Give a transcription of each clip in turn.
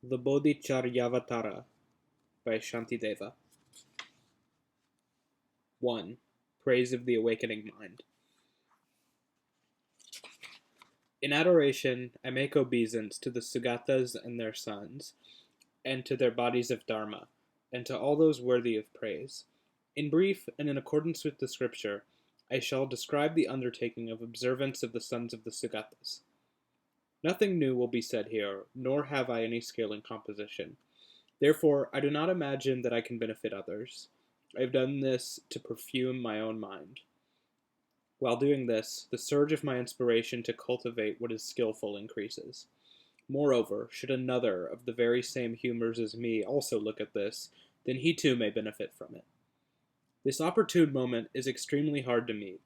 The Bodhicaryāvatāra by Śāntideva. 1. Praise of the Awakening Mind. In adoration, I make obeisance to the Sugatas and their sons, and to their bodies of Dharma, and to all those worthy of praise. In brief, and in accordance with the scripture, I shall describe the undertaking of observance of the sons of the Sugatas. Nothing new will be said here, nor have I any skill in composition. Therefore, I do not imagine that I can benefit others. I have done this to perfume my own mind. While doing this, the surge of my inspiration to cultivate what is skillful increases. Moreover, should another of the very same humors as me also look at this, then he too may benefit from it. This opportune moment is extremely hard to meet.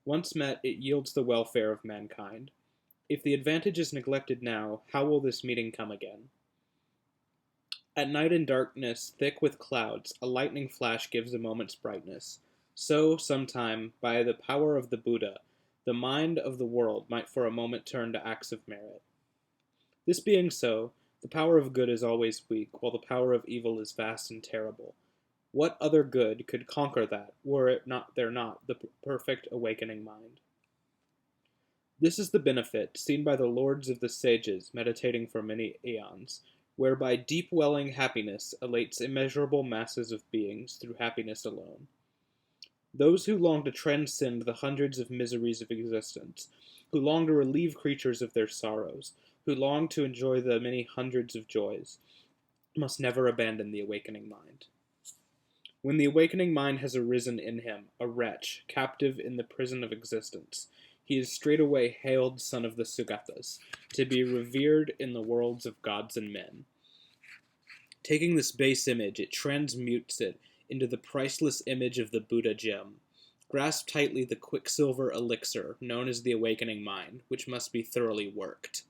Once met, it yields the welfare of mankind. If the advantage is neglected now, how will this meeting come again? At night in darkness, thick with clouds, a lightning flash gives a moment's brightness. So, sometime, by the power of the Buddha, the mind of the world might for a moment turn to acts of merit. This being so, the power of good is always weak, while the power of evil is vast and terrible. What other good could conquer that, were it not the perfect awakening mind? This is the benefit seen by the lords of the sages meditating for many aeons, whereby deep-welling happiness elates immeasurable masses of beings through happiness alone. Those who long to transcend the hundreds of miseries of existence, who long to relieve creatures of their sorrows, who long to enjoy the many hundreds of joys, must never abandon the awakening mind. When the awakening mind has arisen in him, a wretch, captive in the prison of existence, he is straightway hailed son of the Sugatas, to be revered in the worlds of gods and men. Taking this base image, it transmutes it into the priceless image of the Buddha gem. Grasp tightly the quicksilver elixir, known as the awakening mind, which must be thoroughly worked.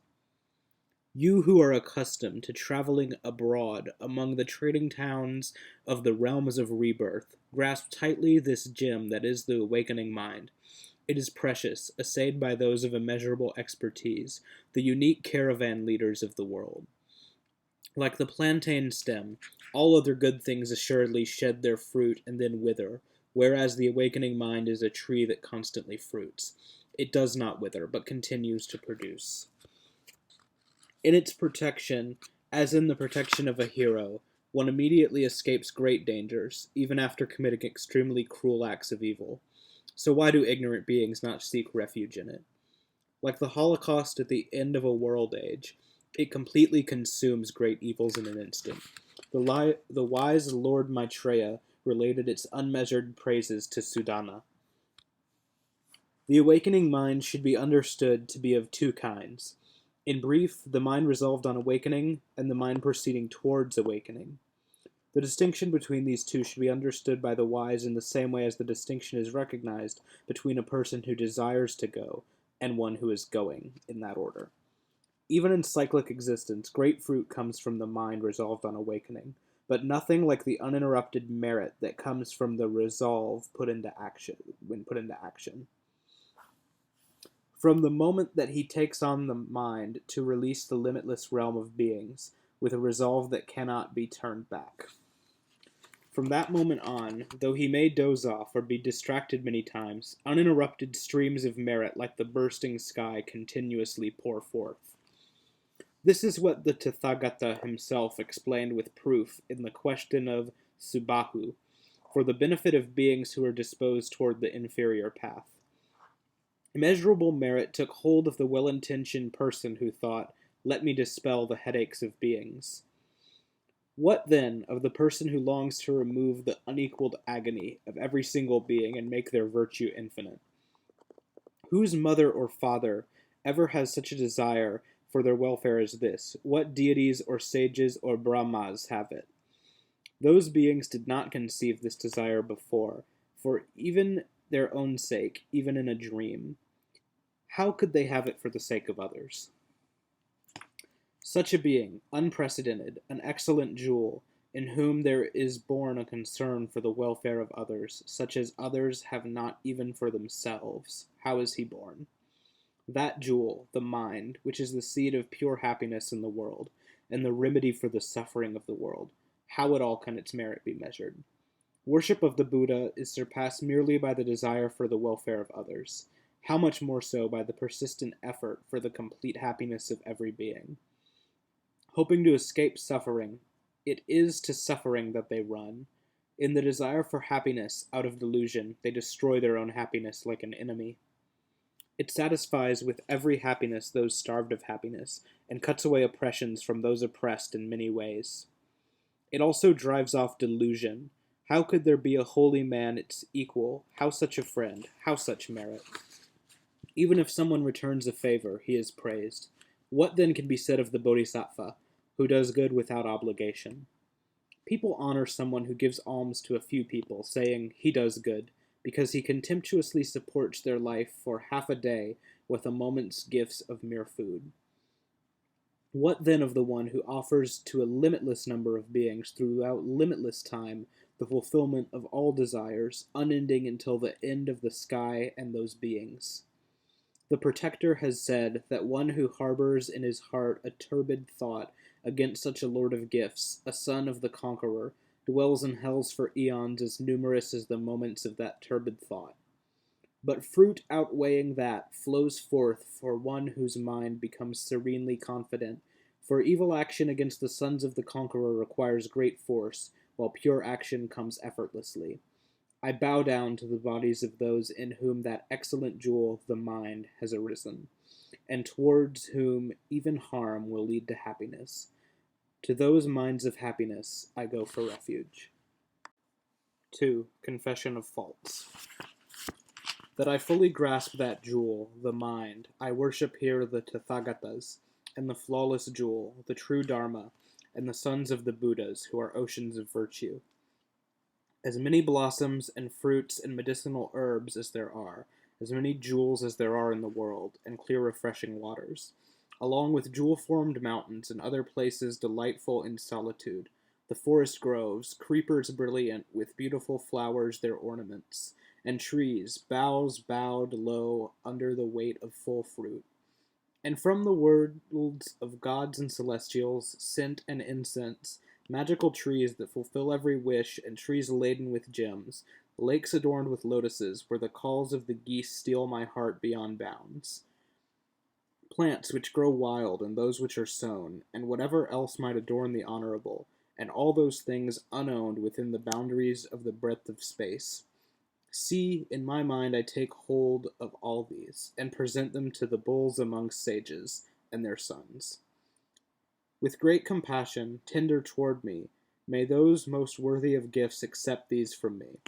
You who are accustomed to traveling abroad among the trading towns of the realms of rebirth, grasp tightly this gem that is the awakening mind. It is precious, essayed by those of immeasurable expertise, the unique caravan leaders of the world. Like the plantain stem, all other good things assuredly shed their fruit and then wither, whereas the awakening mind is a tree that constantly fruits. It does not wither, but continues to produce. In its protection, as in the protection of a hero, one immediately escapes great dangers, even after committing extremely cruel acts of evil. So why do ignorant beings not seek refuge in it? Like the Holocaust at the end of a world age, it completely consumes great evils in an instant. The wise Lord Maitreya related its unmeasured praises to Sudana. The awakening mind should be understood to be of two kinds. In brief, the mind resolved on awakening, and the mind proceeding towards awakening. The distinction between these two should be understood by the wise in the same way as the distinction is recognized between a person who desires to go and one who is going, in that order. Even in cyclic existence, great fruit comes from the mind resolved on awakening, but nothing like the uninterrupted merit that comes from the resolve put into action. From the moment that he takes on the mind to release the limitless realm of beings, with a resolve that cannot be turned back. From that moment on, though he may doze off or be distracted many times, uninterrupted streams of merit like the bursting sky continuously pour forth. This is what the Tathagata himself explained with proof in the question of Subahu, for the benefit of beings who are disposed toward the inferior path. Immeasurable merit took hold of the well-intentioned person who thought, "Let me dispel the headaches of beings." What, then, of the person who longs to remove the unequaled agony of every single being and make their virtue infinite? Whose mother or father ever has such a desire for their welfare as this? What deities or sages or brahmas have it? Those beings did not conceive this desire before, for even their own sake, even in a dream. How could they have it for the sake of others? Such a being, unprecedented, an excellent jewel, in whom there is born a concern for the welfare of others, such as others have not even for themselves, how is he born? That jewel, the mind, which is the seed of pure happiness in the world, and the remedy for the suffering of the world, how at all can its merit be measured? Worship of the Buddha is surpassed merely by the desire for the welfare of others. How much more so by the persistent effort for the complete happiness of every being? Hoping to escape suffering, it is to suffering that they run. In the desire for happiness out of delusion, they destroy their own happiness like an enemy. It satisfies with every happiness those starved of happiness, and cuts away oppressions from those oppressed in many ways. It also drives off delusion. How could there be a holy man its equal? How such a friend? How such merit? Even if someone returns a favor, he is praised. What then can be said of the Bodhisattva, who does good without obligation? People honor someone who gives alms to a few people, saying, he does good, because he contemptuously supports their life for half a day with a moment's gifts of mere food. What then of the one who offers to a limitless number of beings throughout limitless time the fulfillment of all desires, unending until the end of the sky and those beings? The Protector has said that one who harbors in his heart a turbid thought against such a lord of gifts, a son of the conqueror, dwells in hells for eons as numerous as the moments of that turbid thought. But fruit outweighing that flows forth for one whose mind becomes serenely confident, for evil action against the sons of the conqueror requires great force, while pure action comes effortlessly. I bow down to the bodies of those in whom that excellent jewel, the mind, has arisen, and towards whom even harm will lead to happiness. To those minds of happiness I go for refuge. 2. Confession of Faults. That I fully grasp that jewel, the mind, I worship here the Tathagatas, and the flawless jewel, the true Dharma, and the sons of the Buddhas, who are oceans of virtue. As many blossoms and fruits and medicinal herbs as there are, as many jewels as there are in the world, and clear refreshing waters, along with jewel-formed mountains and other places delightful in solitude, the forest groves, creepers brilliant with beautiful flowers their ornaments, and trees, boughs bowed low under the weight of full fruit. And from the worlds of gods and celestials, scent and incense, magical trees that fulfill every wish, and trees laden with gems, lakes adorned with lotuses, where the calls of the geese steal my heart beyond bounds. Plants which grow wild, and those which are sown, and whatever else might adorn the honorable, and all those things unowned within the boundaries of the breadth of space. See, in my mind I take hold of all these, and present them to the bulls amongst sages, and their sons. With great compassion, tender toward me, may those most worthy of gifts accept these from me.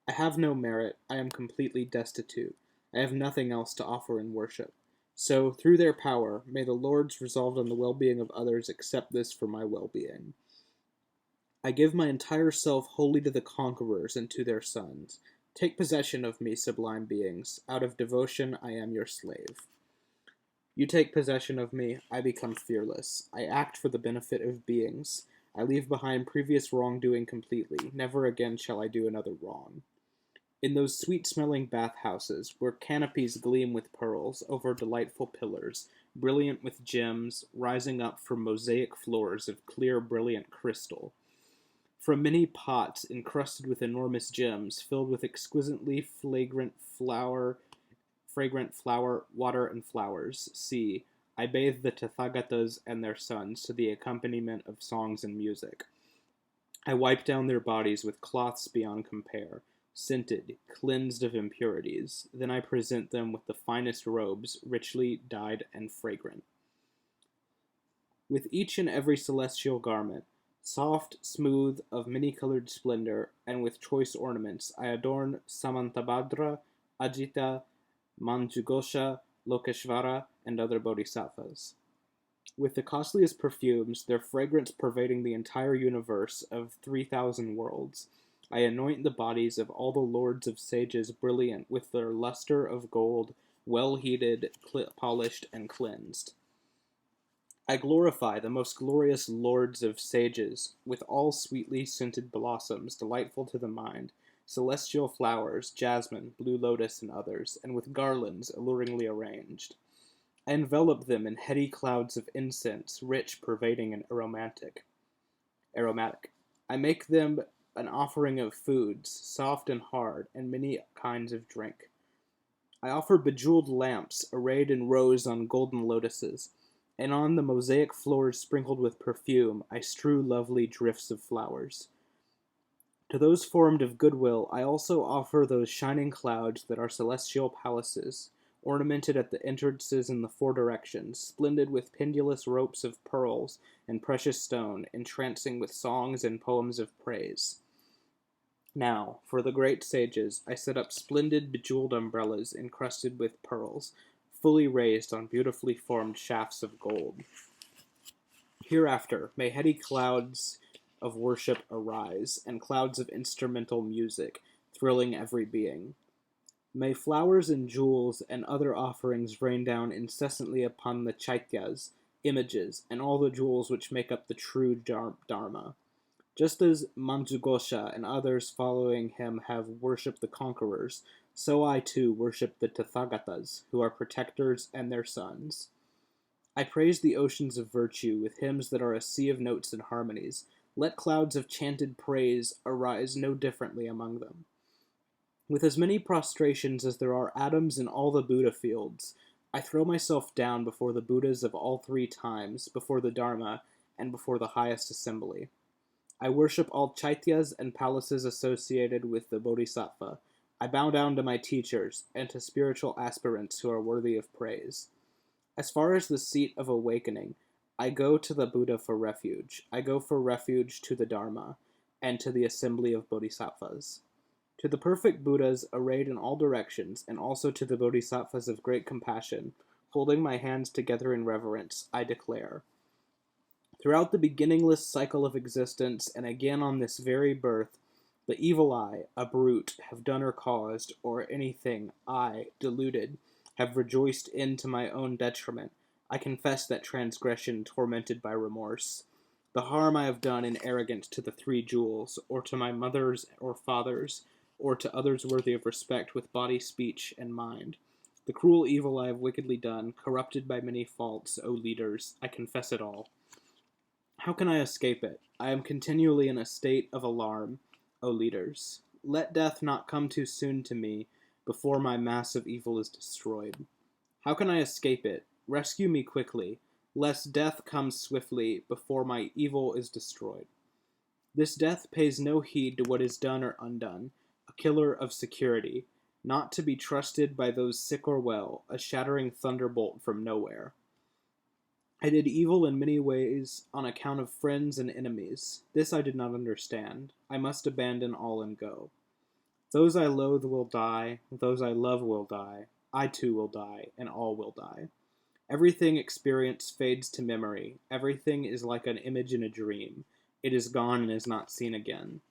I have no merit, I am completely destitute, I have nothing else to offer in worship. So, through their power, may the lords resolved on the well-being of others accept this for my well-being. I give my entire self wholly to the conquerors and to their sons. Take possession of me, sublime beings. Out of devotion I am your slave. You take possession of me, I become fearless. I act for the benefit of beings. I leave behind previous wrongdoing completely. Never again shall I do another wrong. In those sweet-smelling bathhouses, where canopies gleam with pearls over delightful pillars, brilliant with gems, rising up from mosaic floors of clear, brilliant crystal, from many pots encrusted with enormous gems, filled with exquisitely fragrant flower, water, and flowers. See, I bathe the Tathagatas and their sons to the accompaniment of songs and music. I wipe down their bodies with cloths beyond compare, scented, cleansed of impurities. Then I present them with the finest robes, richly dyed and fragrant. With each and every celestial garment, soft, smooth, of many-colored splendor, and with choice ornaments, I adorn Samantabhadra, Ajita, Manjughosha, Lokeshvara, and other bodhisattvas. With the costliest perfumes, their fragrance pervading the entire universe of 3,000 worlds, I anoint the bodies of all the lords of sages brilliant with their luster of gold, well heated, polished, and cleansed. I glorify the most glorious lords of sages with all sweetly scented blossoms delightful to the mind, celestial flowers, jasmine, blue lotus, and others, and with garlands alluringly arranged. I envelop them in heady clouds of incense, rich, pervading, and aromatic. I make them an offering of foods, soft and hard, and many kinds of drink. I offer bejeweled lamps arrayed in rows on golden lotuses, and on the mosaic floors sprinkled with perfume I strew lovely drifts of flowers. To those formed of goodwill I also offer those shining clouds that are celestial palaces, ornamented at the entrances in the four directions, splendid with pendulous ropes of pearls and precious stone, entrancing with songs and poems of praise. Now, for the great sages, I set up splendid bejeweled umbrellas encrusted with pearls, fully raised on beautifully formed shafts of gold. Hereafter, may heady clouds of worship arise, and clouds of instrumental music, thrilling every being. May flowers and jewels and other offerings rain down incessantly upon the chaityas, images, and all the jewels which make up the true Dharma. Just as Manjughosha and others following him have worshipped the conquerors, so I too worship the Tathagatas, who are protectors and their sons. I praise the oceans of virtue with hymns that are a sea of notes and harmonies. Let clouds of chanted praise arise no differently among them. With as many prostrations as there are atoms in all the Buddha fields, I throw myself down before the Buddhas of all three times, before the Dharma, and before the highest assembly. I worship all chaityas and palaces associated with the Bodhisattva. I bow down to my teachers and to spiritual aspirants who are worthy of praise. As far as the seat of awakening, I go to the Buddha for refuge. I go for refuge to the Dharma and to the assembly of Bodhisattvas. To the perfect Buddhas arrayed in all directions, and also to the Bodhisattvas of great compassion, holding my hands together in reverence, I declare, throughout the beginningless cycle of existence, and again on this very birth, the evil I, a brute, have done or caused, or anything I, deluded, have rejoiced in to my own detriment. I confess that transgression tormented by remorse. The harm I have done in arrogance to the three jewels, or to my mothers or fathers, or to others worthy of respect with body, speech, and mind. The cruel evil I have wickedly done, corrupted by many faults, O leaders, I confess it all. How can I escape it? I am continually in a state of alarm, O leaders. Let death not come too soon to me, before my mass of evil is destroyed. How can I escape it? Rescue me quickly, lest death comes swiftly, before my evil is destroyed. This death pays no heed to what is done or undone, a killer of security, not to be trusted by those sick or well, a shattering thunderbolt from nowhere. I did evil in many ways on account of friends and enemies. This I did not understand. I must abandon all and go. Those I loathe will die, those I love will die, I too will die, and all will die. Everything experienced fades to memory. Everything is like an image in a dream. It is gone and is not seen again.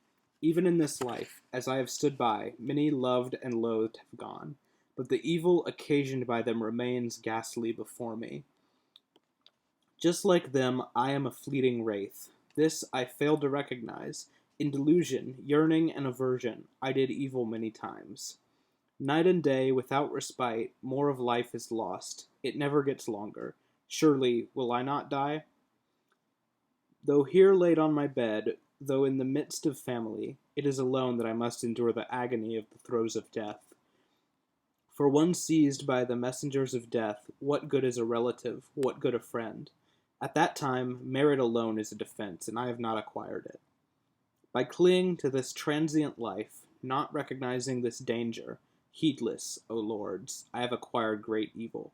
Even in this life, as I have stood by, many loved and loathed have gone, but the evil occasioned by them remains ghastly before me. Just like them, I am a fleeting wraith. This I failed to recognize. In delusion, yearning, and aversion, I did evil many times. Night and day, without respite, more of life is lost. It never gets longer. Surely, will I not die? Though here laid on my bed, though in the midst of family, it is alone that I must endure the agony of the throes of death. For one seized by the messengers of death, what good is a relative, what good a friend? At that time, merit alone is a defense, and I have not acquired it. By clinging to this transient life, not recognizing this danger, heedless, O lords, I have acquired great evil.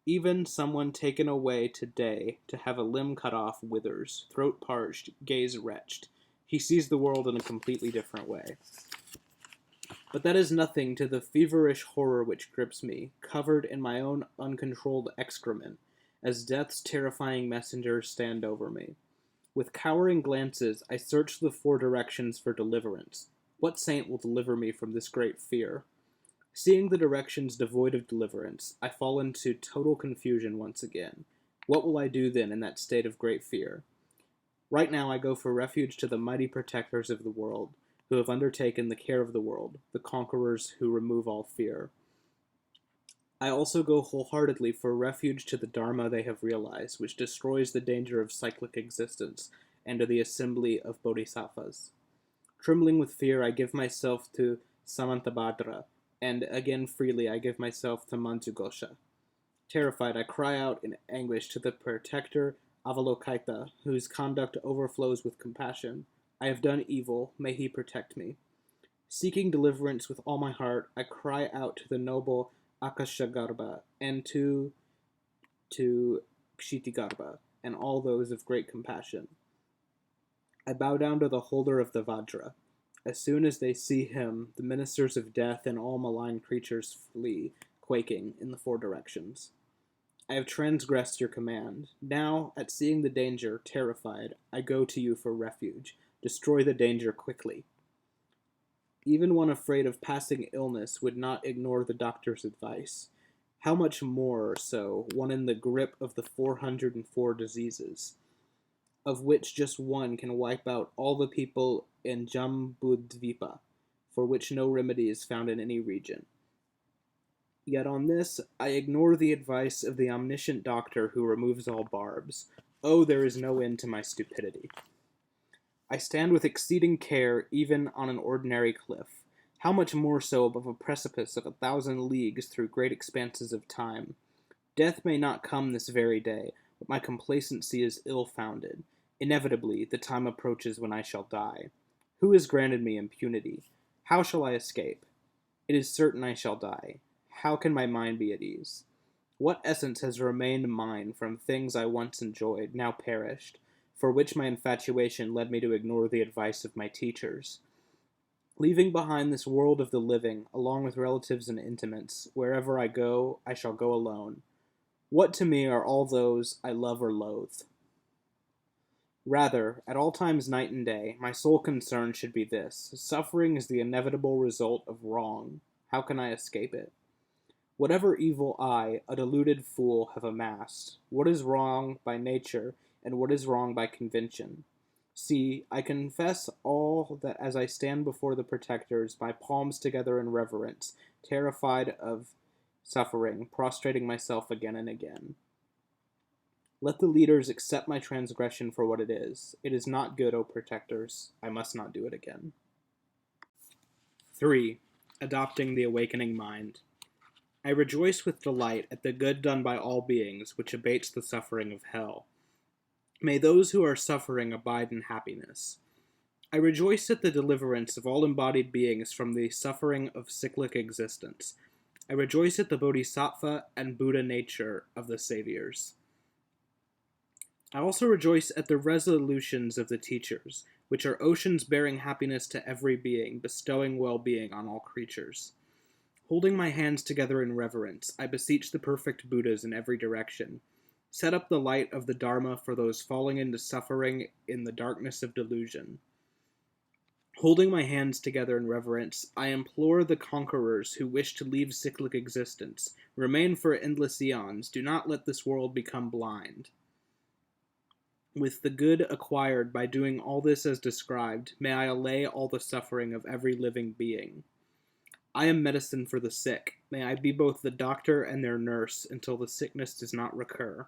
Even someone taken away today to have a limb cut off withers, throat parched, gaze wretched. He sees the world in a completely different way. But that is nothing to the feverish horror which grips me, covered in my own uncontrolled excrement, as death's terrifying messengers stand over me. With cowering glances, I search the four directions for deliverance. What saint will deliver me from this great fear? Seeing the directions devoid of deliverance, I fall into total confusion once again. What will I do then in that state of great fear? Right now I go for refuge to the mighty protectors of the world, who have undertaken the care of the world, the conquerors who remove all fear. I also go wholeheartedly for refuge to the Dharma they have realized, which destroys the danger of cyclic existence, and to the assembly of bodhisattvas. Trembling with fear, I give myself to Samantabhadra, and again freely I give myself to Manjughosha. Terrified, I cry out in anguish to the protector Avalokita, whose conduct overflows with compassion. I have done evil, may he protect me. Seeking deliverance with all my heart, I cry out to the noble Akashagarbha and to Kshitigarbha and all those of great compassion. I bow down to the holder of the Vajra. As soon as they see him, the ministers of death and all malign creatures flee, quaking, in the four directions. I have transgressed your command. Now, at seeing the danger, terrified, I go to you for refuge. Destroy the danger quickly. Even one afraid of passing illness would not ignore the doctor's advice. How much more so one in the grip of the 404 diseases, of which just one can wipe out all the people in Jambudvipa, for which no remedy is found in any region. Yet on this, I ignore the advice of the omniscient doctor who removes all barbs. Oh, there is no end to my stupidity. I stand with exceeding care even on an ordinary cliff. How much more so above a precipice of 1,000 leagues through great expanses of time? Death may not come this very day, but my complacency is ill-founded. Inevitably, the time approaches when I shall die. Who has granted me impunity? How shall I escape? It is certain I shall die. How can my mind be at ease? What essence has remained mine from things I once enjoyed, now perished, for which my infatuation led me to ignore the advice of my teachers? Leaving behind this world of the living, along with relatives and intimates, wherever I go, I shall go alone. What to me are all those I love or loathe? Rather, at all times night and day, my sole concern should be this: suffering is the inevitable result of wrong. How can I escape it? Whatever evil I, a deluded fool, have amassed, what is wrong by nature, and what is wrong by convention? See, I confess all that as I stand before the protectors, my palms together in reverence, terrified of suffering, prostrating myself again and again. Let the leaders accept my transgression for what it is. It is not good, O protectors. I must not do it again. 3. Adopting the awakening mind. I rejoice with delight at the good done by all beings, which abates the suffering of hell. May those who are suffering abide in happiness. I rejoice at the deliverance of all embodied beings from the suffering of cyclic existence. I rejoice at the bodhisattva and Buddha nature of the saviors. I also rejoice at the resolutions of the teachers, which are oceans bearing happiness to every being, bestowing well-being on all creatures. Holding my hands together in reverence, I beseech the perfect Buddhas in every direction. Set up the light of the Dharma for those falling into suffering in the darkness of delusion. Holding my hands together in reverence, I implore the conquerors who wish to leave cyclic existence. Remain for endless eons. Do not let this world become blind. With the good acquired by doing all this as described, may I allay all the suffering of every living being. I am medicine for the sick. May I be both the doctor and their nurse until the sickness does not recur.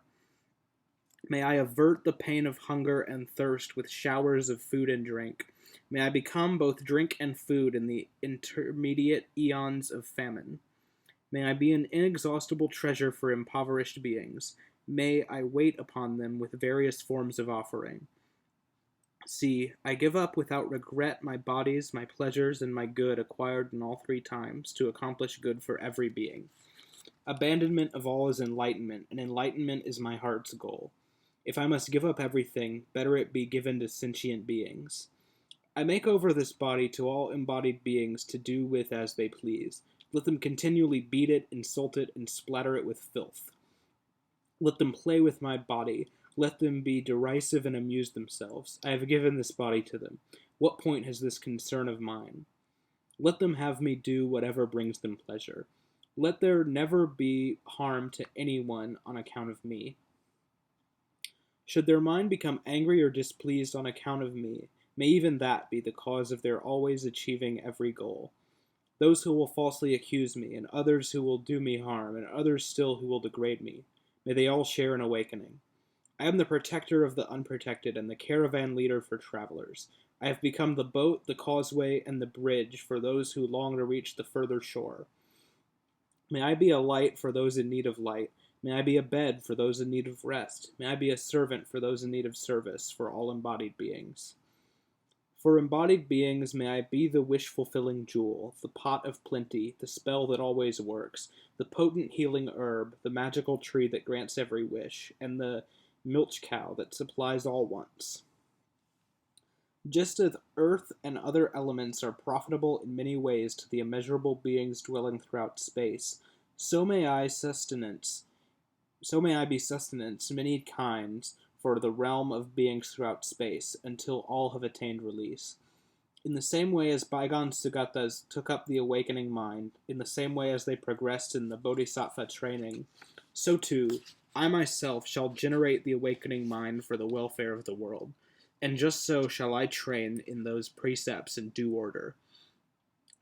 May I avert the pain of hunger and thirst with showers of food and drink. May I become both drink and food in the intermediate eons of famine. May I be an inexhaustible treasure for impoverished beings. May I wait upon them with various forms of offering. See, I give up without regret my bodies, my pleasures, and my good acquired in all 3 times to accomplish good for every being. Abandonment of all is enlightenment, and enlightenment is my heart's goal. If I must give up everything, better it be given to sentient beings. I make over this body to all embodied beings to do with as they please. Let them continually beat it, insult it, and splatter it with filth. Let them play with my body. Let them be derisive and amuse themselves. I have given this body to them. What point has this concern of mine? Let them have me do whatever brings them pleasure. Let there never be harm to anyone on account of me. Should their mind become angry or displeased on account of me, may even that be the cause of their always achieving every goal. those who will falsely accuse me, and others who will do me harm, and others still who will degrade me. May they all share in awakening. I am the protector of the unprotected and the caravan leader for travelers. I have become the boat, the causeway, and the bridge for those who long to reach the further shore. May I be a light for those in need of light. May I be a bed for those in need of rest. May I be a servant for those in need of service, for all embodied beings. For embodied beings, may I be the wish-fulfilling jewel, the pot of plenty, the spell that always works, the potent healing herb, the magical tree that grants every wish, and the milch cow that supplies all wants. Just as earth and other elements are profitable in many ways to the immeasurable beings dwelling throughout space, so may I be sustenance many kinds for the realm of beings throughout space, until all have attained release. In the same way as bygone Sugatas took up the awakening mind, in the same way as they progressed in the Bodhisattva training, so too, I myself shall generate the awakening mind for the welfare of the world, and just so shall I train in those precepts in due order.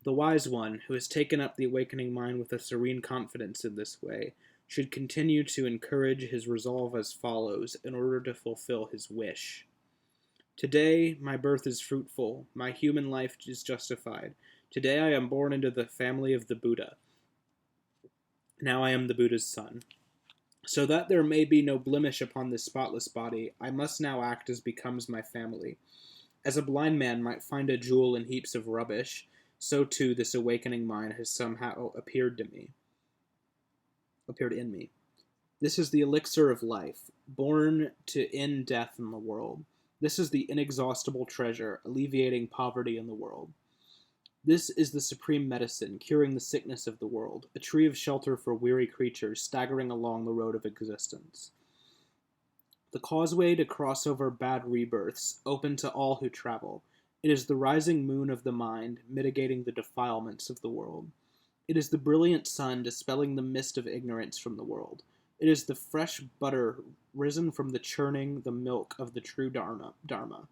The wise one, who has taken up the awakening mind with a serene confidence in this way, should continue to encourage his resolve as follows in order to fulfill his wish. Today, my birth is fruitful, my human life is justified. Today I am born into the family of the Buddha. Now I am the Buddha's son. So that there may be no blemish upon this spotless body, I must now act as becomes my family. As a blind man might find a jewel in heaps of rubbish, so too this awakening mind has somehow appeared in me. This is the elixir of life, born to end death in the world. This is the inexhaustible treasure, alleviating poverty in the world. This is the supreme medicine, curing the sickness of the world, a tree of shelter for weary creatures staggering along the road of existence. The causeway to cross over bad rebirths, open to all who travel. It is the rising moon of the mind, mitigating the defilements of the world. It is the brilliant sun dispelling the mist of ignorance from the world. It is the fresh butter risen from the churning, the milk of the true Dharma.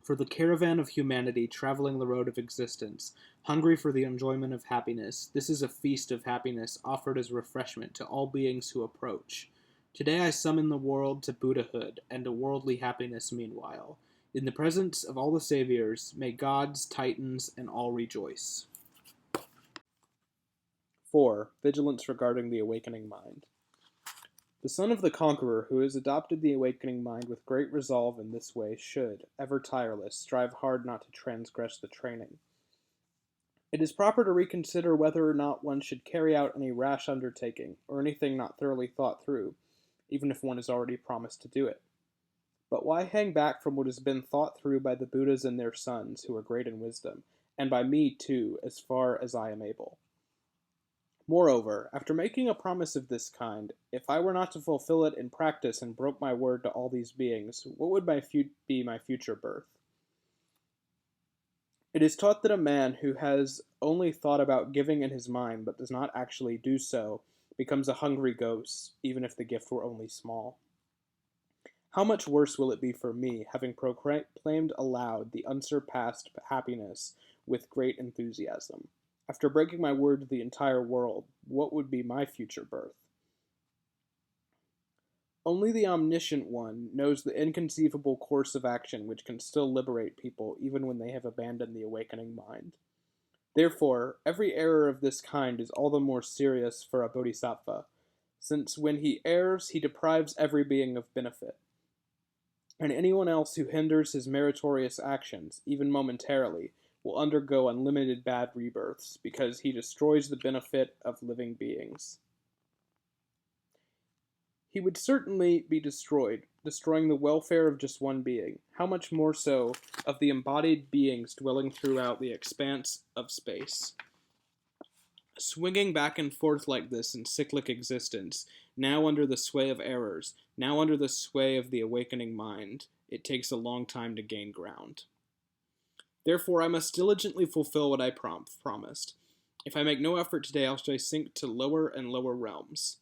For the caravan of humanity traveling the road of existence, hungry for the enjoyment of happiness, this is a feast of happiness offered as refreshment to all beings who approach. Today I summon the world to Buddhahood and to worldly happiness meanwhile. In the presence of all the saviors, may gods, titans, and all rejoice. 4. Vigilance regarding the awakening mind. The son of the conqueror who has adopted the awakening mind with great resolve in this way should, ever tireless, strive hard not to transgress the training. It is proper to reconsider whether or not one should carry out any rash undertaking, or anything not thoroughly thought through, even if one has already promised to do it. But why hang back from what has been thought through by the Buddhas and their sons, who are great in wisdom, and by me too, as far as I am able? Moreover, after making a promise of this kind, if I were not to fulfill it in practice and broke my word to all these beings, what would be my future birth? It is taught that a man who has only thought about giving in his mind but does not actually do so becomes a hungry ghost, even if the gift were only small. How much worse will it be for me, having proclaimed aloud the unsurpassed happiness with great enthusiasm? After breaking my word to the entire world, what would be my future birth? Only the omniscient one knows the inconceivable course of action which can still liberate people even when they have abandoned the awakening mind. Therefore, every error of this kind is all the more serious for a bodhisattva, since when he errs, he deprives every being of benefit. And anyone else who hinders his meritorious actions, even momentarily, will undergo unlimited bad rebirths, because he destroys the benefit of living beings. He would certainly be destroyed, destroying the welfare of just one being, how much more so of the embodied beings dwelling throughout the expanse of space. Swinging back and forth like this in cyclic existence, now under the sway of errors, now under the sway of the awakening mind, it takes a long time to gain ground. Therefore, I must diligently fulfill what I promised. If I make no effort today, I shall sink to lower and lower realms.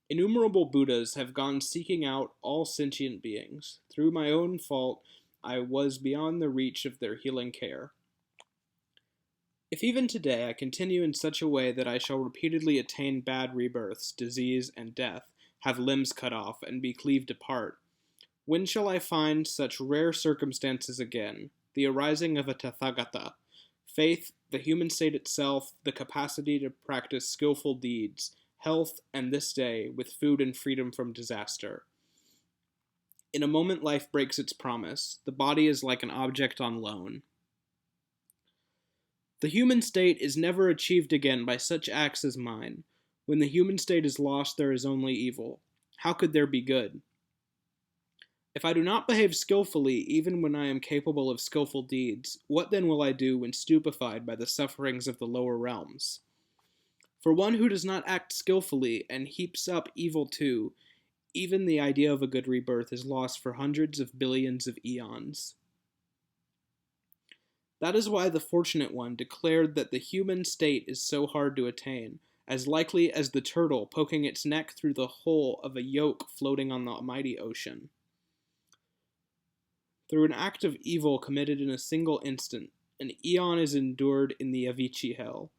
Innumerable Buddhas have gone seeking out all sentient beings. Through my own fault, I was beyond the reach of their healing care. If even today I continue in such a way that I shall repeatedly attain bad rebirths, disease, and death, have limbs cut off, and be cleaved apart, when shall I find such rare circumstances again, the arising of a Tathagata, faith, the human state itself, the capacity to practice skillful deeds, health, and this day, with food and freedom from disaster? In a moment life breaks its promise. The body is like an object on loan. The human state is never achieved again by such acts as mine. When the human state is lost, there is only evil. How could there be good? If I do not behave skillfully, even when I am capable of skillful deeds, what then will I do when stupefied by the sufferings of the lower realms? For one who does not act skillfully and heaps up evil too, even the idea of a good rebirth is lost for hundreds of billions of eons. That is why the fortunate one declared that the human state is so hard to attain, as likely as the turtle poking its neck through the hole of a yoke floating on the mighty ocean. Through an act of evil committed in a single instant, an eon is endured in the Avicii hell.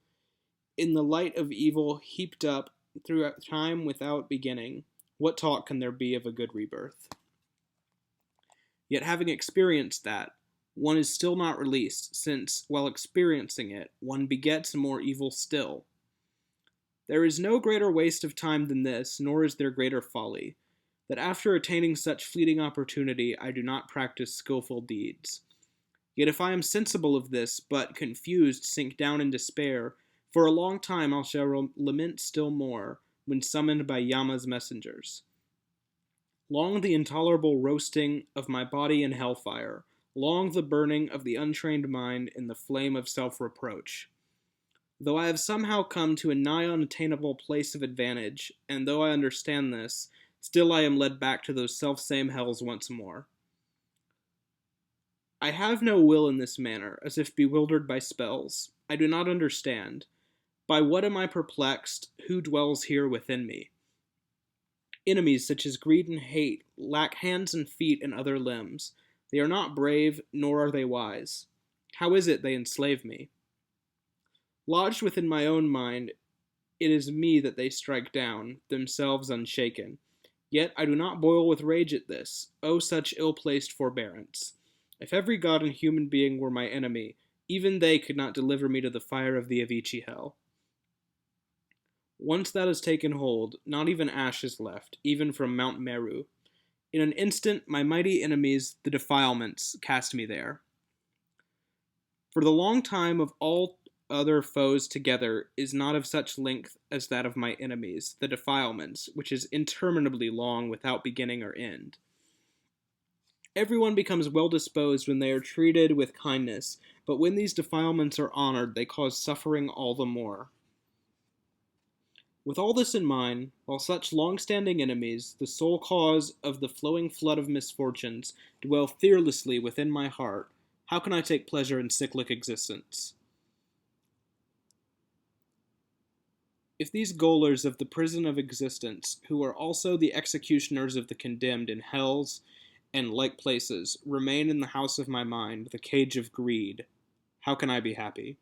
In the light of evil heaped up through time without beginning, what talk can there be of a good rebirth? Yet having experienced that, one is still not released, since, while experiencing it, one begets more evil still. There is no greater waste of time than this, nor is there greater folly, that after attaining such fleeting opportunity I do not practice skillful deeds. Yet if I am sensible of this, but confused sink down in despair, for a long time I shall lament still more, when summoned by Yama's messengers. Long the intolerable roasting of my body in hellfire, long the burning of the untrained mind in the flame of self-reproach. Though I have somehow come to a nigh unattainable place of advantage, and though I understand this, still I am led back to those self-same hells once more. I have no will in this manner, as if bewildered by spells. I do not understand. By what am I perplexed? Who dwells here within me? Enemies such as greed and hate lack hands and feet and other limbs. They are not brave, nor are they wise. How is it they enslave me? Lodged within my own mind, it is me that they strike down, themselves unshaken. Yet I do not boil with rage at this. Oh, such ill-placed forbearance! If every god and human being were my enemy, even they could not deliver me to the fire of the Avicii hell. Once that has taken hold, not even ash is left, even from Mount Meru. In an instant, my mighty enemies, the defilements, cast me there. For the long time of all other foes together is not of such length as that of my enemies, the defilements, which is interminably long without beginning or end. Everyone becomes well-disposed when they are treated with kindness, but when these defilements are honored, they cause suffering all the more. With all this in mind, while such long-standing enemies, the sole cause of the flowing flood of misfortunes, dwell fearlessly within my heart, how can I take pleasure in cyclic existence? If these gaolers of the prison of existence, who are also the executioners of the condemned in hells and like places, remain in the house of my mind, the cage of greed, how can I be happy?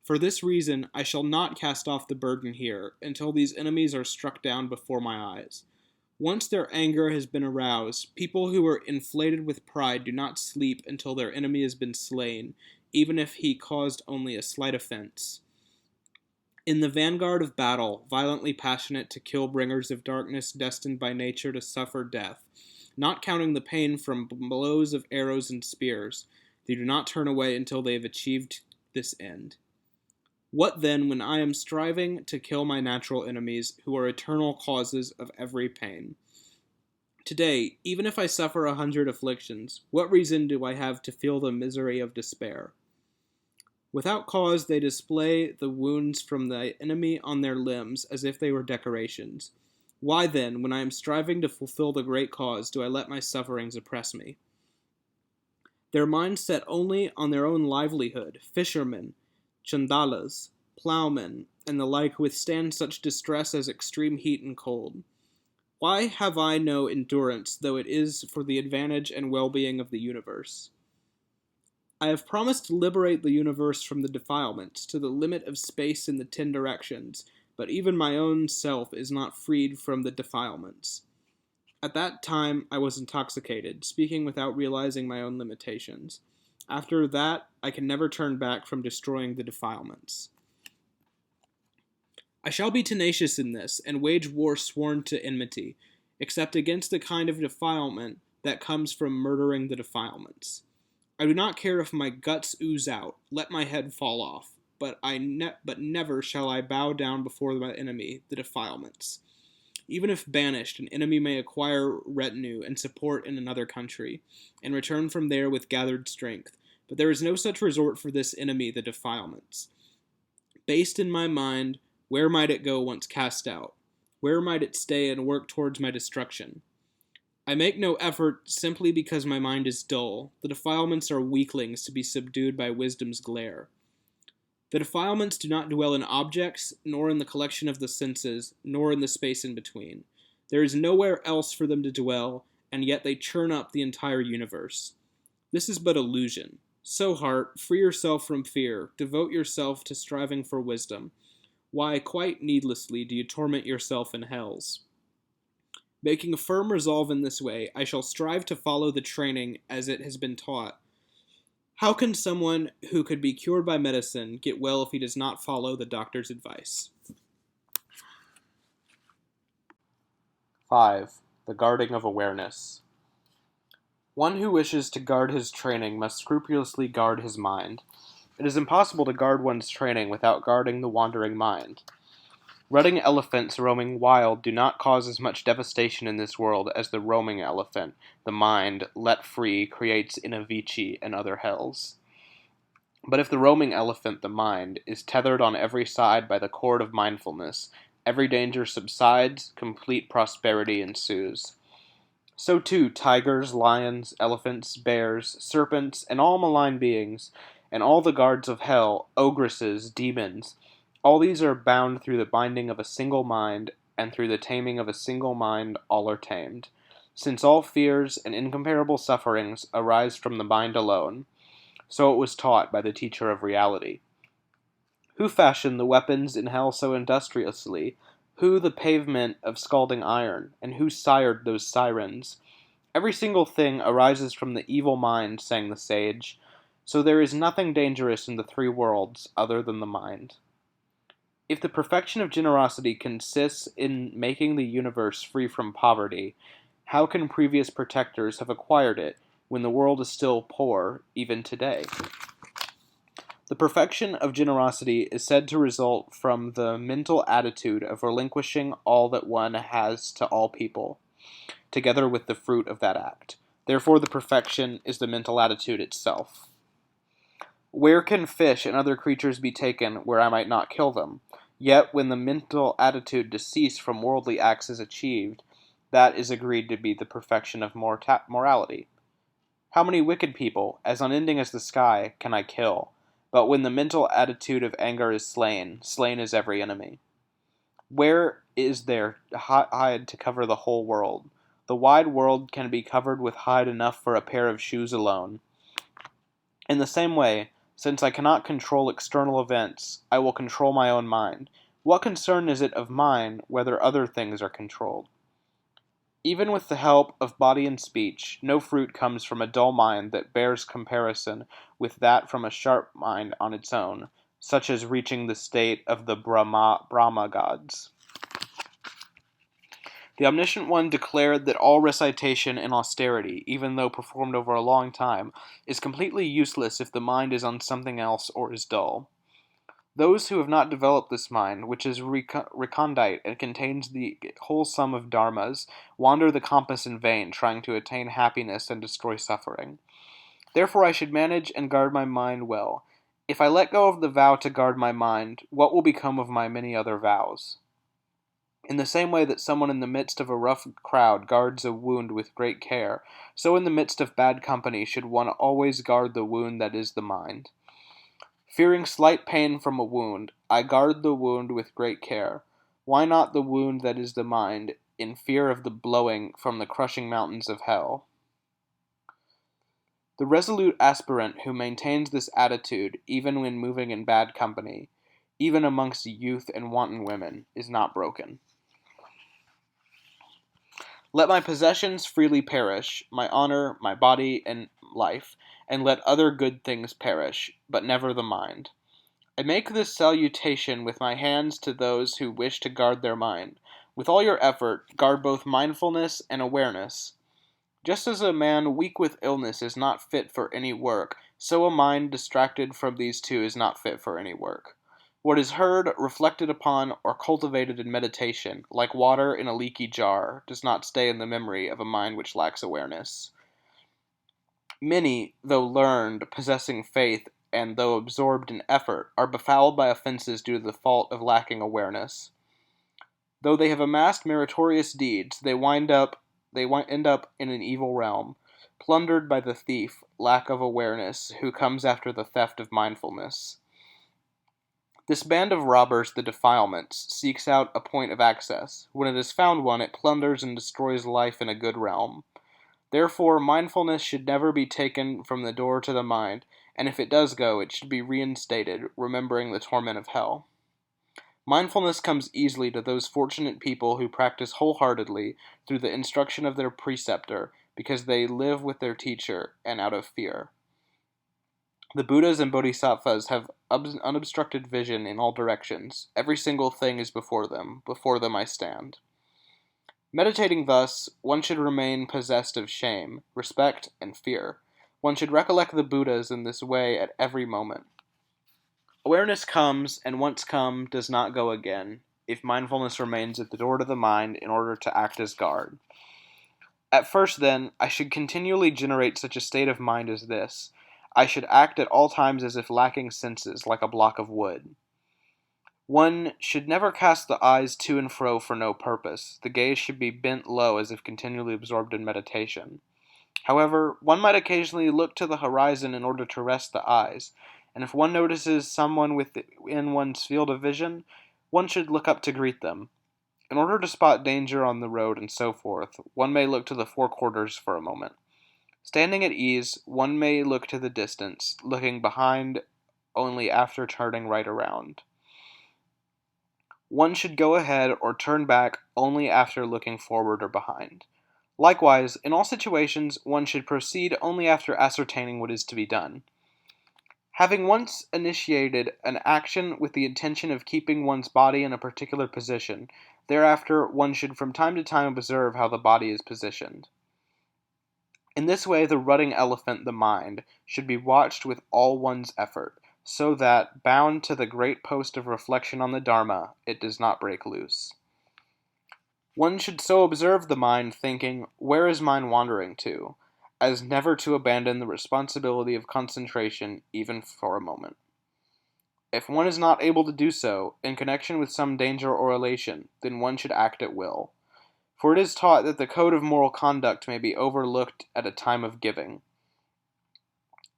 For this reason, I shall not cast off the burden here, until these enemies are struck down before my eyes. Once their anger has been aroused, people who are inflated with pride do not sleep until their enemy has been slain, even if he caused only a slight offense. In the vanguard of battle, violently passionate to kill bringers of darkness destined by nature to suffer death, not counting the pain from blows of arrows and spears, they do not turn away until they have achieved this end. What then when I am striving to kill my natural enemies, who are eternal causes of every pain? Today, even if I suffer 100 afflictions, what reason do I have to feel the misery of despair? Without cause they display the wounds from the enemy on their limbs as if they were decorations. Why then, when I am striving to fulfill the great cause, do I let my sufferings oppress me? Their minds set only on their own livelihood, fishermen, chandalas, plowmen, and the like withstand such distress as extreme heat and cold. Why have I no endurance, though it is for the advantage and well-being of the universe? I have promised to liberate the universe from the defilements, to the limit of space in the 10 directions, but even my own self is not freed from the defilements. At that time, I was intoxicated, speaking without realizing my own limitations. After that, I can never turn back from destroying the defilements. I shall be tenacious in this, and wage war sworn to enmity, except against the kind of defilement that comes from murdering the defilements. I do not care if my guts ooze out, let my head fall off, but never shall I bow down before my enemy, the defilements. Even if banished, an enemy may acquire retinue and support in another country, and return from there with gathered strength, but there is no such resort for this enemy, the defilements. Based in my mind, where might it go once cast out? Where might it stay and work towards my destruction? I make no effort simply because my mind is dull. The defilements are weaklings to be subdued by wisdom's glare. The defilements do not dwell in objects, nor in the collection of the senses, nor in the space in between. There is nowhere else for them to dwell, and yet they churn up the entire universe. This is but illusion. So, heart, free yourself from fear. Devote yourself to striving for wisdom. Why, quite needlessly, do you torment yourself in hells? Making a firm resolve in this way, I shall strive to follow the training as it has been taught. How can someone who could be cured by medicine get well if he does not follow the doctor's advice? 5. The guarding of awareness. One who wishes to guard his training must scrupulously guard his mind. It is impossible to guard one's training without guarding the wandering mind. Rutting elephants roaming wild do not cause as much devastation in this world as the roaming elephant, the mind, let free, creates in Avicii and other hells. But if the roaming elephant, the mind, is tethered on every side by the cord of mindfulness, every danger subsides, complete prosperity ensues. So too, tigers, lions, elephants, bears, serpents, and all malign beings, and all the guards of hell, ogresses, demons, all these are bound through the binding of a single mind, and through the taming of a single mind all are tamed, since all fears and incomparable sufferings arise from the mind alone. So it was taught by the teacher of reality. Who fashioned the weapons in hell so industriously? Who the pavement of scalding iron? And who sired those sirens? Every single thing arises from the evil mind, sang the sage. So there is nothing dangerous in the 3 worlds other than the mind. If the perfection of generosity consists in making the universe free from poverty, how can previous protectors have acquired it when the world is still poor, even today? The perfection of generosity is said to result from the mental attitude of relinquishing all that one has to all people, together with the fruit of that act. Therefore, the perfection is the mental attitude itself. Where can fish and other creatures be taken where I might not kill them? Yet when the mental attitude to cease from worldly acts is achieved, that is agreed to be the perfection of morality. How many wicked people, as unending as the sky, can I kill? But when the mental attitude of anger is slain, slain is every enemy. Where is there hide to cover the whole world? The wide world can be covered with hide enough for a pair of shoes alone. In the same way, since I cannot control external events, I will control my own mind. What concern is it of mine whether other things are controlled? Even with the help of body and speech, no fruit comes from a dull mind that bears comparison with that from a sharp mind on its own, such as reaching the state of the Brahma gods. The Omniscient One declared that all recitation and austerity, even though performed over a long time, is completely useless if the mind is on something else or is dull. Those who have not developed this mind, which is recondite and contains the whole sum of dharmas, wander the compass in vain, trying to attain happiness and destroy suffering. Therefore I should manage and guard my mind well. If I let go of the vow to guard my mind, what will become of my many other vows? In the same way that someone in the midst of a rough crowd guards a wound with great care, so in the midst of bad company should one always guard the wound that is the mind. Fearing slight pain from a wound, I guard the wound with great care. Why not the wound that is the mind, in fear of the blowing from the crushing mountains of hell? The resolute aspirant who maintains this attitude even when moving in bad company, even amongst youth and wanton women, is not broken. Let my possessions freely perish, my honor, my body, and life, and let other good things perish, but never the mind. I make this salutation with my hands to those who wish to guard their mind. With all your effort, guard both mindfulness and awareness. Just as a man weak with illness is not fit for any work, so a mind distracted from these two is not fit for any work. What is heard, reflected upon, or cultivated in meditation, like water in a leaky jar, does not stay in the memory of a mind which lacks awareness. Many, though learned, possessing faith, and though absorbed in effort, are befouled by offenses due to the fault of lacking awareness. Though they have amassed meritorious deeds, they end up in an evil realm, plundered by the thief, lack of awareness, who comes after the theft of mindfulness. This band of robbers, the defilements, seeks out a point of access. When it has found one, it plunders and destroys life in a good realm. Therefore, mindfulness should never be taken from the door to the mind, and if it does go, it should be reinstated, remembering the torment of hell. Mindfulness comes easily to those fortunate people who practice wholeheartedly through the instruction of their preceptor, because they live with their teacher and out of fear. The Buddhas and Bodhisattvas have unobstructed vision in all directions. Every single thing is before them. Before them I stand. Meditating thus, one should remain possessed of shame, respect, and fear. One should recollect the Buddhas in this way at every moment. Awareness comes, and once come, does not go again, if mindfulness remains at the door to the mind in order to act as guard. At first, then, I should continually generate such a state of mind as this. I should act at all times as if lacking senses, like a block of wood. One should never cast the eyes to and fro for no purpose. The gaze should be bent low as if continually absorbed in meditation. However, one might occasionally look to the horizon in order to rest the eyes, and if one notices someone within one's field of vision, one should look up to greet them. In order to spot danger on the road and so forth, one may look to the four quarters for a moment. Standing at ease, one may look to the distance, looking behind only after turning right around. One should go ahead or turn back only after looking forward or behind. Likewise, in all situations, one should proceed only after ascertaining what is to be done. Having once initiated an action with the intention of keeping one's body in a particular position, thereafter one should from time to time observe how the body is positioned. In this way, the rutting elephant, the mind, should be watched with all one's effort, so that, bound to the great post of reflection on the Dharma, it does not break loose. One should so observe the mind, thinking, where is mine wandering to, as never to abandon the responsibility of concentration even for a moment. If one is not able to do so, in connection with some danger or elation, then one should act at will. For it is taught that the code of moral conduct may be overlooked at a time of giving.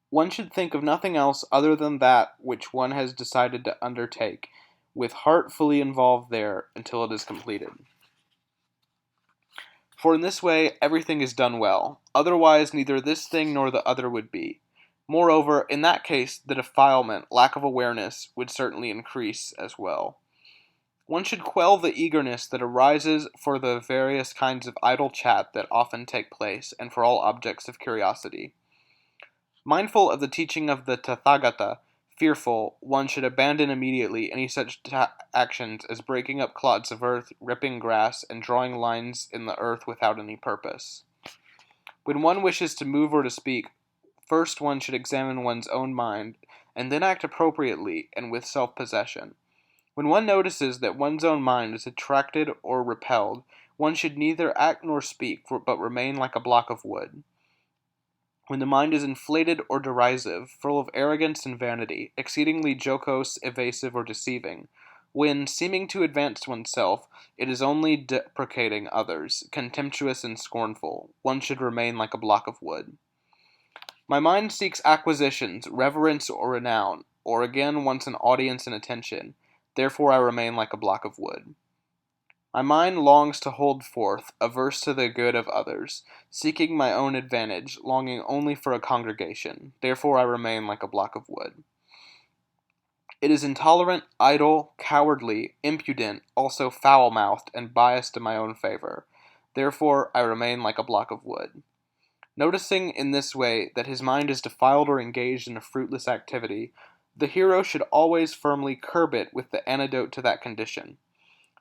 One should think of nothing else other than that which one has decided to undertake, with heart fully involved there until it is completed. For in this way everything is done well, otherwise neither this thing nor the other would be. Moreover, in that case, the defilement, lack of awareness, would certainly increase as well. One should quell the eagerness that arises for the various kinds of idle chat that often take place, and for all objects of curiosity. Mindful of the teaching of the Tathagata, fearful, one should abandon immediately any such actions as breaking up clods of earth, ripping grass, and drawing lines in the earth without any purpose. When one wishes to move or to speak, first one should examine one's own mind, and then act appropriately and with self-possession. When one notices that one's own mind is attracted or repelled, one should neither act nor speak, but remain like a block of wood. When the mind is inflated or derisive, full of arrogance and vanity, exceedingly jocose, evasive, or deceiving, when, seeming to advance oneself, it is only deprecating others, contemptuous and scornful, one should remain like a block of wood. My mind seeks acquisitions, reverence, or renown, or again wants an audience and attention, therefore I remain like a block of wood. My mind longs to hold forth, averse to the good of others, seeking my own advantage, longing only for a congregation. Therefore I remain like a block of wood. It is intolerant, idle, cowardly, impudent, also foul-mouthed, and biased in my own favor. Therefore I remain like a block of wood. Noticing in this way that his mind is defiled or engaged in a fruitless activity, the hero should always firmly curb it with the antidote to that condition.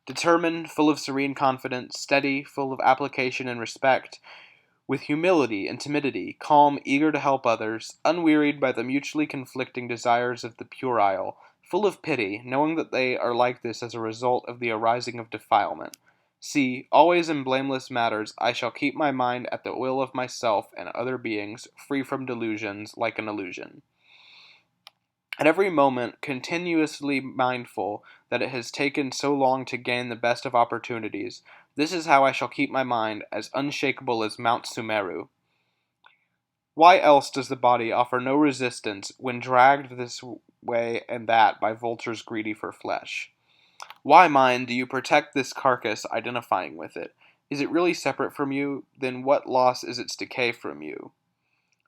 Determined, full of serene confidence, steady, full of application and respect, with humility and timidity, calm, eager to help others, unwearied by the mutually conflicting desires of the puerile, full of pity, knowing that they are like this as a result of the arising of defilement. See, always in blameless matters I shall keep my mind at the will of myself and other beings, free from delusions, like an illusion. At every moment, continuously mindful that it has taken so long to gain the best of opportunities, this is how I shall keep my mind as unshakable as Mount Sumeru. Why else does the body offer no resistance when dragged this way and that by vultures greedy for flesh? Why, mind, do you protect this carcass, identifying with it? Is it really separate from you? Then what loss is its decay from you?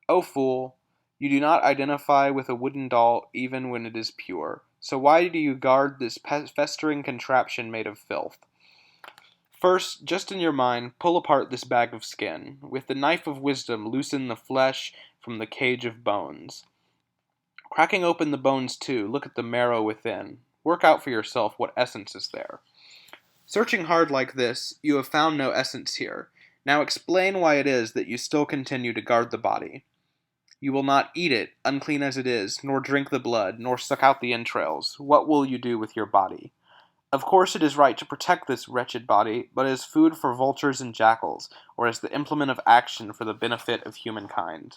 O fool! You do not identify with a wooden doll even when it is pure. So why do you guard this festering contraption made of filth? First, just in your mind, pull apart this bag of skin. With the knife of wisdom, loosen the flesh from the cage of bones. Cracking open the bones too, look at the marrow within. Work out for yourself what essence is there. Searching hard like this, you have found no essence here. Now explain why it is that you still continue to guard the body. You will not eat it, unclean as it is, nor drink the blood, nor suck out the entrails. What will you do with your body? Of course it is right to protect this wretched body, but as food for vultures and jackals, or as the implement of action for the benefit of humankind.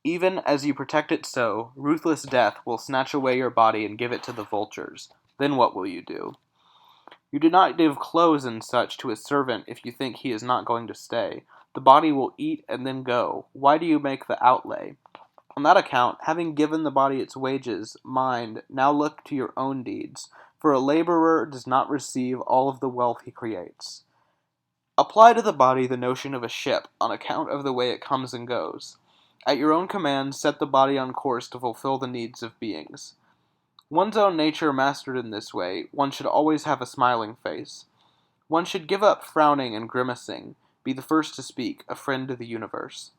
Even as you protect it so, ruthless death will snatch away your body and give it to the vultures. Then what will you do? You do not give clothes and such to a servant if you think he is not going to stay. The body will eat and then go. Why do you make the outlay? On that account, having given the body its wages, mind, now look to your own deeds, for a laborer does not receive all of the wealth he creates. Apply to the body the notion of a ship, on account of the way it comes and goes. At your own command, set the body on course to fulfill the needs of beings. One's own nature mastered in this way, one should always have a smiling face. One should give up frowning and grimacing, be the first to speak, a friend to the universe.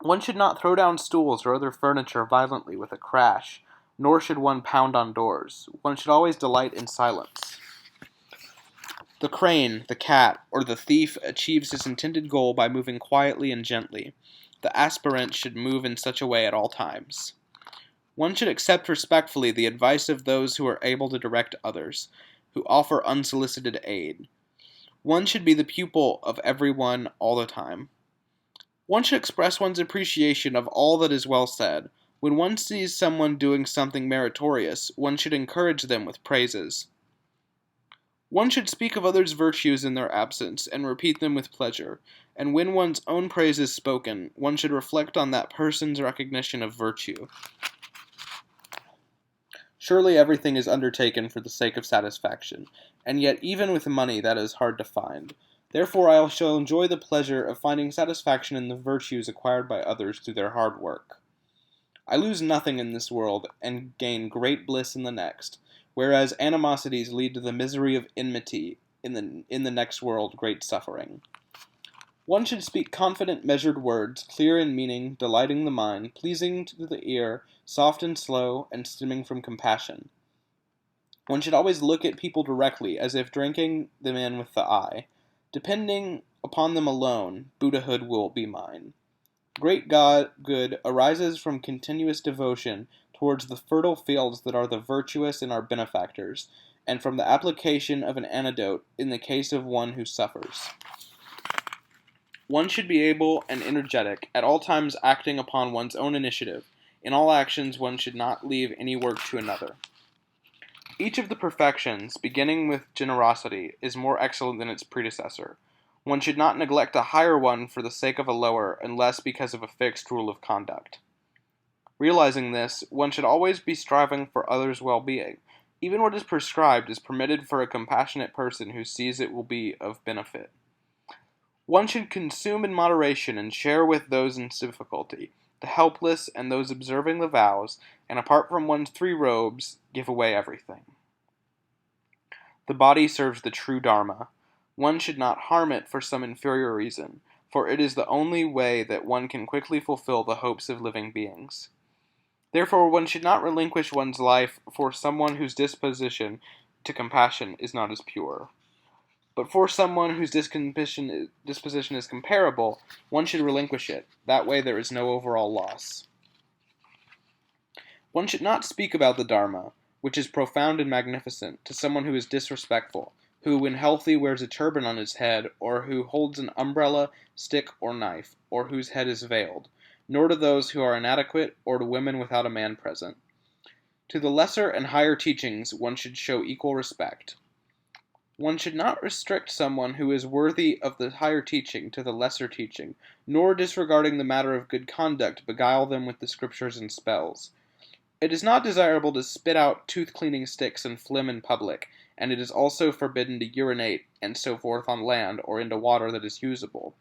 One should not throw down stools or other furniture violently with a crash, nor should one pound on doors. One should always delight in silence. The crane, the cat, or the thief achieves his intended goal by moving quietly and gently. The aspirant should move in such a way at all times. One should accept respectfully the advice of those who are able to direct others, who offer unsolicited aid. One should be the pupil of everyone all the time. One should express one's appreciation of all that is well said. When one sees someone doing something meritorious, one should encourage them with praises. One should speak of others' virtues in their absence, and repeat them with pleasure. And when one's own praise is spoken, one should reflect on that person's recognition of virtue. Surely everything is undertaken for the sake of satisfaction, and yet even with money that is hard to find. Therefore I shall enjoy the pleasure of finding satisfaction in the virtues acquired by others through their hard work. I lose nothing in this world, and gain great bliss in the next, whereas animosities lead to the misery of enmity, in the next world great suffering. One should speak confident, measured words, clear in meaning, delighting the mind, pleasing to the ear, soft and slow, and stemming from compassion. One should always look at people directly, as if drinking them in with the eye. Depending upon them alone, Buddhahood will be mine. Great good arises from continuous devotion towards the fertile fields that are the virtuous and our benefactors, and from the application of an antidote in the case of one who suffers. One should be able and energetic, at all times acting upon one's own initiative. In all actions one should not leave any work to another. Each of the perfections, beginning with generosity, is more excellent than its predecessor. One should not neglect a higher one for the sake of a lower, unless because of a fixed rule of conduct. Realizing this, one should always be striving for others' well-being. Even what is prescribed is permitted for a compassionate person who sees it will be of benefit. One should consume in moderation and share with those in difficulty, the helpless and those observing the vows, and apart from one's 3 robes, give away everything. The body serves the true Dharma. One should not harm it for some inferior reason, for it is the only way that one can quickly fulfill the hopes of living beings. Therefore, one should not relinquish one's life for someone whose disposition to compassion is not as pure. But for someone whose disposition is comparable, one should relinquish it. That way there is no overall loss. One should not speak about the Dharma, which is profound and magnificent, to someone who is disrespectful, who when healthy wears a turban on his head, or who holds an umbrella, stick, or knife, or whose head is veiled, nor to those who are inadequate, or to women without a man present. To the lesser and higher teachings one should show equal respect. One should not restrict someone who is worthy of the higher teaching to the lesser teaching, nor disregarding the matter of good conduct beguile them with the scriptures and spells. It is not desirable to spit out tooth-cleaning sticks and phlegm in public, and it is also forbidden to urinate and so forth on land or into water that is usable.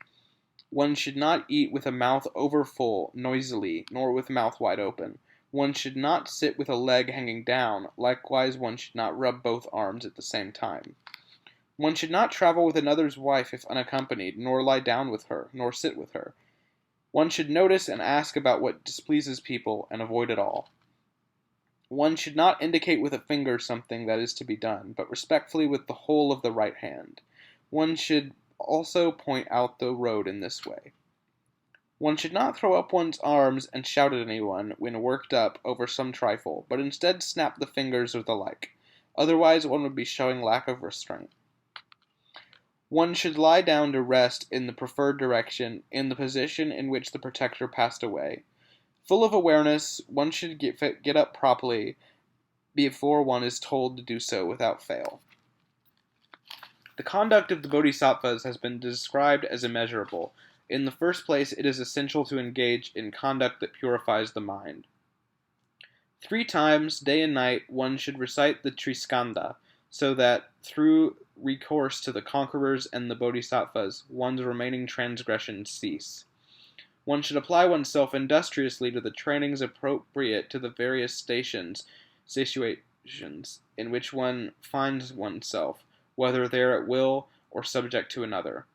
One should not eat with a mouth overfull noisily, nor with mouth wide open. One should not sit with a leg hanging down, likewise one should not rub both arms at the same time. One should not travel with another's wife if unaccompanied, nor lie down with her, nor sit with her. One should notice and ask about what displeases people, and avoid it all. One should not indicate with a finger something that is to be done, but respectfully with the whole of the right hand. One should also point out the road in this way. One should not throw up one's arms and shout at anyone when worked up over some trifle, but instead snap the fingers or the like. Otherwise one would be showing lack of restraint. One should lie down to rest in the preferred direction, in the position in which the protector passed away. Full of awareness, one should get up properly before one is told to do so without fail. The conduct of the Bodhisattvas has been described as immeasurable. In the first place, it is essential to engage in conduct that purifies the mind. 3 times, day and night, one should recite the Triskanda, so that through recourse to the conquerors and the Bodhisattvas, one's remaining transgressions cease. One should apply oneself industriously to the trainings appropriate to the various situations in which one finds oneself, whether there at will or subject to another.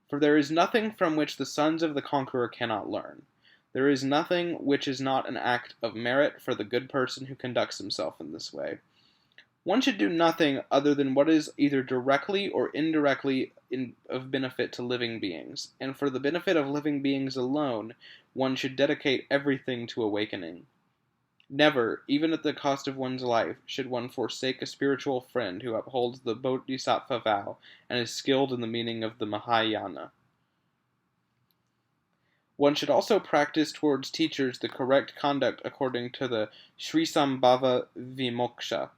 For there is nothing from which the sons of the conqueror cannot learn. There is nothing which is not an act of merit for the good person who conducts himself in this way. One should do nothing other than what is either directly or indirectly of benefit to living beings, and for the benefit of living beings alone, one should dedicate everything to awakening. Never, even at the cost of one's life, should one forsake a spiritual friend who upholds the Bodhisattva vow and is skilled in the meaning of the Mahayana. One should also practice towards teachers the correct conduct according to the Srisambhava Vimoksha.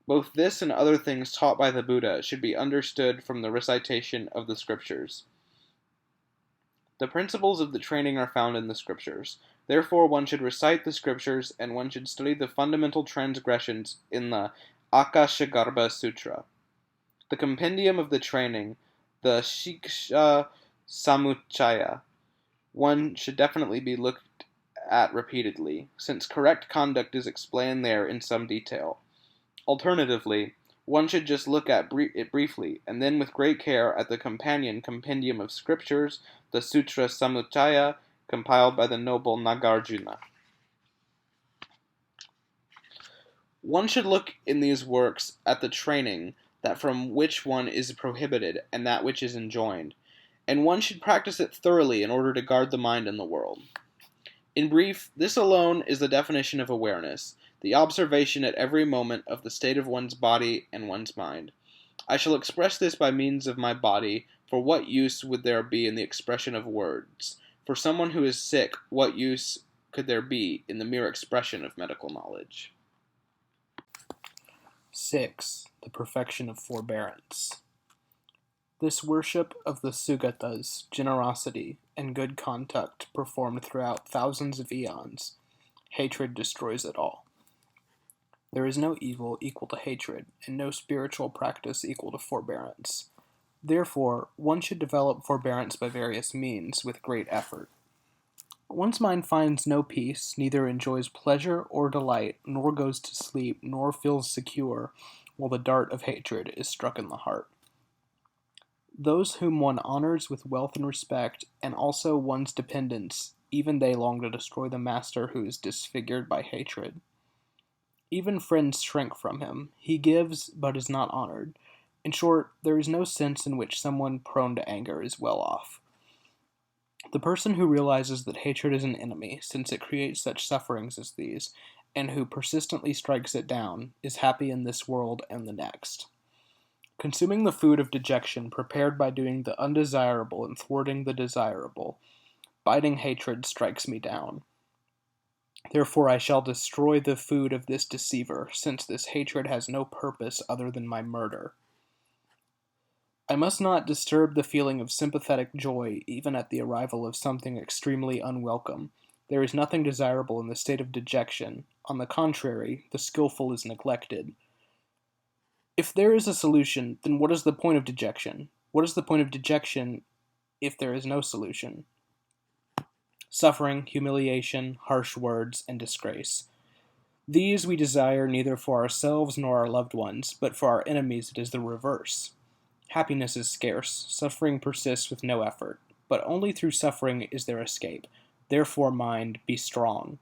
Both this and other things taught by the Buddha should be understood from the recitation of the scriptures. The principles of the training are found in the scriptures. Therefore, one should recite the scriptures, and one should study the fundamental transgressions in the Akashagarbha Sutra. The compendium of the training, the Shiksha Samuccaya, one should definitely be looked at repeatedly, since correct conduct is explained there in some detail. Alternatively, one should just look at it briefly, and then with great care at the companion compendium of scriptures, the Sutra Samuccaya, compiled by the noble Nagarjuna. One should look in these works at the training that from which one is prohibited and that which is enjoined, and one should practice it thoroughly in order to guard the mind and the world. In brief, this alone is the definition of awareness, the observation at every moment of the state of one's body and one's mind. I shall express this by means of my body, for what use would there be in the expression of words? For someone who is sick, what use could there be in the mere expression of medical knowledge? 6. The perfection of forbearance. This worship of the Sugatas, generosity, and good conduct performed throughout thousands of eons, hatred destroys it all. There is no evil equal to hatred, and no spiritual practice equal to forbearance. Therefore, one should develop forbearance by various means, with great effort. One's mind finds no peace, neither enjoys pleasure or delight, nor goes to sleep, nor feels secure, while the dart of hatred is struck in the heart. Those whom one honors with wealth and respect, and also one's dependents, even they long to destroy the master who is disfigured by hatred. Even friends shrink from him. He gives, but is not honored. In short, there is no sense in which someone prone to anger is well off. The person who realizes that hatred is an enemy, since it creates such sufferings as these, and who persistently strikes it down, is happy in this world and the next. Consuming the food of dejection prepared by doing the undesirable and thwarting the desirable, biting hatred strikes me down. Therefore I shall destroy the food of this deceiver, since this hatred has no purpose other than my murder. I must not disturb the feeling of sympathetic joy even at the arrival of something extremely unwelcome. There is nothing desirable in the state of dejection. On the contrary, the skillful is neglected. If there is a solution, then what is the point of dejection? What is the point of dejection if there is no solution? Suffering, humiliation, harsh words, and disgrace. These we desire neither for ourselves nor our loved ones, but for our enemies it is the reverse. Happiness is scarce, suffering persists with no effort, but only through suffering is there escape. Therefore, mind, be strong.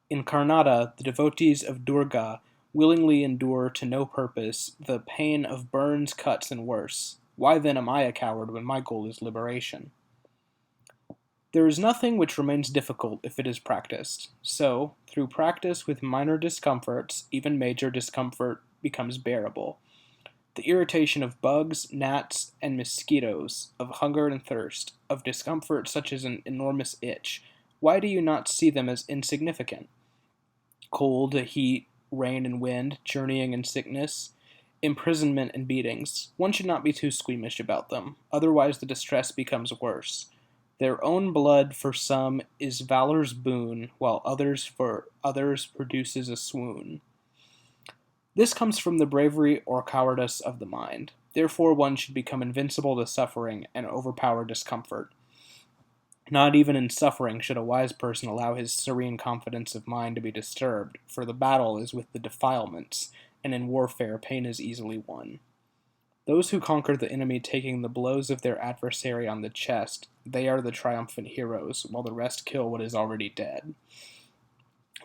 In Karnataka, the devotees of Durga willingly endure to no purpose the pain of burns, cuts, and worse. Why then am I a coward when my goal is liberation? There is nothing which remains difficult if it is practiced. So, through practice with minor discomforts, even major discomfort becomes bearable. The irritation of bugs, gnats, and mosquitoes, of hunger and thirst, of discomfort such as an enormous itch, why do you not see them as insignificant? Cold, heat, rain and wind, journeying and sickness, imprisonment and beatings, one should not be too squeamish about them, otherwise the distress becomes worse. Their own blood for some is valor's boon, while for others produces a swoon. This comes from the bravery or cowardice of the mind. Therefore one should become invincible to suffering and overpower discomfort. Not even in suffering should a wise person allow his serene confidence of mind to be disturbed, for the battle is with the defilements, and in warfare pain is easily won. Those who conquer the enemy taking the blows of their adversary on the chest, they are the triumphant heroes, while the rest kill what is already dead.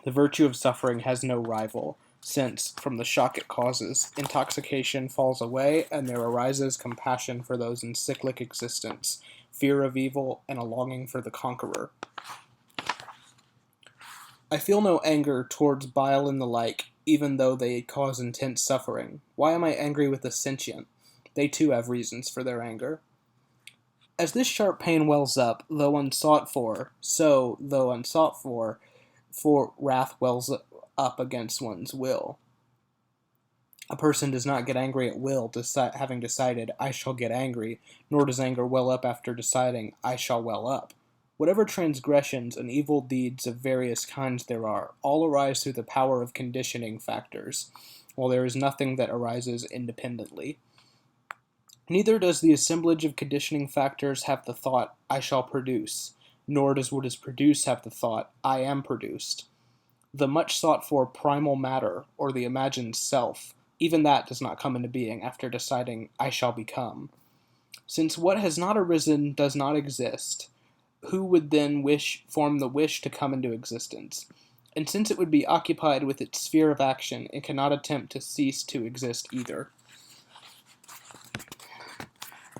The virtue of suffering has no rival, since, from the shock it causes, intoxication falls away, and there arises compassion for those in cyclic existence, fear of evil, and a longing for the conqueror. I feel no anger towards bile and the like, even though they cause intense suffering. Why am I angry with the sentient? They too have reasons for their anger. As this sharp pain wells up, though unsought for, so, though unsought for wrath wells up against one's will. A person does not get angry at will, having decided, I shall get angry, nor does anger well up after deciding, I shall well up. Whatever transgressions and evil deeds of various kinds there are, all arise through the power of conditioning factors, while there is nothing that arises independently. Neither does the assemblage of conditioning factors have the thought, I shall produce, nor does what is produced have the thought, I am produced. The much sought for primal matter, or the imagined self, even that does not come into being after deciding, I shall become. Since what has not arisen does not exist, who would then form the wish to come into existence? And since it would be occupied with its sphere of action, it cannot attempt to cease to exist either.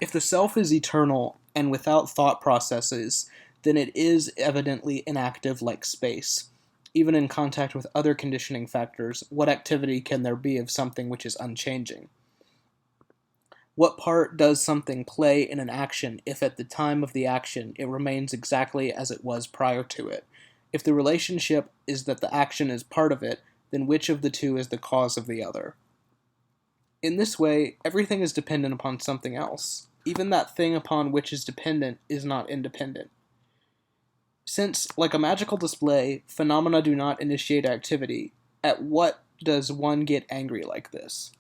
If the self is eternal and without thought processes, then it is evidently inactive like space. Even in contact with other conditioning factors, what activity can there be of something which is unchanging? What part does something play in an action if at the time of the action it remains exactly as it was prior to it? If the relationship is that the action is part of it, then which of the two is the cause of the other? In this way, everything is dependent upon something else. Even that thing upon which is dependent is not independent. Since, like a magical display, phenomena do not initiate activity, at what does one get angry like this?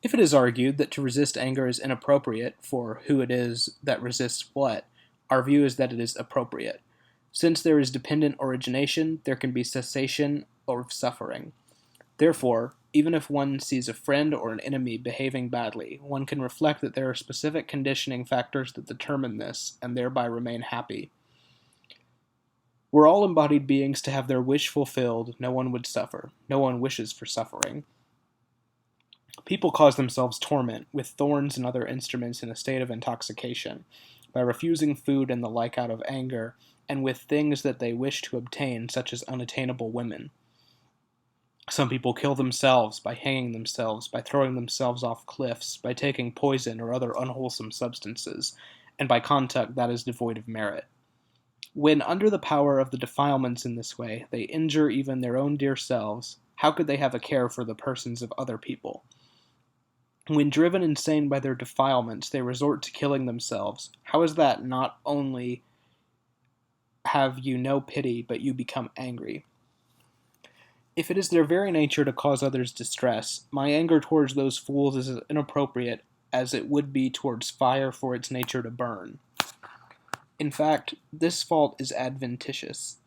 If it is argued that to resist anger is inappropriate, for who it is that resists what, our view is that it is appropriate. Since there is dependent origination, there can be cessation of suffering. Therefore, even if one sees a friend or an enemy behaving badly, one can reflect that there are specific conditioning factors that determine this, and thereby remain happy. Were all embodied beings to have their wish fulfilled, no one would suffer. No one wishes for suffering. People cause themselves torment with thorns and other instruments in a state of intoxication, by refusing food and the like out of anger, and with things that they wish to obtain, such as unattainable women. Some people kill themselves by hanging themselves, by throwing themselves off cliffs, by taking poison or other unwholesome substances, and by conduct that is devoid of merit. When under the power of the defilements in this way, they injure even their own dear selves, how could they have a care for the persons of other people? When driven insane by their defilements, they resort to killing themselves. How is that not only have you no pity, but you become angry? If it is their very nature to cause others distress, my anger towards those fools is as inappropriate as it would be towards fire for its nature to burn. In fact, this fault is adventitious.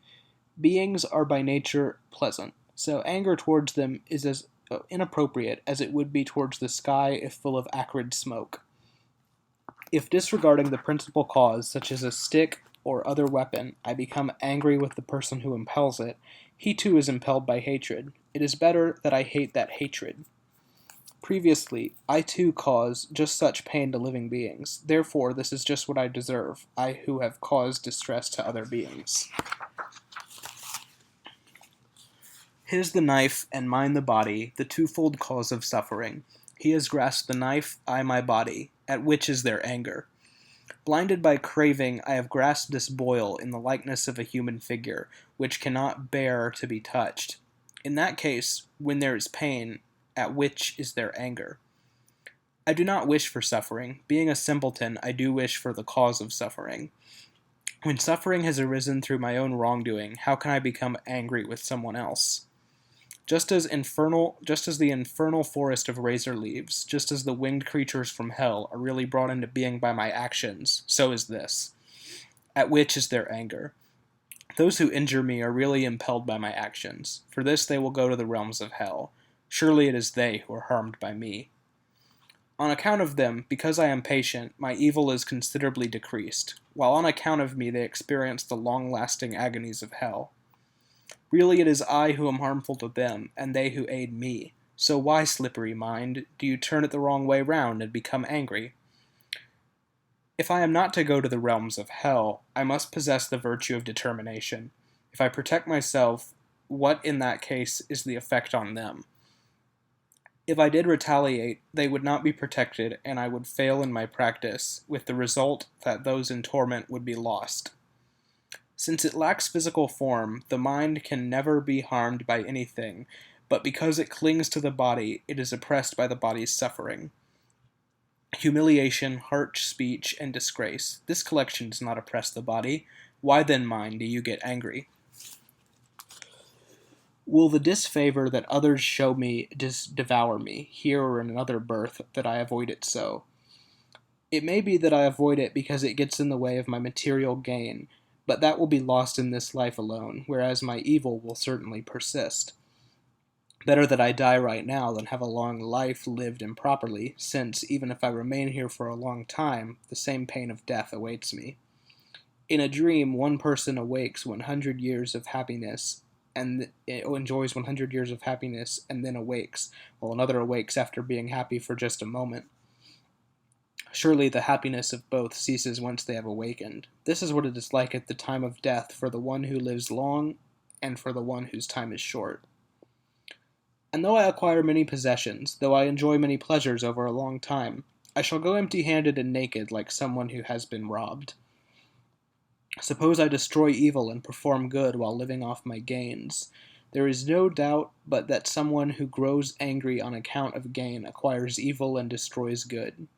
Beings are by nature pleasant, so anger towards them is as inappropriate as it would be towards the sky if full of acrid smoke. If disregarding the principal cause, such as a stick or other weapon, I become angry with the person who impels it, he too is impelled by hatred. It is better that I hate that hatred. Previously, I too cause just such pain to living beings. Therefore, this is just what I deserve, I who have caused distress to other beings. His the knife, and mine the body, the twofold cause of suffering. He has grasped the knife, I my body, at which is their anger. Blinded by craving, I have grasped this boil in the likeness of a human figure, which cannot bear to be touched. In that case, when there is pain, at which is their anger? I do not wish for suffering. Being a simpleton, I do wish for the cause of suffering. When suffering has arisen through my own wrongdoing, how can I become angry with someone else? Just as the infernal forest of razor leaves, just as the winged creatures from hell are really brought into being by my actions, so is this. At which is their anger? Those who injure me are really impelled by my actions. For this they will go to the realms of hell. Surely it is they who are harmed by me. On account of them, because I am patient, my evil is considerably decreased, while on account of me they experience the long-lasting agonies of hell. Really it is I who am harmful to them, and they who aid me. So why, slippery mind, do you turn it the wrong way round and become angry? If I am not to go to the realms of hell, I must possess the virtue of determination. If I protect myself, what in that case is the effect on them? If I did retaliate, they would not be protected, and I would fail in my practice, with the result that those in torment would be lost. Since it lacks physical form, the mind can never be harmed by anything, but because it clings to the body, it is oppressed by the body's suffering. Humiliation, harsh speech, and disgrace. This collection does not oppress the body. Why then, mind, do you get angry? Will the disfavor that others show me devour me, here or in another birth, that I avoid it so? It may be that I avoid it because it gets in the way of my material gain, but that will be lost in this life alone, whereas my evil will certainly persist. Better that I die right now than have a long life lived improperly, since, even if I remain here for a long time, the same pain of death awaits me. In a dream, one person awakes 100 years of happiness, and enjoys 100 years of happiness, and then awakes, while another awakes after being happy for just a moment. Surely the happiness of both ceases once they have awakened. This is what it is like at the time of death for the one who lives long, and for the one whose time is short. And though I acquire many possessions, though I enjoy many pleasures over a long time, I shall go empty-handed and naked like someone who has been robbed. Suppose I destroy evil and perform good while living off my gains. There is no doubt but that someone who grows angry on account of gain acquires evil and destroys good.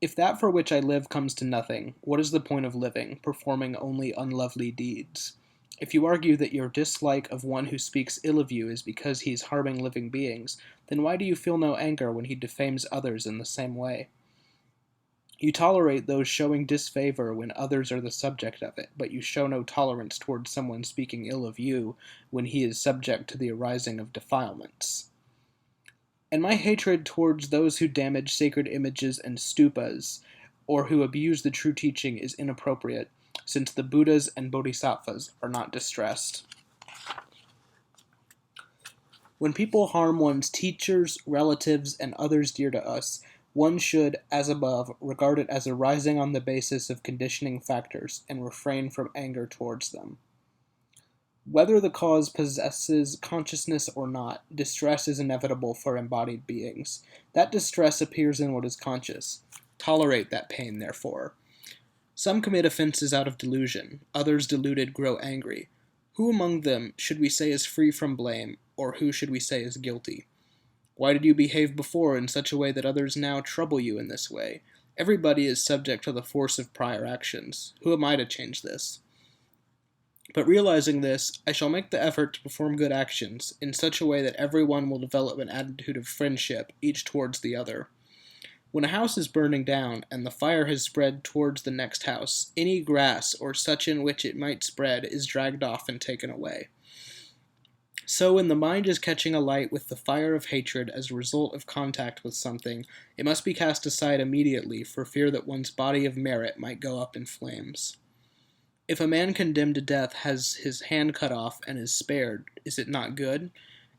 If that for which I live comes to nothing, what is the point of living, performing only unlovely deeds? If you argue that your dislike of one who speaks ill of you is because he is harming living beings, then why do you feel no anger when he defames others in the same way? You tolerate those showing disfavor when others are the subject of it, but you show no tolerance towards someone speaking ill of you when he is subject to the arising of defilements. And my hatred towards those who damage sacred images and stupas, or who abuse the true teaching, is inappropriate, since the Buddhas and Bodhisattvas are not distressed. When people harm one's teachers, relatives, and others dear to us, one should, as above, regard it as arising on the basis of conditioning factors and refrain from anger towards them. Whether the cause possesses consciousness or not, distress is inevitable for embodied beings. That distress appears in what is conscious. Tolerate that pain, therefore. Some commit offenses out of delusion, others deluded grow angry. Who among them should we say is free from blame, or who should we say is guilty? Why did you behave before in such a way that others now trouble you in this way? Everybody is subject to the force of prior actions. Who am I to change this? But realizing this, I shall make the effort to perform good actions in such a way that everyone will develop an attitude of friendship, each towards the other. When a house is burning down, and the fire has spread towards the next house, any grass or such in which it might spread is dragged off and taken away. So when the mind is catching alight with the fire of hatred as a result of contact with something, it must be cast aside immediately for fear that one's body of merit might go up in flames. If a man condemned to death has his hand cut off and is spared, is it not good?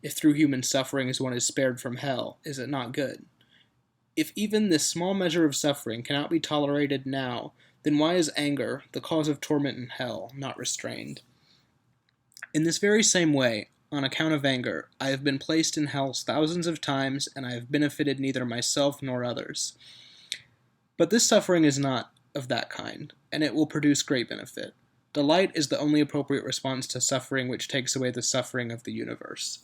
If through human sufferings one is spared from hell, is it not good? If even this small measure of suffering cannot be tolerated now, then why is anger, the cause of torment in hell, not restrained? In this very same way, on account of anger, I have been placed in hell thousands of times, and I have benefited neither myself nor others. But this suffering is not of that kind, and it will produce great benefit. Delight is the only appropriate response to suffering which takes away the suffering of the universe.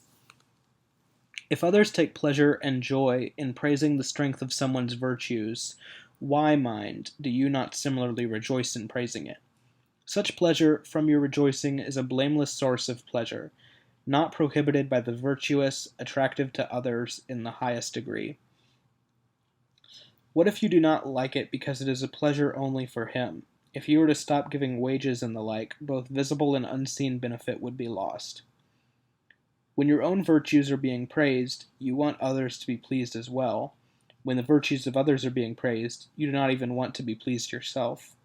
If others take pleasure and joy in praising the strength of someone's virtues, why, mind, do you not similarly rejoice in praising it? Such pleasure from your rejoicing is a blameless source of pleasure, not prohibited by the virtuous, attractive to others in the highest degree. What if you do not like it because it is a pleasure only for him? If you were to stop giving wages and the like, both visible and unseen benefit would be lost. When your own virtues are being praised, you want others to be pleased as well. When the virtues of others are being praised, you do not even want to be pleased yourself.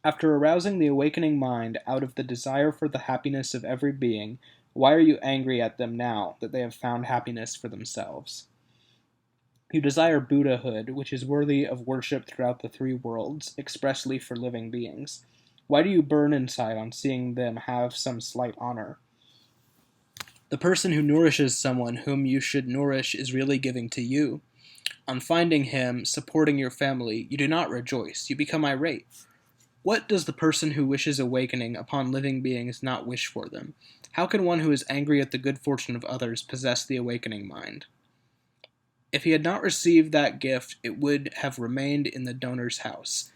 After arousing the awakening mind out of the desire for the happiness of every being, why are you angry at them now that they have found happiness for themselves? You desire Buddhahood, which is worthy of worship throughout the three worlds, expressly for living beings. Why do you burn inside on seeing them have some slight honor? The person who nourishes someone whom you should nourish is really giving to you. On finding him supporting your family, you do not rejoice, you become irate. What does the person who wishes awakening upon living beings not wish for them? How can one who is angry at the good fortune of others possess the awakening mind? If he had not received that gift, it would have remained in the donor's house.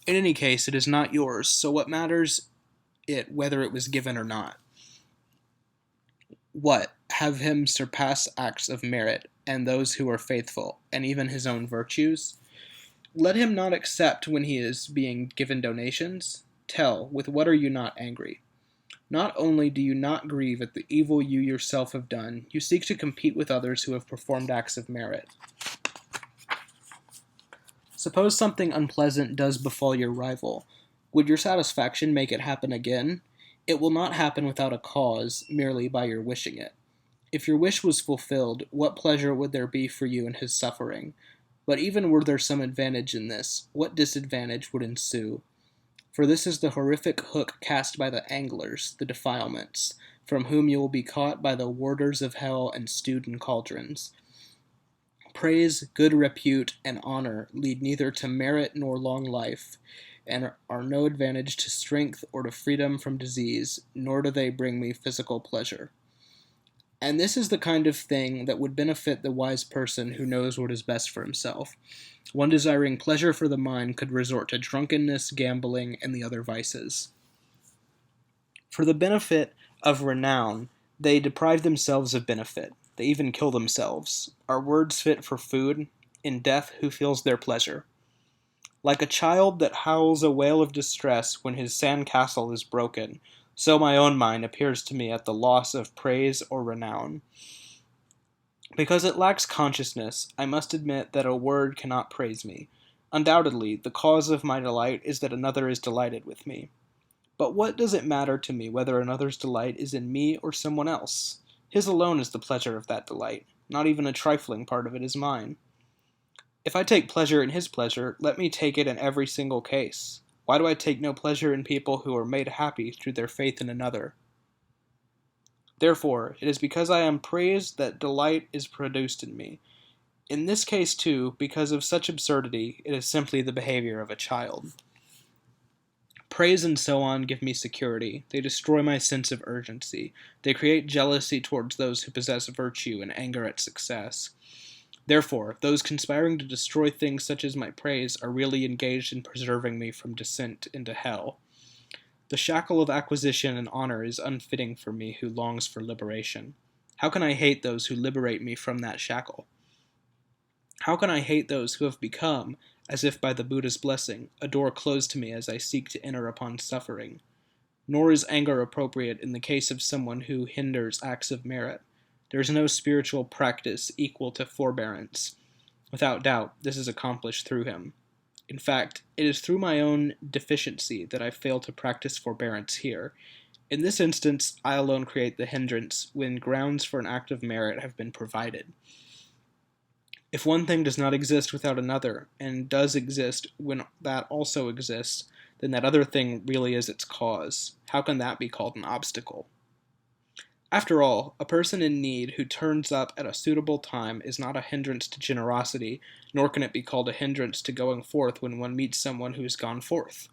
In any case, it is not yours, so what matters it whether it was given or not? What? Have him surpass acts of merit, and those who are faithful, and even his own virtues? Let him not accept when he is being given donations. Tell, with what are you not angry? Not only do you not grieve at the evil you yourself have done, you seek to compete with others who have performed acts of merit. Suppose something unpleasant does befall your rival. Would your satisfaction make it happen again? It will not happen without a cause, merely by your wishing it. If your wish was fulfilled, what pleasure would there be for you in his suffering? But even were there some advantage in this, what disadvantage would ensue? For this is the horrific hook cast by the anglers, the defilements, from whom you will be caught by the warders of hell and stewed in cauldrons. Praise, good repute, and honor lead neither to merit nor long life, and are no advantage to strength or to freedom from disease, nor do they bring me physical pleasure. And this is the kind of thing that would benefit the wise person who knows what is best for himself. One desiring pleasure for the mind could resort to drunkenness, gambling, and the other vices. For the benefit of renown, they deprive themselves of benefit. They even kill themselves. Are words fit for food? In death, who feels their pleasure? Like a child that howls a wail of distress when his sand castle is broken, so my own mind appears to me at the loss of praise or renown. Because it lacks consciousness, I must admit that a word cannot praise me. Undoubtedly, the cause of my delight is that another is delighted with me. But what does it matter to me whether another's delight is in me or someone else? His alone is the pleasure of that delight. Not even a trifling part of it is mine. If I take pleasure in his pleasure, let me take it in every single case. Why do I take no pleasure in people who are made happy through their faith in another? Therefore, it is because I am praised that delight is produced in me. In this case, too, because of such absurdity, it is simply the behavior of a child. Praise and so on give me security. They destroy my sense of urgency. They create jealousy towards those who possess virtue and anger at success. Therefore, those conspiring to destroy things such as my praise are really engaged in preserving me from descent into hell. The shackle of acquisition and honor is unfitting for me who longs for liberation. How can I hate those who liberate me from that shackle? How can I hate those who have become, as if by the Buddha's blessing, a door closed to me as I seek to enter upon suffering? Nor is anger appropriate in the case of someone who hinders acts of merit. There is no spiritual practice equal to forbearance. Without doubt, this is accomplished through him. In fact, it is through my own deficiency that I fail to practice forbearance here. In this instance, I alone create the hindrance when grounds for an act of merit have been provided. If one thing does not exist without another, and does exist when that also exists, then that other thing really is its cause. How can that be called an obstacle? After all, a person in need who turns up at a suitable time is not a hindrance to generosity, nor can it be called a hindrance to going forth when one meets someone who has gone forth.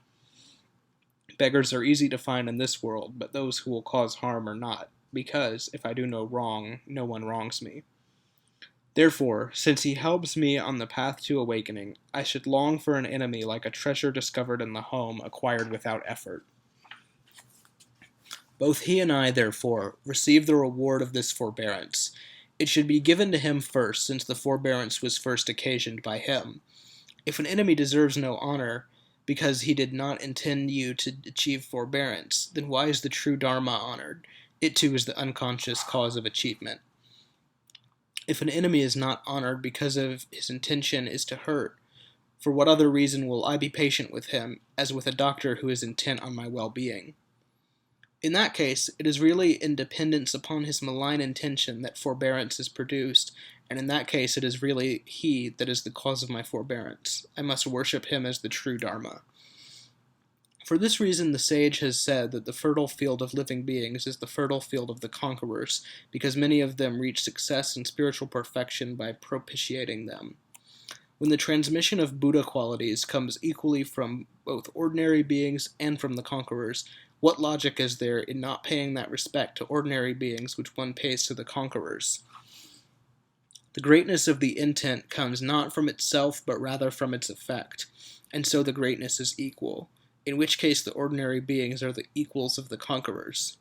Beggars are easy to find in this world, but those who will cause harm are not, because, if I do no wrong, no one wrongs me. Therefore, since he helps me on the path to awakening, I should long for an enemy like a treasure discovered in the home acquired without effort. Both he and I, therefore, receive the reward of this forbearance. It should be given to him first, since the forbearance was first occasioned by him. If an enemy deserves no honor, because he did not intend you to achieve forbearance, then why is the true Dharma honored? It too is the unconscious cause of achievement. If an enemy is not honored because of his intention is to hurt, for what other reason will I be patient with him, as with a doctor who is intent on my well-being? In that case, it is really in dependence upon his malign intention that forbearance is produced, and in that case it is really he that is the cause of my forbearance. I must worship him as the true Dharma. For this reason the sage has said that the fertile field of living beings is the fertile field of the conquerors, because many of them reach success and spiritual perfection by propitiating them. When the transmission of Buddha qualities comes equally from both ordinary beings and from the conquerors, what logic is there in not paying that respect to ordinary beings which one pays to the conquerors? The greatness of the intent comes not from itself, but rather from its effect, and so the greatness is equal, in which case the ordinary beings are the equals of the conquerors.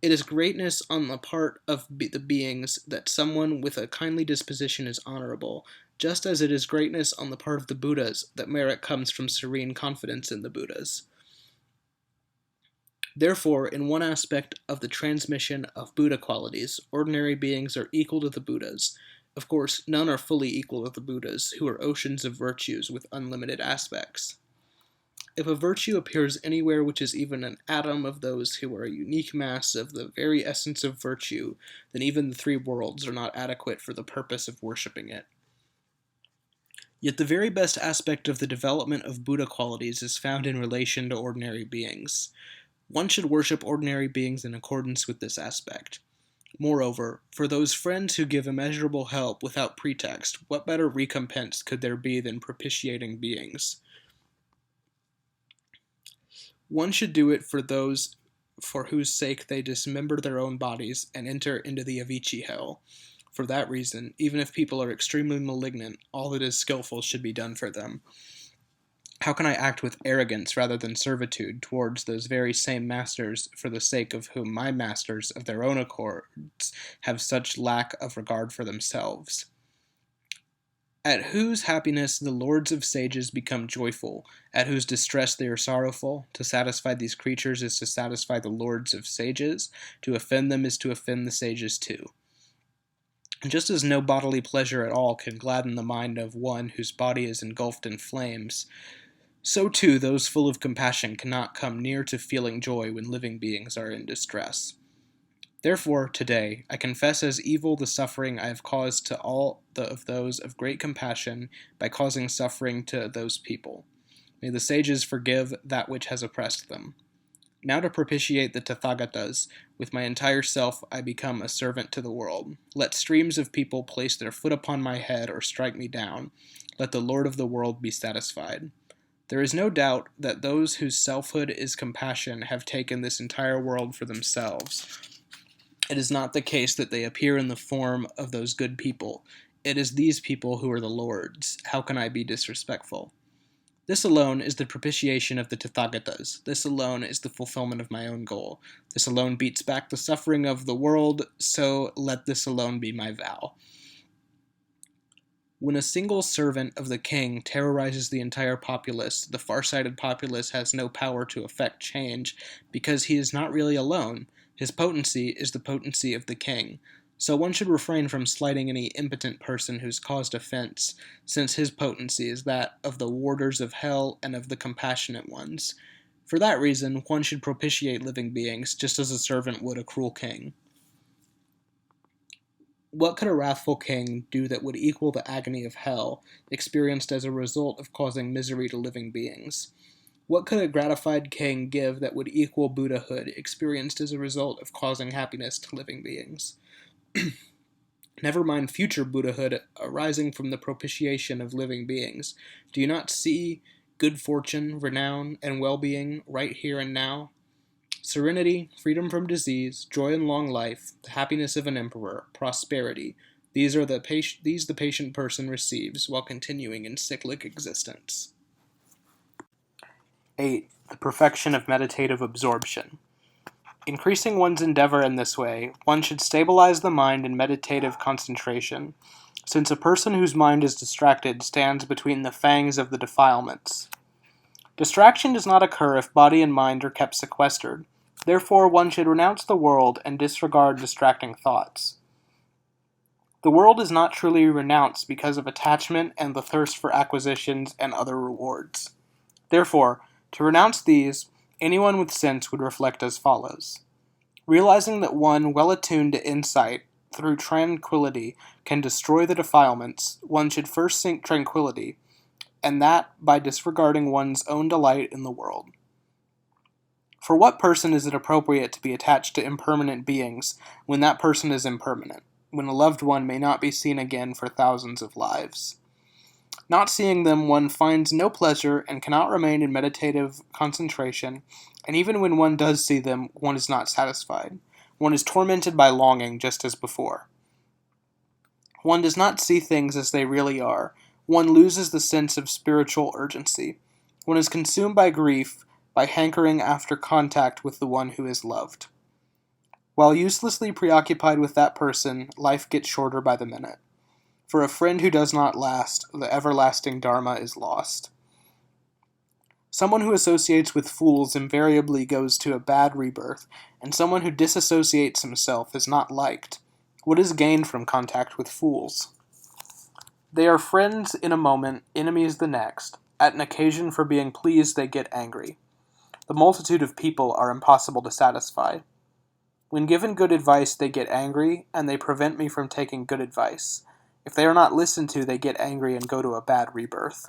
It is greatness on the part of the beings that someone with a kindly disposition is honorable, just as it is greatness on the part of the Buddhas that merit comes from serene confidence in the Buddhas. Therefore, in one aspect of the transmission of Buddha qualities, ordinary beings are equal to the Buddhas. Of course, none are fully equal to the Buddhas, who are oceans of virtues with unlimited aspects. If a virtue appears anywhere which is even an atom of those who are a unique mass of the very essence of virtue, then even the three worlds are not adequate for the purpose of worshipping it. Yet the very best aspect of the development of Buddha qualities is found in relation to ordinary beings. One should worship ordinary beings in accordance with this aspect. Moreover, for those friends who give immeasurable help without pretext, what better recompense could there be than propitiating beings? One should do it for those for whose sake they dismember their own bodies and enter into the Avicii hell. For that reason, even if people are extremely malignant, all that is skillful should be done for them. How can I act with arrogance rather than servitude towards those very same masters for the sake of whom my masters of their own accords have such lack of regard for themselves? At whose happiness the lords of sages become joyful, at whose distress they are sorrowful. To satisfy these creatures is to satisfy the lords of sages, to offend them is to offend the sages too. And just as no bodily pleasure at all can gladden the mind of one whose body is engulfed in flames, so too those full of compassion cannot come near to feeling joy when living beings are in distress. Therefore, today, I confess as evil the suffering I have caused to all of those of great compassion by causing suffering to those people. May the sages forgive that which has oppressed them. Now to propitiate the Tathagatas, with my entire self I become a servant to the world. Let streams of people place their foot upon my head or strike me down. Let the Lord of the world be satisfied. There is no doubt that those whose selfhood is compassion have taken this entire world for themselves. It is not the case that they appear in the form of those good people. It is these people who are the lords. How can I be disrespectful? This alone is the propitiation of the Tathagatas. This alone is the fulfillment of my own goal. This alone beats back the suffering of the world, so let this alone be my vow. When a single servant of the king terrorizes the entire populace, the far-sighted populace has no power to effect change, because he is not really alone. His potency is the potency of the king. So one should refrain from slighting any impotent person who's caused offense, since his potency is that of the warders of hell and of the compassionate ones. For that reason, one should propitiate living beings, just as a servant would a cruel king. What could a wrathful king do that would equal the agony of hell, experienced as a result of causing misery to living beings? What could a gratified king give that would equal Buddhahood, experienced as a result of causing happiness to living beings? Never mind future Buddhahood arising from the propitiation of living beings. Do you not see good fortune, renown, and well-being right here and now? Serenity, freedom from disease, joy in long life, the happiness of an emperor, prosperity, these the patient person receives while continuing in cyclic existence. 8. The perfection of meditative absorption. Increasing one's endeavor in this way, one should stabilize the mind in meditative concentration, since a person whose mind is distracted stands between the fangs of the defilements. Distraction does not occur if body and mind are kept sequestered. Therefore, one should renounce the world and disregard distracting thoughts. The world is not truly renounced because of attachment and the thirst for acquisitions and other rewards. Therefore, to renounce these, anyone with sense would reflect as follows. Realizing that one well attuned to insight through tranquility can destroy the defilements, one should first seek tranquility, and that by disregarding one's own delight in the world. For what person is it appropriate to be attached to impermanent beings when that person is impermanent, when a loved one may not be seen again for thousands of lives? Not seeing them, one finds no pleasure and cannot remain in meditative concentration, and even when one does see them, one is not satisfied. One is tormented by longing just as before. One does not see things as they really are. One loses the sense of spiritual urgency. One is consumed by grief, by hankering after contact with the one who is loved. While uselessly preoccupied with that person, life gets shorter by the minute. For a friend who does not last, the everlasting Dharma is lost. Someone who associates with fools invariably goes to a bad rebirth, and someone who disassociates himself is not liked. What is gained from contact with fools? They are friends in a moment, enemies the next. At an occasion for being pleased, they get angry. The multitude of people are impossible to satisfy. When given good advice, they get angry, and they prevent me from taking good advice. If they are not listened to, they get angry and go to a bad rebirth.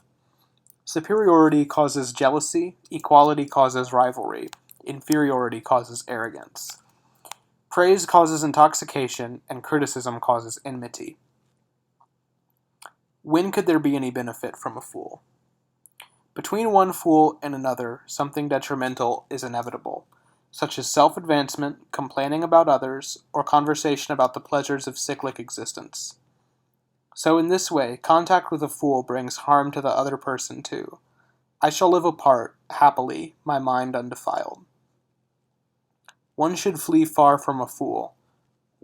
Superiority causes jealousy, equality causes rivalry, inferiority causes arrogance. Praise causes intoxication, and criticism causes enmity. When could there be any benefit from a fool? Between one fool and another, something detrimental is inevitable, such as self-advancement, complaining about others, or conversation about the pleasures of cyclic existence. So in this way, contact with a fool brings harm to the other person too. I shall live apart, happily, my mind undefiled. One should flee far from a fool.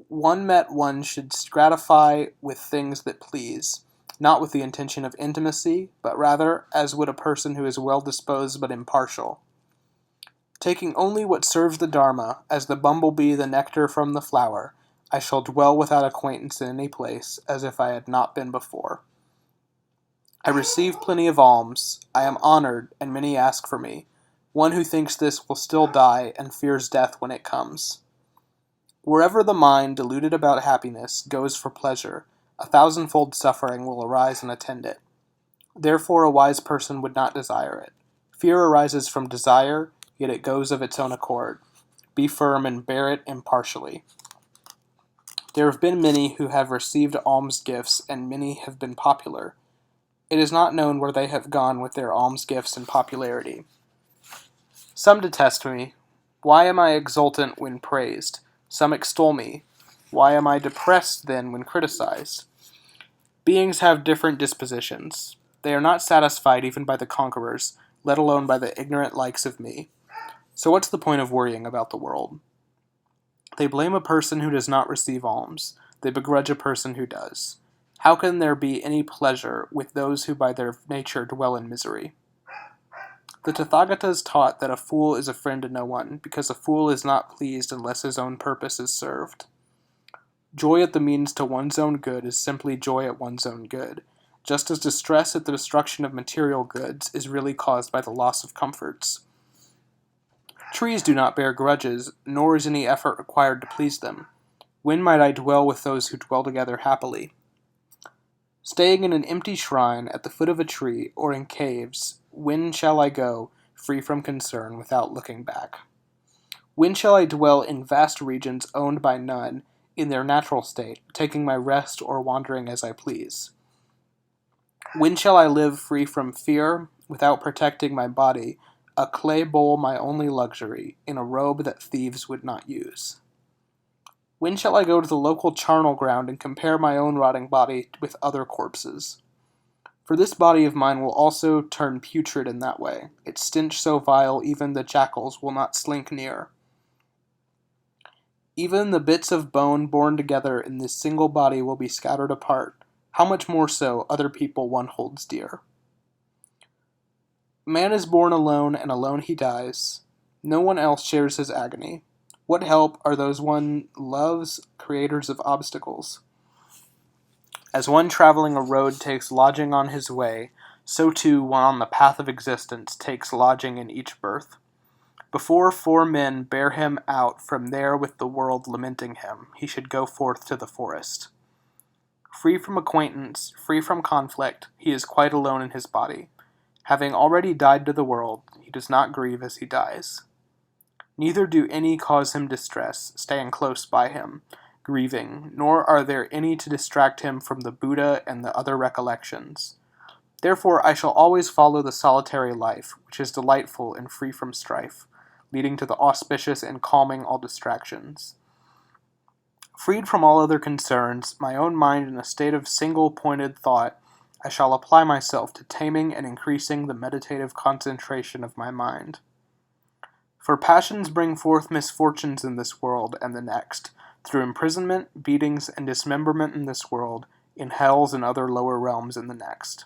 One met one should gratify with things that please, not with the intention of intimacy, but rather as would a person who is well disposed but impartial. Taking only what serves the Dharma, as the bumblebee the nectar from the flower, I shall dwell without acquaintance in any place, as if I had not been before. I receive plenty of alms, I am honored, and many ask for me. One who thinks this will still die, and fears death when it comes. Wherever the mind, deluded about happiness, goes for pleasure, 1,000-fold suffering will arise and attend it. Therefore a wise person would not desire it. Fear arises from desire, yet it goes of its own accord. Be firm and bear it impartially. There have been many who have received alms gifts, and many have been popular. It is not known where they have gone with their alms gifts and popularity. Some detest me. Why am I exultant when praised? Some extol me. Why am I depressed then when criticized? Beings have different dispositions. They are not satisfied even by the conquerors, let alone by the ignorant likes of me. So what's the point of worrying about the world? They blame a person who does not receive alms. They begrudge a person who does. How can there be any pleasure with those who by their nature dwell in misery? The Tathagatas taught that a fool is a friend to no one, because a fool is not pleased unless his own purpose is served. Joy at the means to one's own good is simply joy at one's own good, just as distress at the destruction of material goods is really caused by the loss of comforts. Trees do not bear grudges, nor is any effort required to please them. When might I dwell with those who dwell together happily? Staying in an empty shrine at the foot of a tree or in caves, when shall I go, free from concern, without looking back? When shall I dwell in vast regions owned by none, in their natural state, taking my rest or wandering as I please? When shall I live free from fear, without protecting my body, a clay bowl my only luxury, in a robe that thieves would not use? When shall I go to the local charnel ground and compare my own rotting body with other corpses? For this body of mine will also turn putrid in that way, its stench so vile even the jackals will not slink near. Even the bits of bone born together in this single body will be scattered apart. How much more so other people one holds dear? Man is born alone, and alone he dies. No one else shares his agony. What help are those one loves, creators of obstacles? As one traveling a road takes lodging on his way, so too one on the path of existence takes lodging in each birth. Before 4 men bear him out from there with the world lamenting him, he should go forth to the forest. Free from acquaintance, free from conflict, he is quite alone in his body. Having already died to the world, he does not grieve as he dies. Neither do any cause him distress, staying close by him, grieving, nor are there any to distract him from the Buddha and the other recollections. Therefore I shall always follow the solitary life, which is delightful and free from strife, leading to the auspicious and calming all distractions. Freed from all other concerns, my own mind in a state of single-pointed thought, I shall apply myself to taming and increasing the meditative concentration of my mind. For passions bring forth misfortunes in this world and the next, through imprisonment, beatings, and dismemberment in this world, in hells and other lower realms in the next.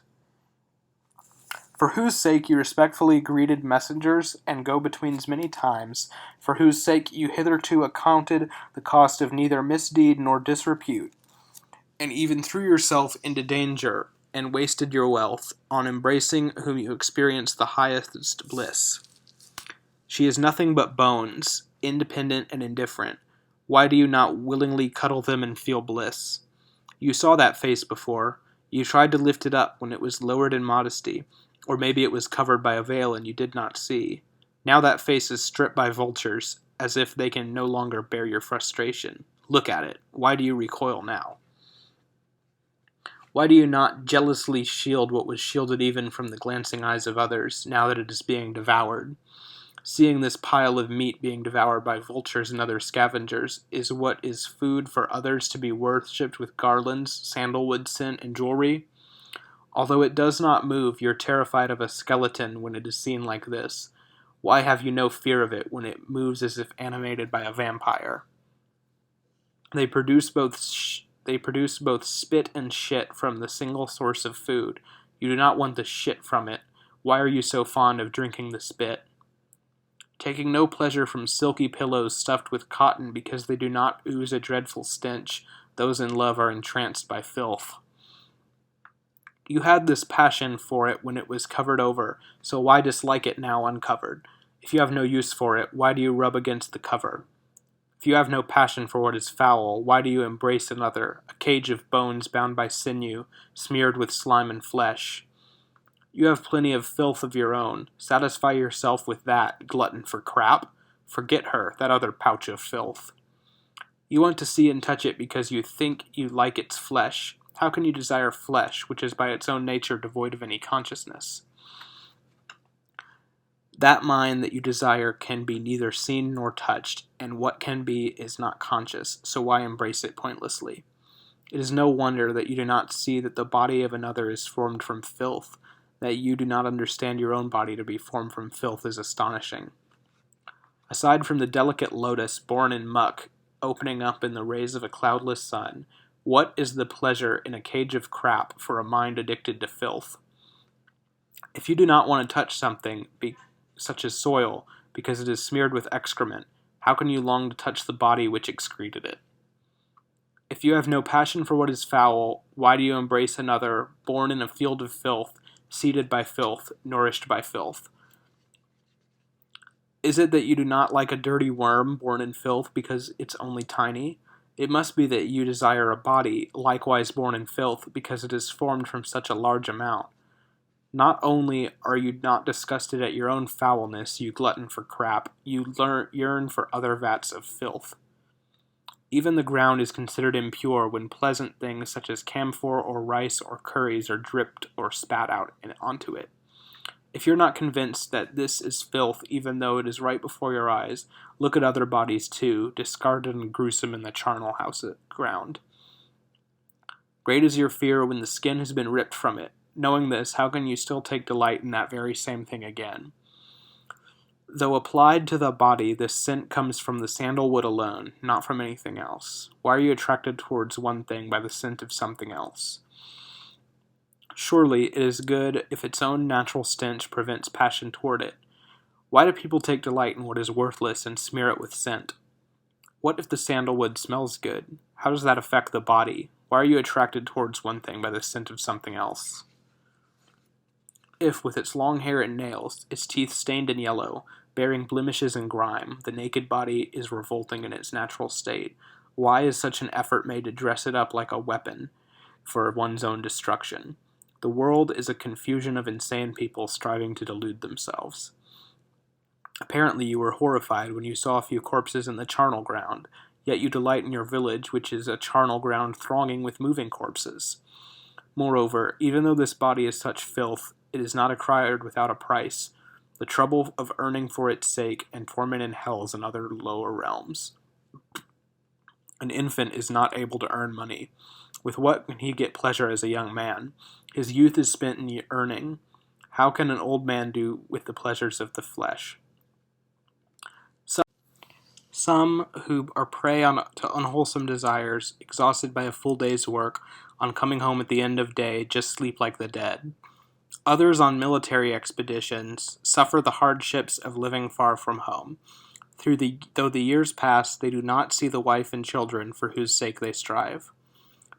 For whose sake you respectfully greeted messengers and go-betweens many times, for whose sake you hitherto accounted the cost of neither misdeed nor disrepute, and even threw yourself into danger and wasted your wealth, on embracing whom you experienced the highest bliss. She is nothing but bones, independent and indifferent. Why do you not willingly cuddle them and feel bliss? You saw that face before. You tried to lift it up when it was lowered in modesty, or maybe it was covered by a veil and you did not see. Now that face is stripped by vultures, as if they can no longer bear your frustration. Look at it. Why do you recoil now? Why do you not jealously shield what was shielded even from the glancing eyes of others, now that it is being devoured? Seeing this pile of meat being devoured by vultures and other scavengers is what is food for others to be worshipped with garlands, sandalwood scent, and jewelry? Although it does not move, you're terrified of a skeleton when it is seen like this. Why have you no fear of it when it moves as if animated by a vampire? They produce both spit and shit from the single source of food. You do not want the shit from it. Why are you so fond of drinking the spit? Taking no pleasure from silky pillows stuffed with cotton because they do not ooze a dreadful stench, those in love are entranced by filth. You had this passion for it when it was covered over, so why dislike it now uncovered? If you have no use for it, why do you rub against the cover? If you have no passion for what is foul, why do you embrace another, a cage of bones bound by sinew, smeared with slime and flesh? You have plenty of filth of your own. Satisfy yourself with that, glutton for crap. Forget her, that other pouch of filth. You want to see and touch it because you think you like its flesh. How can you desire flesh, which is by its own nature devoid of any consciousness? That mind that you desire can be neither seen nor touched, and what can be is not conscious, so why embrace it pointlessly? It is no wonder that you do not see that the body of another is formed from filth. That you do not understand your own body to be formed from filth is astonishing. Aside from the delicate lotus born in muck, opening up in the rays of a cloudless sun, what is the pleasure in a cage of crap for a mind addicted to filth? If you do not want to touch something, such as soil, because it is smeared with excrement, how can you long to touch the body which excreted it? If you have no passion for what is foul, why do you embrace another, born in a field of filth, seated by filth, nourished by filth? Is it that you do not like a dirty worm born in filth because it's only tiny? It must be that you desire a body, likewise born in filth, because it is formed from such a large amount. Not only are you not disgusted at your own foulness, you glutton for crap, you yearn for other vats of filth. Even the ground is considered impure when pleasant things such as camphor or rice or curries are dripped or spat out onto it. If you're not convinced that this is filth even though it is right before your eyes, look at other bodies too, discarded and gruesome in the charnel house ground. Great is your fear when the skin has been ripped from it. Knowing this, how can you still take delight in that very same thing again? Though applied to the body, this scent comes from the sandalwood alone, not from anything else. Why are you attracted towards one thing by the scent of something else? Surely it is good if its own natural stench prevents passion toward it. Why do people take delight in what is worthless and smear it with scent? What if the sandalwood smells good? How does that affect the body? Why are you attracted towards one thing by the scent of something else? If, with its long hair and nails, its teeth stained and yellow, bearing blemishes and grime, the naked body is revolting in its natural state, why is such an effort made to dress it up like a weapon for one's own destruction? The world is a confusion of insane people striving to delude themselves. Apparently you were horrified when you saw a few corpses in the charnel ground, yet you delight in your village, which is a charnel ground thronging with moving corpses. Moreover, even though this body is such filth, it is not acquired without a price, the trouble of earning for its sake, and torment in hells and other lower realms. An infant is not able to earn money. With what can he get pleasure as a young man? His youth is spent in earning. How can an old man do with the pleasures of the flesh? Some who are prey to unwholesome desires, exhausted by a full day's work, on coming home at the end of day, just sleep like the dead. Others on military expeditions suffer the hardships of living far from home. Though the years pass, they do not see the wife and children for whose sake they strive.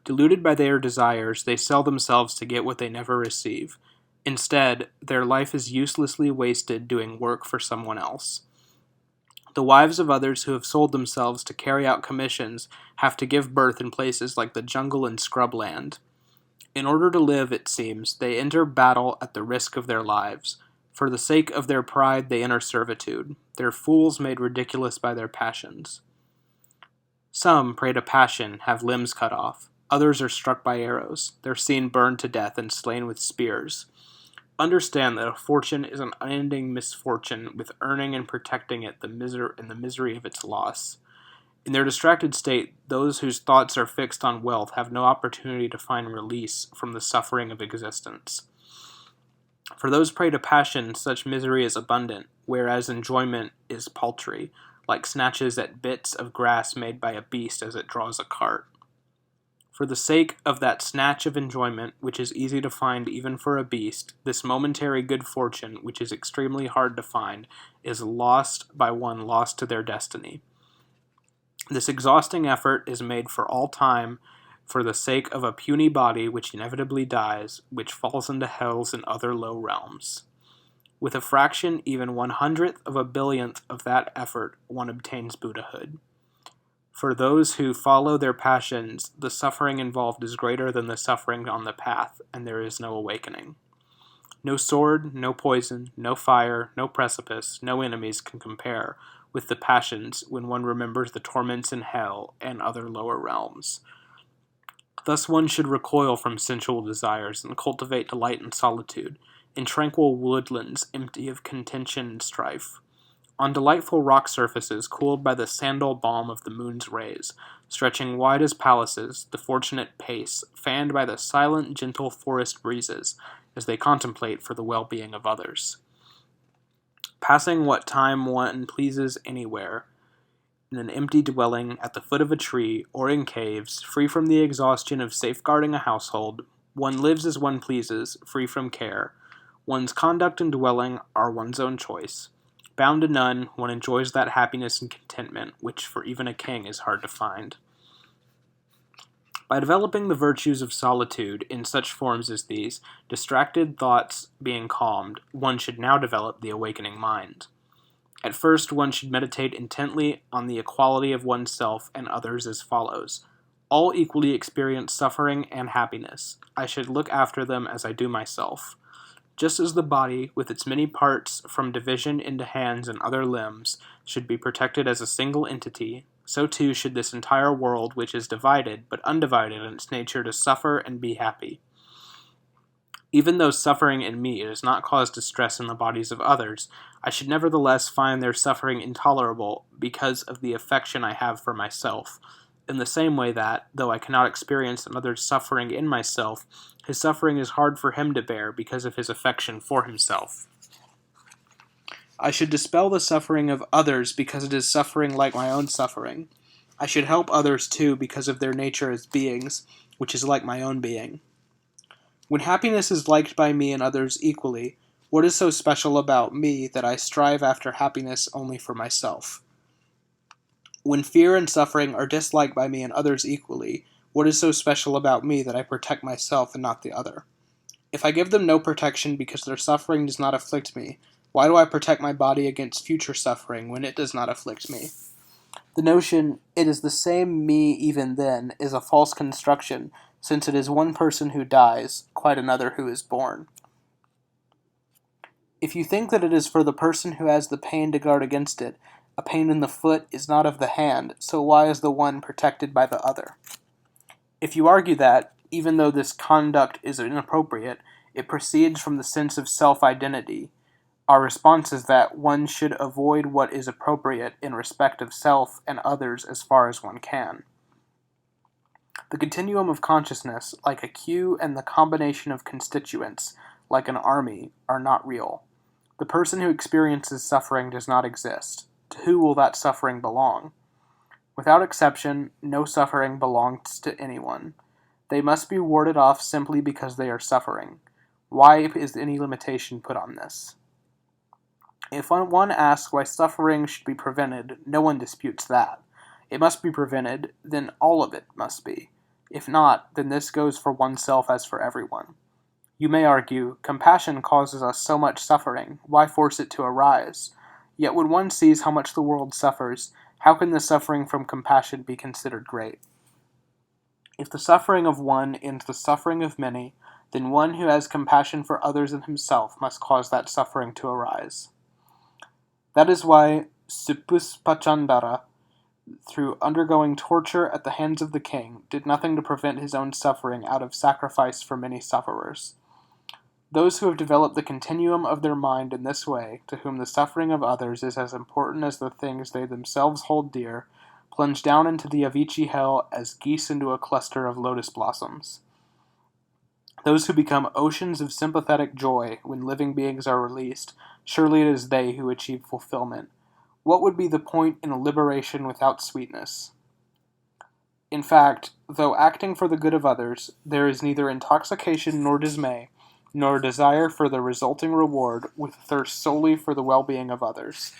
Deluded by their desires, they sell themselves to get what they never receive. Instead, their life is uselessly wasted doing work for someone else. The wives of others who have sold themselves to carry out commissions have to give birth in places like the jungle and scrubland. In order to live, it seems, they enter battle at the risk of their lives. For the sake of their pride, they enter servitude. They're fools made ridiculous by their passions. Some, prey to passion, have limbs cut off. Others are struck by arrows. They're seen burned to death and slain with spears. Understand that a fortune is an unending misfortune, with earning and protecting it in the misery of its loss. In their distracted state, those whose thoughts are fixed on wealth have no opportunity to find release from the suffering of existence. For those prey to passion, such misery is abundant, whereas enjoyment is paltry, like snatches at bits of grass made by a beast as it draws a cart. For the sake of that snatch of enjoyment, which is easy to find even for a beast, this momentary good fortune, which is extremely hard to find, is lost by one lost to their destiny. This exhausting effort is made for all time for the sake of a puny body which inevitably dies, which falls into hells and other low realms. With a fraction, even 1/100th of a billionth of that effort, one obtains Buddhahood. For those who follow their passions, the suffering involved is greater than the suffering on the path, and there is no awakening. No sword, no poison, no fire, no precipice, no enemies can compare with the passions when one remembers the torments in hell and other lower realms. Thus one should recoil from sensual desires and cultivate delight in solitude, in tranquil woodlands empty of contention and strife. On delightful rock surfaces cooled by the sandal balm of the moon's rays, stretching wide as palaces, the fortunate pace, fanned by the silent, gentle forest breezes, as they contemplate for the well-being of others. Passing what time one pleases anywhere, in an empty dwelling, at the foot of a tree, or in caves, free from the exhaustion of safeguarding a household, one lives as one pleases, free from care. One's conduct and dwelling are one's own choice. Bound to none, one enjoys that happiness and contentment which for even a king is hard to find. By developing the virtues of solitude in such forms as these, distracted thoughts being calmed, one should now develop the awakening mind. At first, one should meditate intently on the equality of oneself and others as follows. All equally experience suffering and happiness. I should look after them as I do myself. Just as the body, with its many parts from division into hands and other limbs, should be protected as a single entity, so too should this entire world, which is divided, but undivided in its nature to suffer and be happy. Even though suffering in me does not cause distress in the bodies of others, I should nevertheless find their suffering intolerable because of the affection I have for myself, in the same way that, though I cannot experience another's suffering in myself, his suffering is hard for him to bear because of his affection for himself. I should dispel the suffering of others because it is suffering like my own suffering. I should help others too because of their nature as beings, which is like my own being. When happiness is liked by me and others equally, what is so special about me that I strive after happiness only for myself? When fear and suffering are disliked by me and others equally, what is so special about me that I protect myself and not the other? If I give them no protection because their suffering does not afflict me, why do I protect my body against future suffering when it does not afflict me? The notion, it is the same me even then, is a false construction, since it is one person who dies, quite another who is born. If you think that it is for the person who has the pain to guard against it, a pain in the foot is not of the hand, so why is the one protected by the other? If you argue that, even though this conduct is inappropriate, it proceeds from the sense of self-identity, our response is that one should avoid what is appropriate in respect of self and others as far as one can. The continuum of consciousness, like a queue, and the combination of constituents, like an army, are not real. The person who experiences suffering does not exist. To who will that suffering belong? Without exception, no suffering belongs to anyone. They must be warded off simply because they are suffering. Why is any limitation put on this? If one asks why suffering should be prevented, no one disputes that. It must be prevented, then all of it must be. If not, then this goes for oneself as for everyone. You may argue, compassion causes us so much suffering, why force it to arise? Yet when one sees how much the world suffers, how can the suffering from compassion be considered great? If the suffering of one ends the suffering of many, then one who has compassion for others and himself must cause that suffering to arise. That is why Sipuspachandara, through undergoing torture at the hands of the king, did nothing to prevent his own suffering out of sacrifice for many sufferers. Those who have developed the continuum of their mind in this way, to whom the suffering of others is as important as the things they themselves hold dear, plunge down into the Avicii hell as geese into a cluster of lotus blossoms. Those who become oceans of sympathetic joy when living beings are released, surely it is they who achieve fulfillment. What would be the point in a liberation without sweetness? In fact, though acting for the good of others, there is neither intoxication nor dismay, nor desire for the resulting reward with thirst solely for the well-being of others.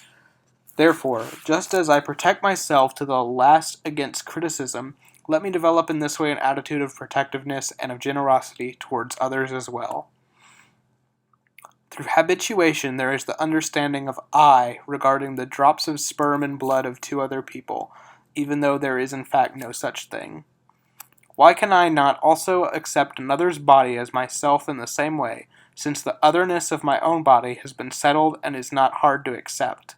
Therefore, just as I protect myself to the last against criticism, let me develop in this way an attitude of protectiveness and of generosity towards others as well. Through habituation, there is the understanding of I regarding the drops of sperm and blood of two other people, even though there is in fact no such thing. Why can I not also accept another's body as myself in the same way, since the otherness of my own body has been settled and is not hard to accept?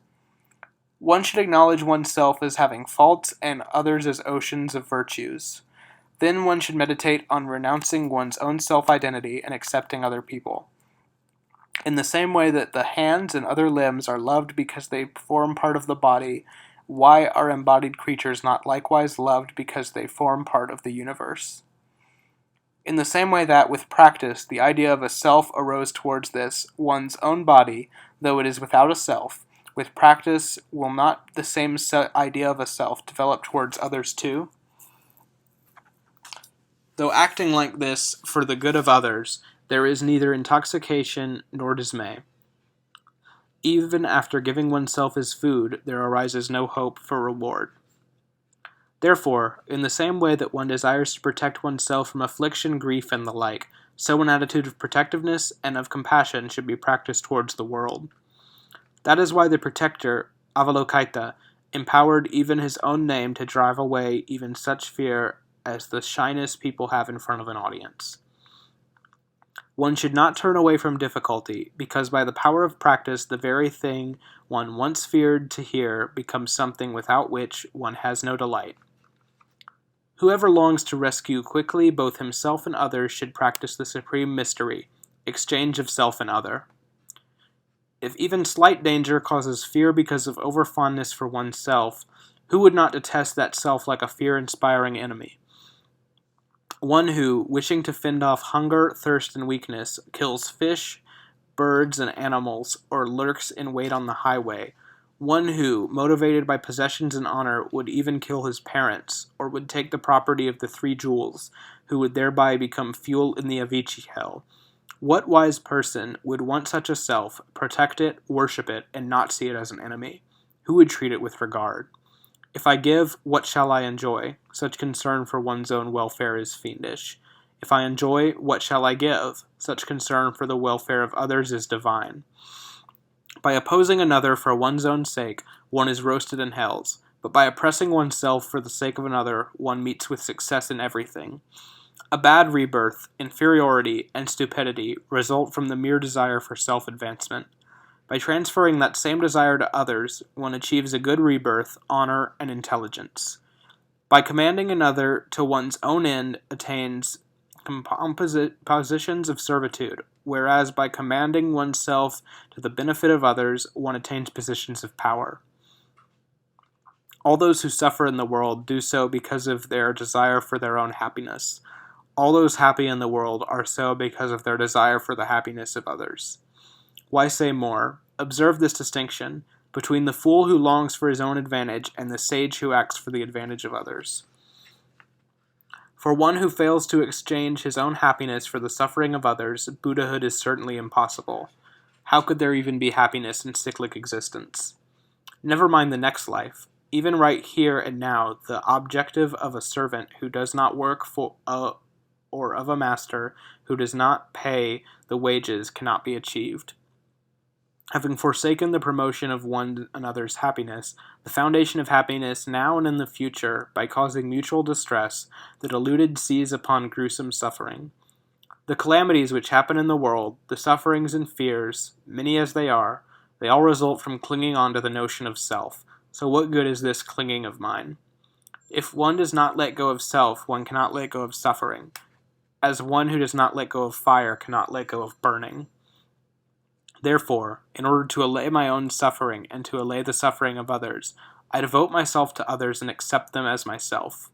One should acknowledge oneself as having faults and others as oceans of virtues. Then one should meditate on renouncing one's own self-identity and accepting other people. In the same way that the hands and other limbs are loved because they form part of the body, why are embodied creatures not likewise loved because they form part of the universe? In the same way that, with practice, the idea of a self arose towards this, one's own body, though it is without a self, with practice, will not the same idea of a self develop towards others too? Though acting like this for the good of others, there is neither intoxication nor dismay. Even after giving oneself as food, there arises no hope for reward. Therefore, in the same way that one desires to protect oneself from affliction, grief, and the like, so an attitude of protectiveness and of compassion should be practiced towards the world. That is why the protector, Avalokita, empowered even his own name to drive away even such fear as the shyness people have in front of an audience. One should not turn away from difficulty, because by the power of practice the very thing one once feared to hear becomes something without which one has no delight. Whoever longs to rescue quickly both himself and others should practice the supreme mystery, exchange of self and other. If even slight danger causes fear because of overfondness for oneself, who would not detest that self like a fear-inspiring enemy? One who, wishing to fend off hunger, thirst, and weakness, kills fish, birds, and animals, or lurks in wait on the highway. One who, motivated by possessions and honor, would even kill his parents, or would take the property of the 3 jewels, who would thereby become fuel in the Avicii hell. What wise person would want such a self, protect it, worship it, and not see it as an enemy? Who would treat it with regard? If I give, what shall I enjoy? Such concern for one's own welfare is fiendish. If I enjoy, what shall I give? Such concern for the welfare of others is divine. By opposing another for one's own sake, one is roasted in hells, but by oppressing oneself for the sake of another, one meets with success in everything. A bad rebirth, inferiority, and stupidity result from the mere desire for self-advancement. By transferring that same desire to others, one achieves a good rebirth, honor, and intelligence. By commanding another to one's own end attains positions of servitude, whereas by commanding oneself to the benefit of others, one attains positions of power. All those who suffer in the world do so because of their desire for their own happiness. All those happy in the world are so because of their desire for the happiness of others. Why say more? Observe this distinction between the fool who longs for his own advantage and the sage who acts for the advantage of others. For one who fails to exchange his own happiness for the suffering of others, Buddhahood is certainly impossible. How could there even be happiness in cyclic existence? Never mind the next life. Even right here and now, the objective of a servant who does not work for or of a master who does not pay the wages cannot be achieved. Having forsaken the promotion of one another's happiness, the foundation of happiness now and in the future, by causing mutual distress, the deluded seize upon gruesome suffering. The calamities which happen in the world, the sufferings and fears, many as they all result from clinging on to the notion of self. So what good is this clinging of mine? If one does not let go of self, one cannot let go of suffering, as one who does not let go of fire cannot let go of burning. Therefore, in order to allay my own suffering and to allay the suffering of others, I devote myself to others and accept them as myself.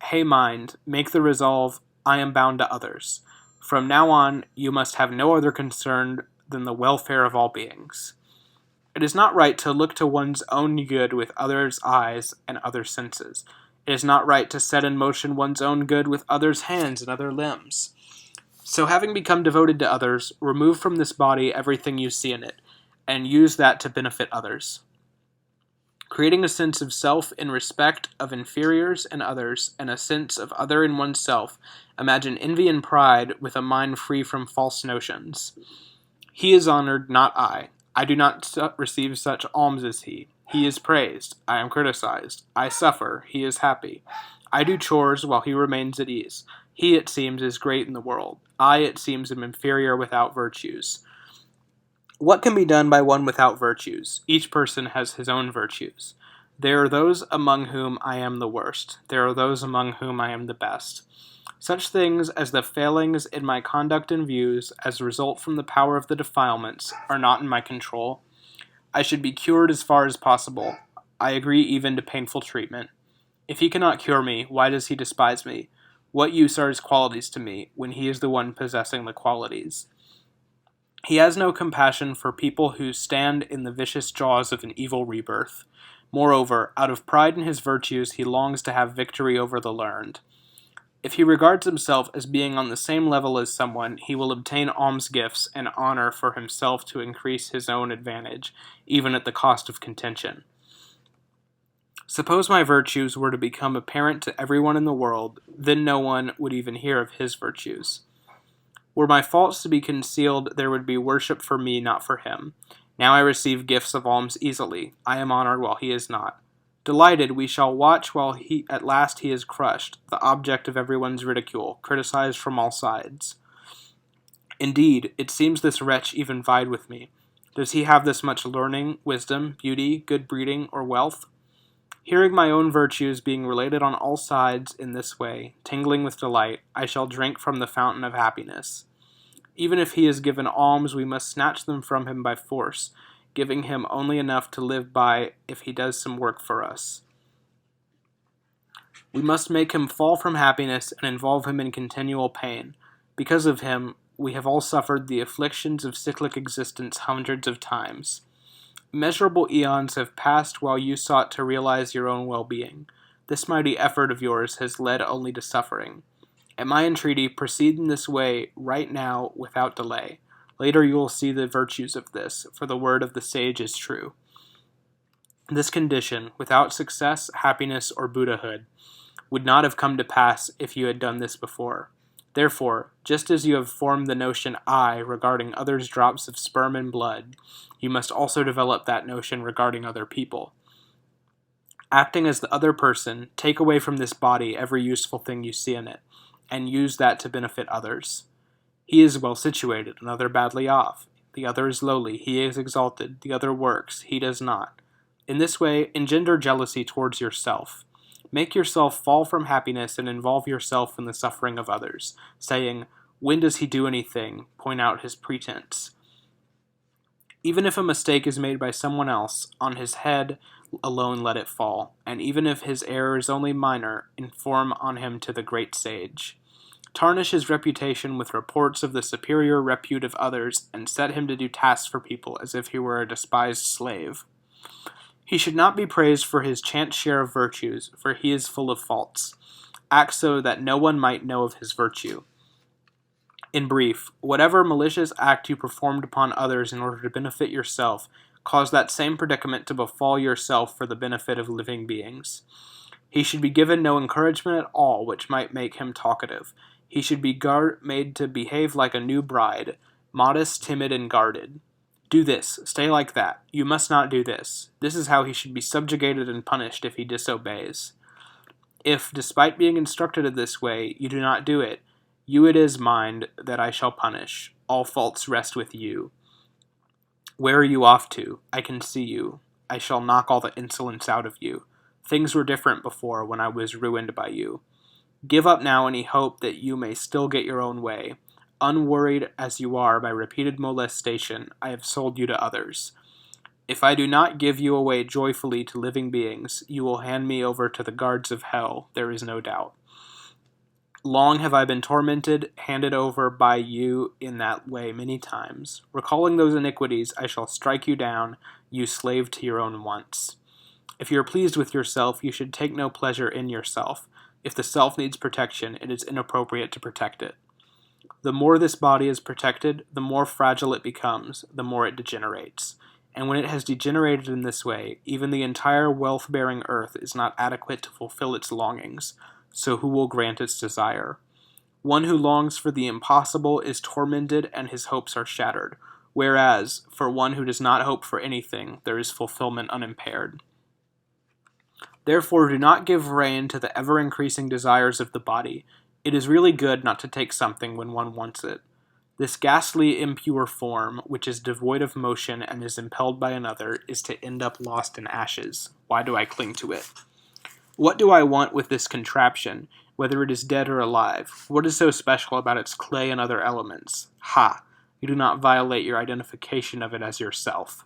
Hey mind, make the resolve, I am bound to others. From now on, you must have no other concern than the welfare of all beings. It is not right to look to one's own good with others' eyes and other senses. It is not right to set in motion one's own good with others' hands and other limbs. So having become devoted to others, remove from this body everything you see in it, and use that to benefit others. Creating a sense of self in respect of inferiors and others, and a sense of other in oneself, imagine envy and pride with a mind free from false notions. He is honored, not I. I do not receive such alms as he. He is praised. I am criticized. I suffer. He is happy. I do chores while he remains at ease. He, it seems, is great in the world. I, it seems, am inferior without virtues. What can be done by one without virtues? Each person has his own virtues. There are those among whom I am the worst. There are those among whom I am the best. Such things as the failings in my conduct and views, as result from the power of the defilements, are not in my control. I should be cured as far as possible. I agree even to painful treatment. If he cannot cure me, why does he despise me? What use are his qualities to me, when he is the one possessing the qualities? He has no compassion for people who stand in the vicious jaws of an evil rebirth. Moreover, out of pride in his virtues, he longs to have victory over the learned. If he regards himself as being on the same level as someone, he will obtain alms gifts and honor for himself to increase his own advantage, even at the cost of contention. Suppose my virtues were to become apparent to everyone in the world, then no one would even hear of his virtues. Were my faults to be concealed, there would be worship for me, not for him. Now I receive gifts of alms easily. I am honored while he is not. Delighted, we shall watch while at last he is crushed, the object of everyone's ridicule, criticized from all sides. Indeed, it seems this wretch even vied with me. Does he have this much learning, wisdom, beauty, good breeding, or wealth? Hearing my own virtues being related on all sides in this way, tingling with delight, I shall drink from the fountain of happiness. Even if he is given alms, we must snatch them from him by force, giving him only enough to live by if he does some work for us. We must make him fall from happiness and involve him in continual pain. Because of him, we have all suffered the afflictions of cyclic existence hundreds of times. Immeasurable eons have passed while you sought to realize your own well-being. This mighty effort of yours has led only to suffering. At my entreaty, proceed in this way right now without delay. Later you will see the virtues of this, for the word of the sage is true. This condition, without success, happiness, or Buddhahood, would not have come to pass if you had done this before. Therefore, just as you have formed the notion I regarding others' drops of sperm and blood, you must also develop that notion regarding other people. Acting as the other person, take away from this body every useful thing you see in it, and use that to benefit others. He is well situated, another badly off. The other is lowly, he is exalted. The other works, he does not. In this way, engender jealousy towards yourself. Make yourself fall from happiness and involve yourself in the suffering of others, saying, when does he do anything? Point out his pretense. Even if a mistake is made by someone else, on his head alone let it fall, and even if his error is only minor, inform on him to the great sage. Tarnish his reputation with reports of the superior repute of others, and set him to do tasks for people as if he were a despised slave. He should not be praised for his chance share of virtues, for he is full of faults. Act so that no one might know of his virtue. In brief, whatever malicious act you performed upon others in order to benefit yourself, cause that same predicament to befall yourself for the benefit of living beings. He should be given no encouragement at all which might make him talkative. He should be made to behave like a new bride, modest, timid, and guarded. Do this, stay like that. You must not do this. This is how he should be subjugated and punished if he disobeys. If, despite being instructed in this way, you do not do it, you it is, mind, that I shall punish. All faults rest with you. Where are you off to? I can see you. I shall knock all the insolence out of you. Things were different before when I was ruined by you. Give up now any hope that you may still get your own way. Unworried as you are by repeated molestation, I have sold you to others. If I do not give you away joyfully to living beings, you will hand me over to the guards of hell, there is no doubt. Long have I been tormented, handed over by you in that way many times. Recalling those iniquities, I shall strike you down, you slave to your own wants. If you are pleased with yourself, you should take no pleasure in yourself. If the self needs protection, it is inappropriate to protect it. The more this body is protected, the more fragile it becomes, the more it degenerates. And when it has degenerated in this way, even the entire wealth-bearing earth is not adequate to fulfill its longings, so who will grant its desire? One who longs for the impossible is tormented and his hopes are shattered, whereas, for one who does not hope for anything, there is fulfillment unimpaired. Therefore, do not give rein to the ever-increasing desires of the body. It is really good not to take something when one wants it. This ghastly, impure form, which is devoid of motion and is impelled by another, is to end up lost in ashes. Why do I cling to it? What do I want with this contraption, whether it is dead or alive? What is so special about its clay and other elements? Ha! You do not violate your identification of it as yourself.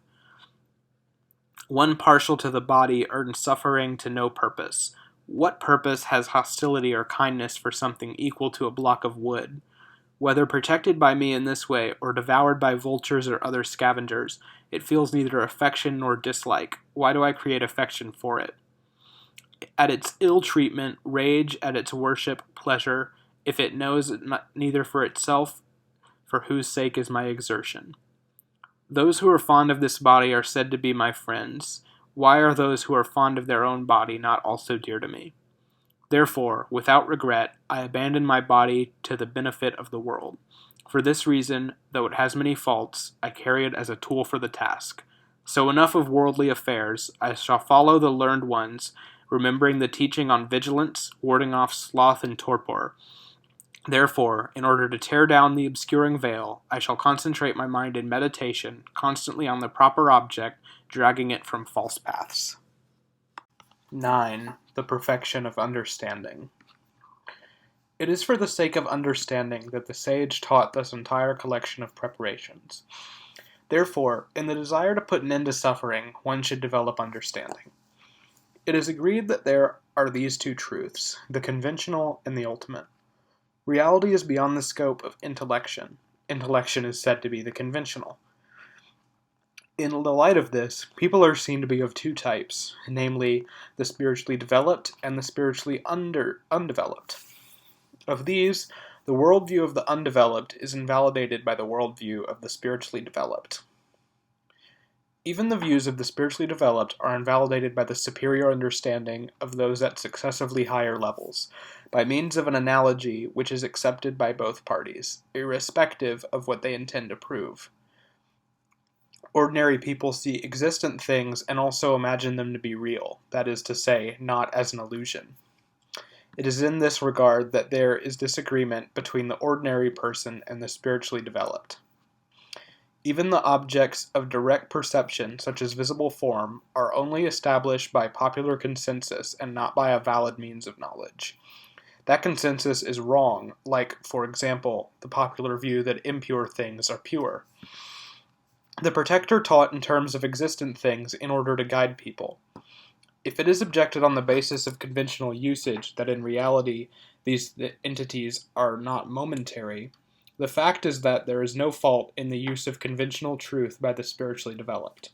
One partial to the body earns suffering to no purpose. What purpose has hostility or kindness for something equal to a block of wood? Whether protected by me in this way, or devoured by vultures or other scavengers, it feels neither affection nor dislike. Why do I create affection for it? At its ill treatment, rage; at its worship, pleasure, if it knows it neither for itself, for whose sake is my exertion. Those who are fond of this body are said to be my friends. Why are those who are fond of their own body not also dear to me? Therefore, without regret, I abandon my body to the benefit of the world. For this reason, though it has many faults, I carry it as a tool for the task. So enough of worldly affairs. I shall follow the learned ones, remembering the teaching on vigilance, warding off sloth and torpor. Therefore, in order to tear down the obscuring veil, I shall concentrate my mind in meditation, constantly on the proper object, dragging it from false paths. 9. The perfection of understanding. It is for the sake of understanding that the sage taught this entire collection of preparations. Therefore, in the desire to put an end to suffering, one should develop understanding. It is agreed that there are these two truths, the conventional and the ultimate. Reality is beyond the scope of intellection. Intellection is said to be the conventional. In the light of this, people are seen to be of two types, namely, the spiritually developed and the spiritually undeveloped. Of these, the worldview of the undeveloped is invalidated by the worldview of the spiritually developed. Even the views of the spiritually developed are invalidated by the superior understanding of those at successively higher levels, by means of an analogy which is accepted by both parties, irrespective of what they intend to prove. Ordinary people see existent things and also imagine them to be real, that is to say, not as an illusion. It is in this regard that there is disagreement between the ordinary person and the spiritually developed. Even the objects of direct perception, such as visible form, are only established by popular consensus and not by a valid means of knowledge. That consensus is wrong, like, for example, the popular view that impure things are pure. The protector taught in terms of existent things in order to guide people. If it is objected on the basis of conventional usage that in reality these entities are not momentary, the fact is that there is no fault in the use of conventional truth by the spiritually developed.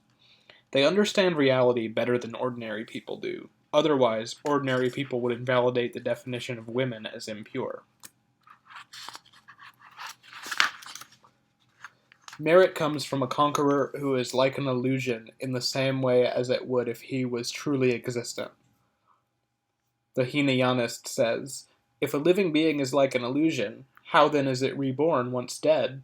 They understand reality better than ordinary people do. Otherwise, ordinary people would invalidate the definition of women as impure. Merit comes from a conqueror who is like an illusion in the same way as it would if he was truly existent. The Hinayanist says, if a living being is like an illusion, how then is it reborn once dead?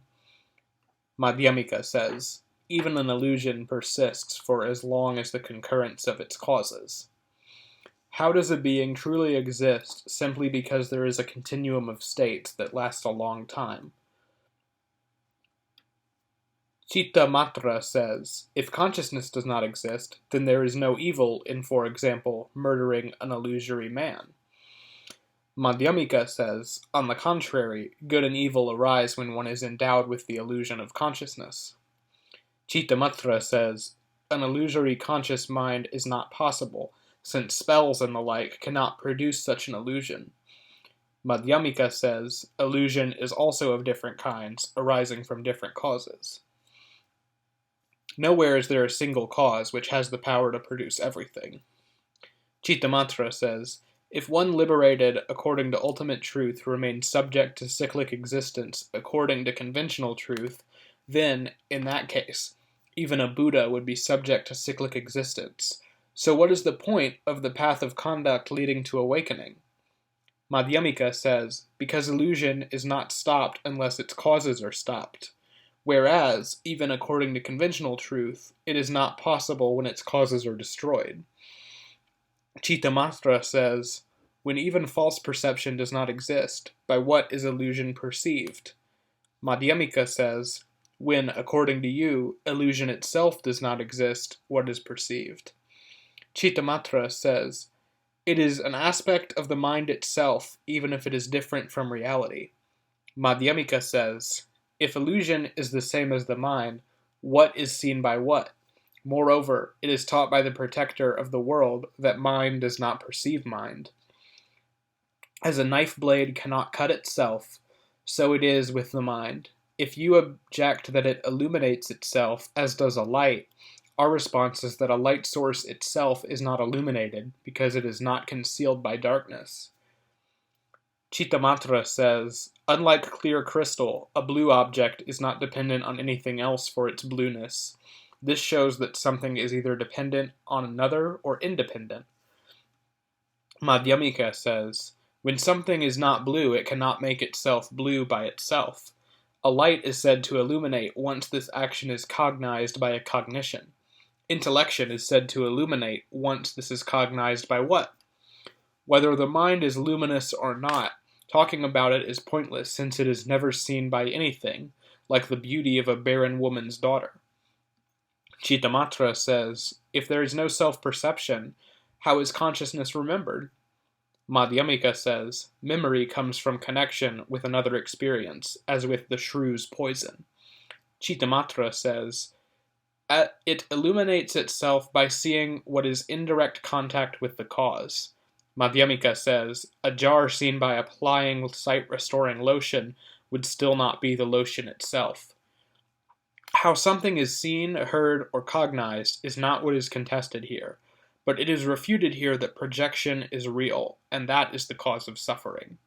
Madhyamika says, even an illusion persists for as long as the concurrence of its causes. How does a being truly exist simply because there is a continuum of states that last a long time? Chitta Matra says, if consciousness does not exist, then there is no evil in, for example, murdering an illusory man. Madhyamika says, on the contrary, good and evil arise when one is endowed with the illusion of consciousness. Chitta Matra says, an illusory conscious mind is not possible, since spells and the like cannot produce such an illusion. Madhyamika says, illusion is also of different kinds, arising from different causes. Nowhere is there a single cause which has the power to produce everything. Chittamatra says, if one liberated according to ultimate truth remains subject to cyclic existence according to conventional truth, then, in that case, even a Buddha would be subject to cyclic existence. So what is the point of the path of conduct leading to awakening? Madhyamika says, because illusion is not stopped unless its causes are stopped. Whereas, even according to conventional truth, it is not possible when its causes are destroyed. Chittamatra says, when even false perception does not exist, by what is illusion perceived? Madhyamika says, when, according to you, illusion itself does not exist, what is perceived? Chittamatra says, it is an aspect of the mind itself, even if it is different from reality. Madhyamika says, if illusion is the same as the mind, what is seen by what? Moreover, it is taught by the protector of the world that mind does not perceive mind. As a knife blade cannot cut itself, so it is with the mind. If you object that it illuminates itself, as does a light, our response is that a light source itself is not illuminated, because it is not concealed by darkness. Chittamatra says, unlike clear crystal, a blue object is not dependent on anything else for its blueness. This shows that something is either dependent on another or independent. Madhyamika says, when something is not blue, it cannot make itself blue by itself. A light is said to illuminate once this action is cognized by a cognition. Intellection is said to illuminate once this is cognized by what? Whether the mind is luminous or not, talking about it is pointless since it is never seen by anything, like the beauty of a barren woman's daughter. Chittamatra says, if there is no self-perception, how is consciousness remembered? Madhyamika says, memory comes from connection with another experience, as with the shrew's poison. Chittamatra says, it illuminates itself by seeing what is in direct contact with the cause. Madhyamika says, a jar seen by applying sight-restoring lotion would still not be the lotion itself. How something is seen, heard, or cognized is not what is contested here, but it is refuted here that projection is real, and that is the cause of suffering.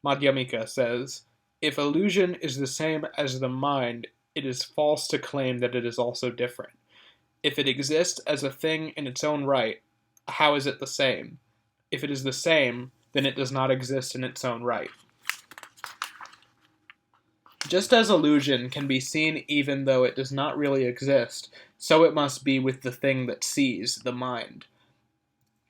Madhyamika says, if illusion is the same as the mind, it is false to claim that it is also different. If it exists as a thing in its own right, how is it the same? If it is the same, then it does not exist in its own right. Just as illusion can be seen even though it does not really exist, so it must be with the thing that sees, the mind.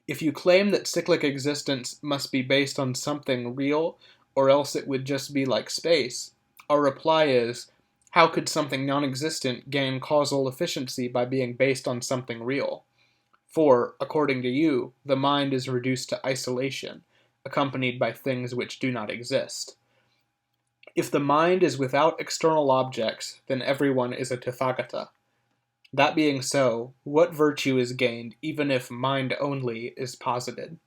If you claim that cyclic existence must be based on something real, or else it would just be like space, our reply is, how could something non-existent gain causal efficiency by being based on something real? For, according to you, the mind is reduced to isolation, accompanied by things which do not exist. If the mind is without external objects, then everyone is a Tathagata. That being so, what virtue is gained even if mind only is posited?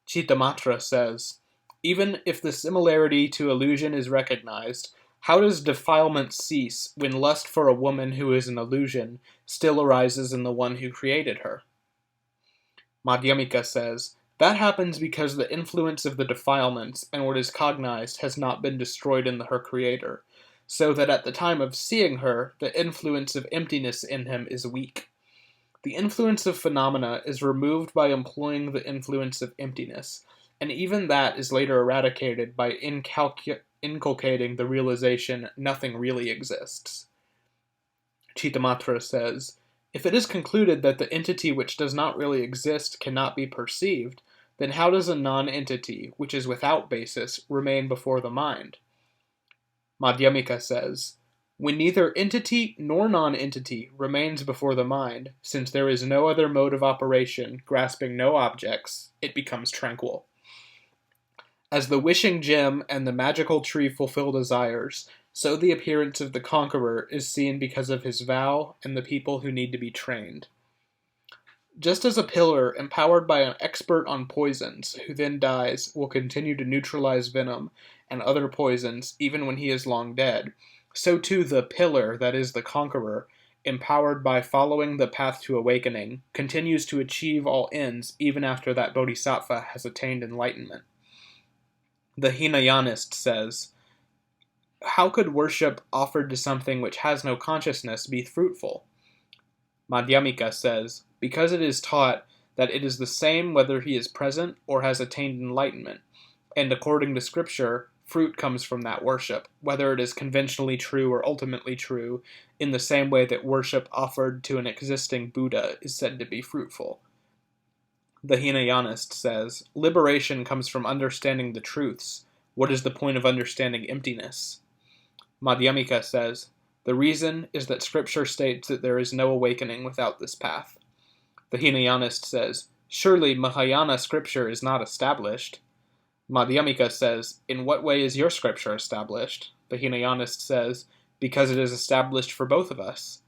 Chittamatra says, even if the similarity to illusion is recognized, how does defilement cease when lust for a woman who is an illusion still arises in the one who created her? Madhyamika says, that happens because the influence of the defilements and what is cognized has not been destroyed in her creator, so that at the time of seeing her, the influence of emptiness in him is weak. The influence of phenomena is removed by employing the influence of emptiness, and even that is later eradicated by inculcating the realization nothing really exists. Chittamatra says, if it is concluded that the entity which does not really exist cannot be perceived, then how does a non-entity, which is without basis, remain before the mind? Madhyamika says, when neither entity nor non-entity remains before the mind, since there is no other mode of operation, grasping no objects, it becomes tranquil. As the wishing gem and the magical tree fulfill desires, So the appearance of the conqueror is seen because of his vow and the people who need to be trained. Just as a pillar empowered by an expert on poisons, who then dies, will continue to neutralize venom and other poisons even when he is long dead, so too the pillar, that is the conqueror, empowered by following the path to awakening, continues to achieve all ends even after that bodhisattva has attained enlightenment. The Hinayanist says, "How could worship offered to something which has no consciousness be fruitful?" Madhyamika says, because it is taught that it is the same whether he is present or has attained enlightenment, and according to scripture, fruit comes from that worship, whether it is conventionally true or ultimately true, in the same way that worship offered to an existing Buddha is said to be fruitful. The Hinayanist says, liberation comes from understanding the truths. What is the point of understanding emptiness? Madhyamika says, the reason is that scripture states that there is no awakening without this path. The Hinayanist says, surely Mahayana scripture is not established. Madhyamika says, in what way is your scripture established? The Hinayanist says, because it is established for both of us.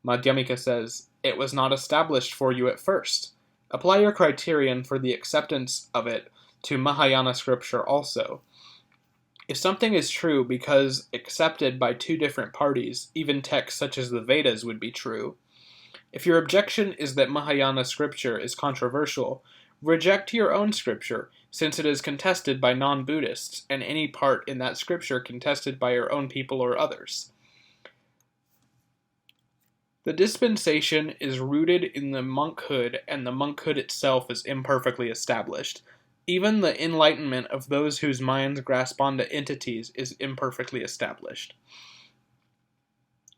Madhyamika says, it was not established for you at first. Apply your criterion for the acceptance of it to Mahayana scripture also. If something is true because accepted by two different parties, even texts such as the Vedas would be true. If your objection is that Mahayana scripture is controversial, reject your own scripture, since it is contested by non-Buddhists, and any part in that scripture contested by your own people or others. The dispensation is rooted in the monkhood, and the monkhood itself is imperfectly established. Even the enlightenment of those whose minds grasp onto entities is imperfectly established.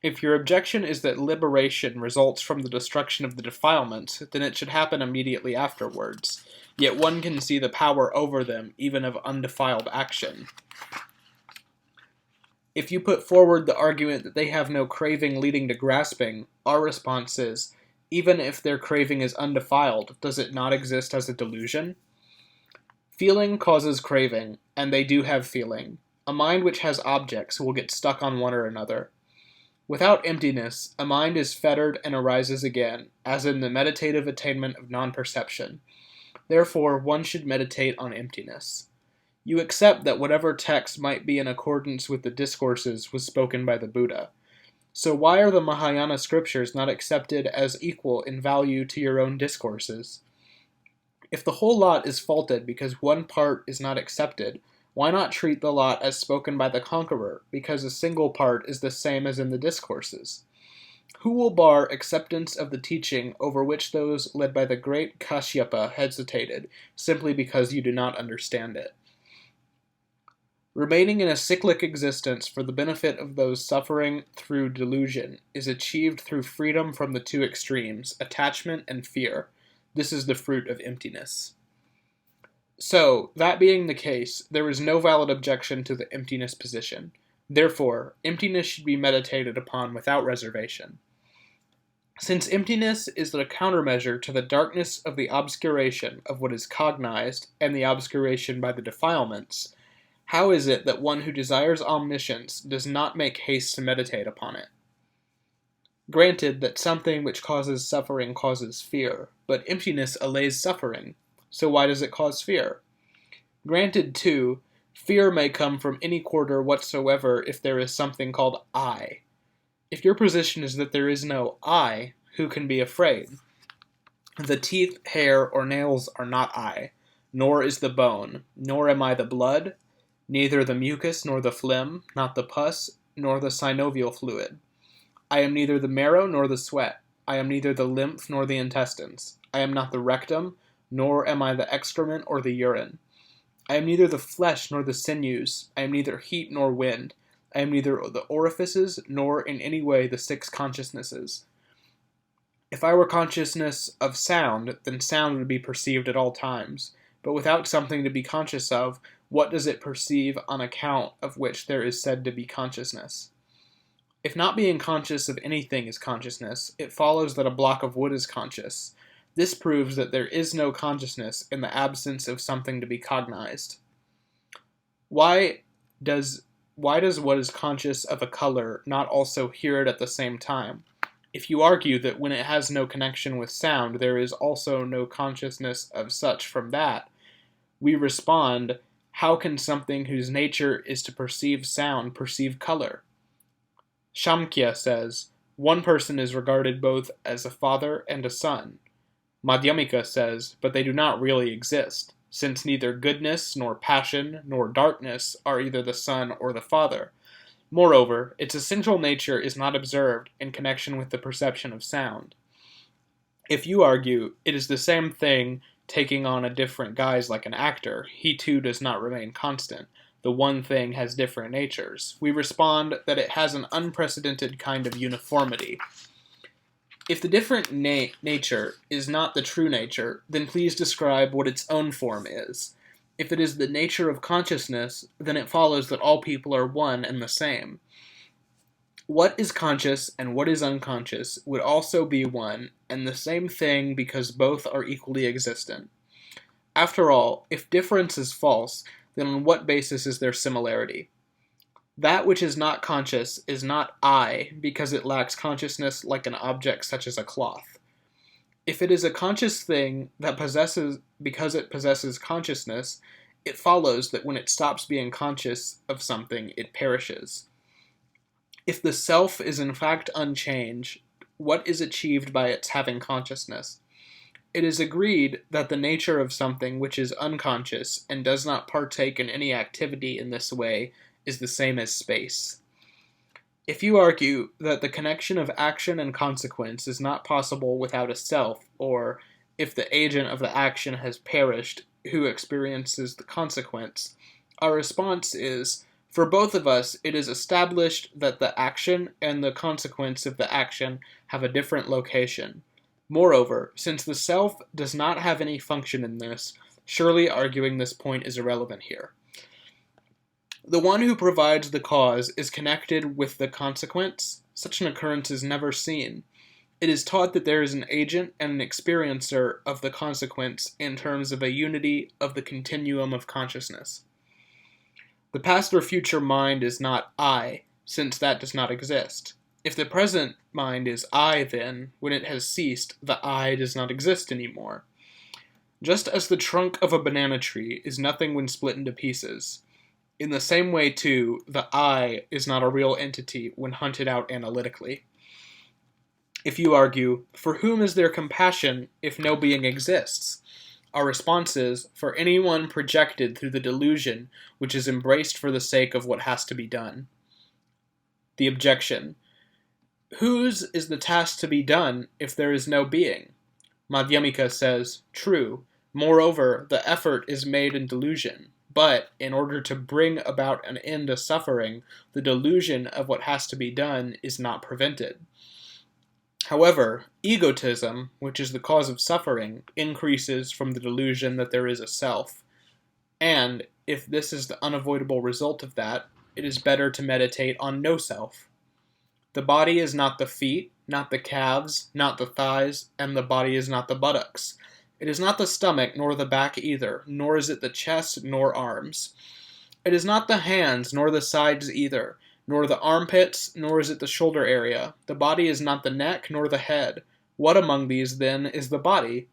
If your objection is that liberation results from the destruction of the defilements, then it should happen immediately afterwards. Yet one can see the power over them, even of undefiled action. If you put forward the argument that they have no craving leading to grasping, our response is, even if their craving is undefiled, does it not exist as a delusion? Feeling causes craving, and they do have feeling. A mind which has objects will get stuck on one or another. Without emptiness, a mind is fettered and arises again, as in the meditative attainment of non-perception. Therefore, one should meditate on emptiness. You accept that whatever text might be in accordance with the discourses was spoken by the Buddha. So why are the Mahayana scriptures not accepted as equal in value to your own discourses? If the whole lot is faulted because one part is not accepted, why not treat the lot as spoken by the conqueror, because a single part is the same as in the discourses? Who will bar acceptance of the teaching over which those led by the great Kashyapa hesitated, simply because you do not understand it? Remaining in a cyclic existence for the benefit of those suffering through delusion is achieved through freedom from the two extremes, attachment and fear. This is the fruit of emptiness. So, that being the case, there is no valid objection to the emptiness position. Therefore, emptiness should be meditated upon without reservation. Since emptiness is the countermeasure to the darkness of the obscuration of what is cognized and the obscuration by the defilements, how is it that one who desires omniscience does not make haste to meditate upon it? Granted that something which causes suffering causes fear, but emptiness allays suffering. So why does it cause fear? Granted, too, fear may come from any quarter whatsoever if there is something called I. If your position is that there is no I, who can be afraid? The teeth, hair, or nails are not I, nor is the bone, nor am I the blood, neither the mucus nor the phlegm, not the pus, nor the synovial fluid. I am neither the marrow nor the sweat. I am neither the lymph nor the intestines. I am not the rectum, nor am I the excrement or the urine. I am neither the flesh nor the sinews. I am neither heat nor wind. I am neither the orifices nor in any way the six consciousnesses. If I were consciousness of sound, then sound would be perceived at all times. But without something to be conscious of, what does it perceive on account of which there is said to be consciousness? If not being conscious of anything is consciousness, it follows that a block of wood is conscious. This proves that there is no consciousness in the absence of something to be cognized. Why does why does what is conscious of a color not also hear it at the same time? If you argue that when it has no connection with sound, there is also no consciousness of such from that, we respond, how can something whose nature is to perceive sound perceive color? Samkhya says, one person is regarded both as a father and a son. Madhyamika says, but they do not really exist, since neither goodness, nor passion, nor darkness are either the son or the father. Moreover, its essential nature is not observed in connection with the perception of sound. If you argue it is the same thing taking on a different guise like an actor, he too does not remain constant. The one thing has different natures. We respond that it has an unprecedented kind of uniformity. If the different nature is not the true nature, then please describe what its own form is. If it is the nature of consciousness, then it follows that all people are one and the same. What is conscious and what is unconscious would also be one and the same thing because both are equally existent. After all, if difference is false, then on what basis is there similarity? That which is not conscious is not I because it lacks consciousness like an object such as a cloth. If it is a conscious thing that possesses because it possesses consciousness, it follows that when it stops being conscious of something, it perishes. If the self is in fact unchanged, what is achieved by its having consciousness? It is agreed that the nature of something which is unconscious and does not partake in any activity in this way is the same as space. If you argue that the connection of action and consequence is not possible without a self, or if the agent of the action has perished, who experiences the consequence, our response is, for both of us, it is established that the action and the consequence of the action have a different location. Moreover, since the self does not have any function in this, surely arguing this point is irrelevant here. The one who provides the cause is connected with the consequence. Such an occurrence is never seen. It is taught that there is an agent and an experiencer of the consequence in terms of a unity of the continuum of consciousness. The past or future mind is not I, since that does not exist. If the present mind is I, then, when it has ceased, the I does not exist anymore. Just as the trunk of a banana tree is nothing when split into pieces, in the same way, too, the I is not a real entity when hunted out analytically. If you argue, for whom is there compassion if no being exists? Our response is, for anyone projected through the delusion which is embraced for the sake of what has to be done. The objection. Whose is the task to be done if there is no being? Madhyamika says, true. Moreover, the effort is made in delusion. But, in order to bring about an end to suffering, the delusion of what has to be done is not prevented. However, egotism, which is the cause of suffering, increases from the delusion that there is a self. And, if this is the unavoidable result of that, it is better to meditate on no self. The body is not the feet, not the calves, not the thighs, and the body is not the buttocks. It is not the stomach, nor the back either, nor is it the chest, nor arms. It is not the hands, nor the sides either, nor the armpits, nor is it the shoulder area. The body is not the neck, nor the head. What among these, then, is the body?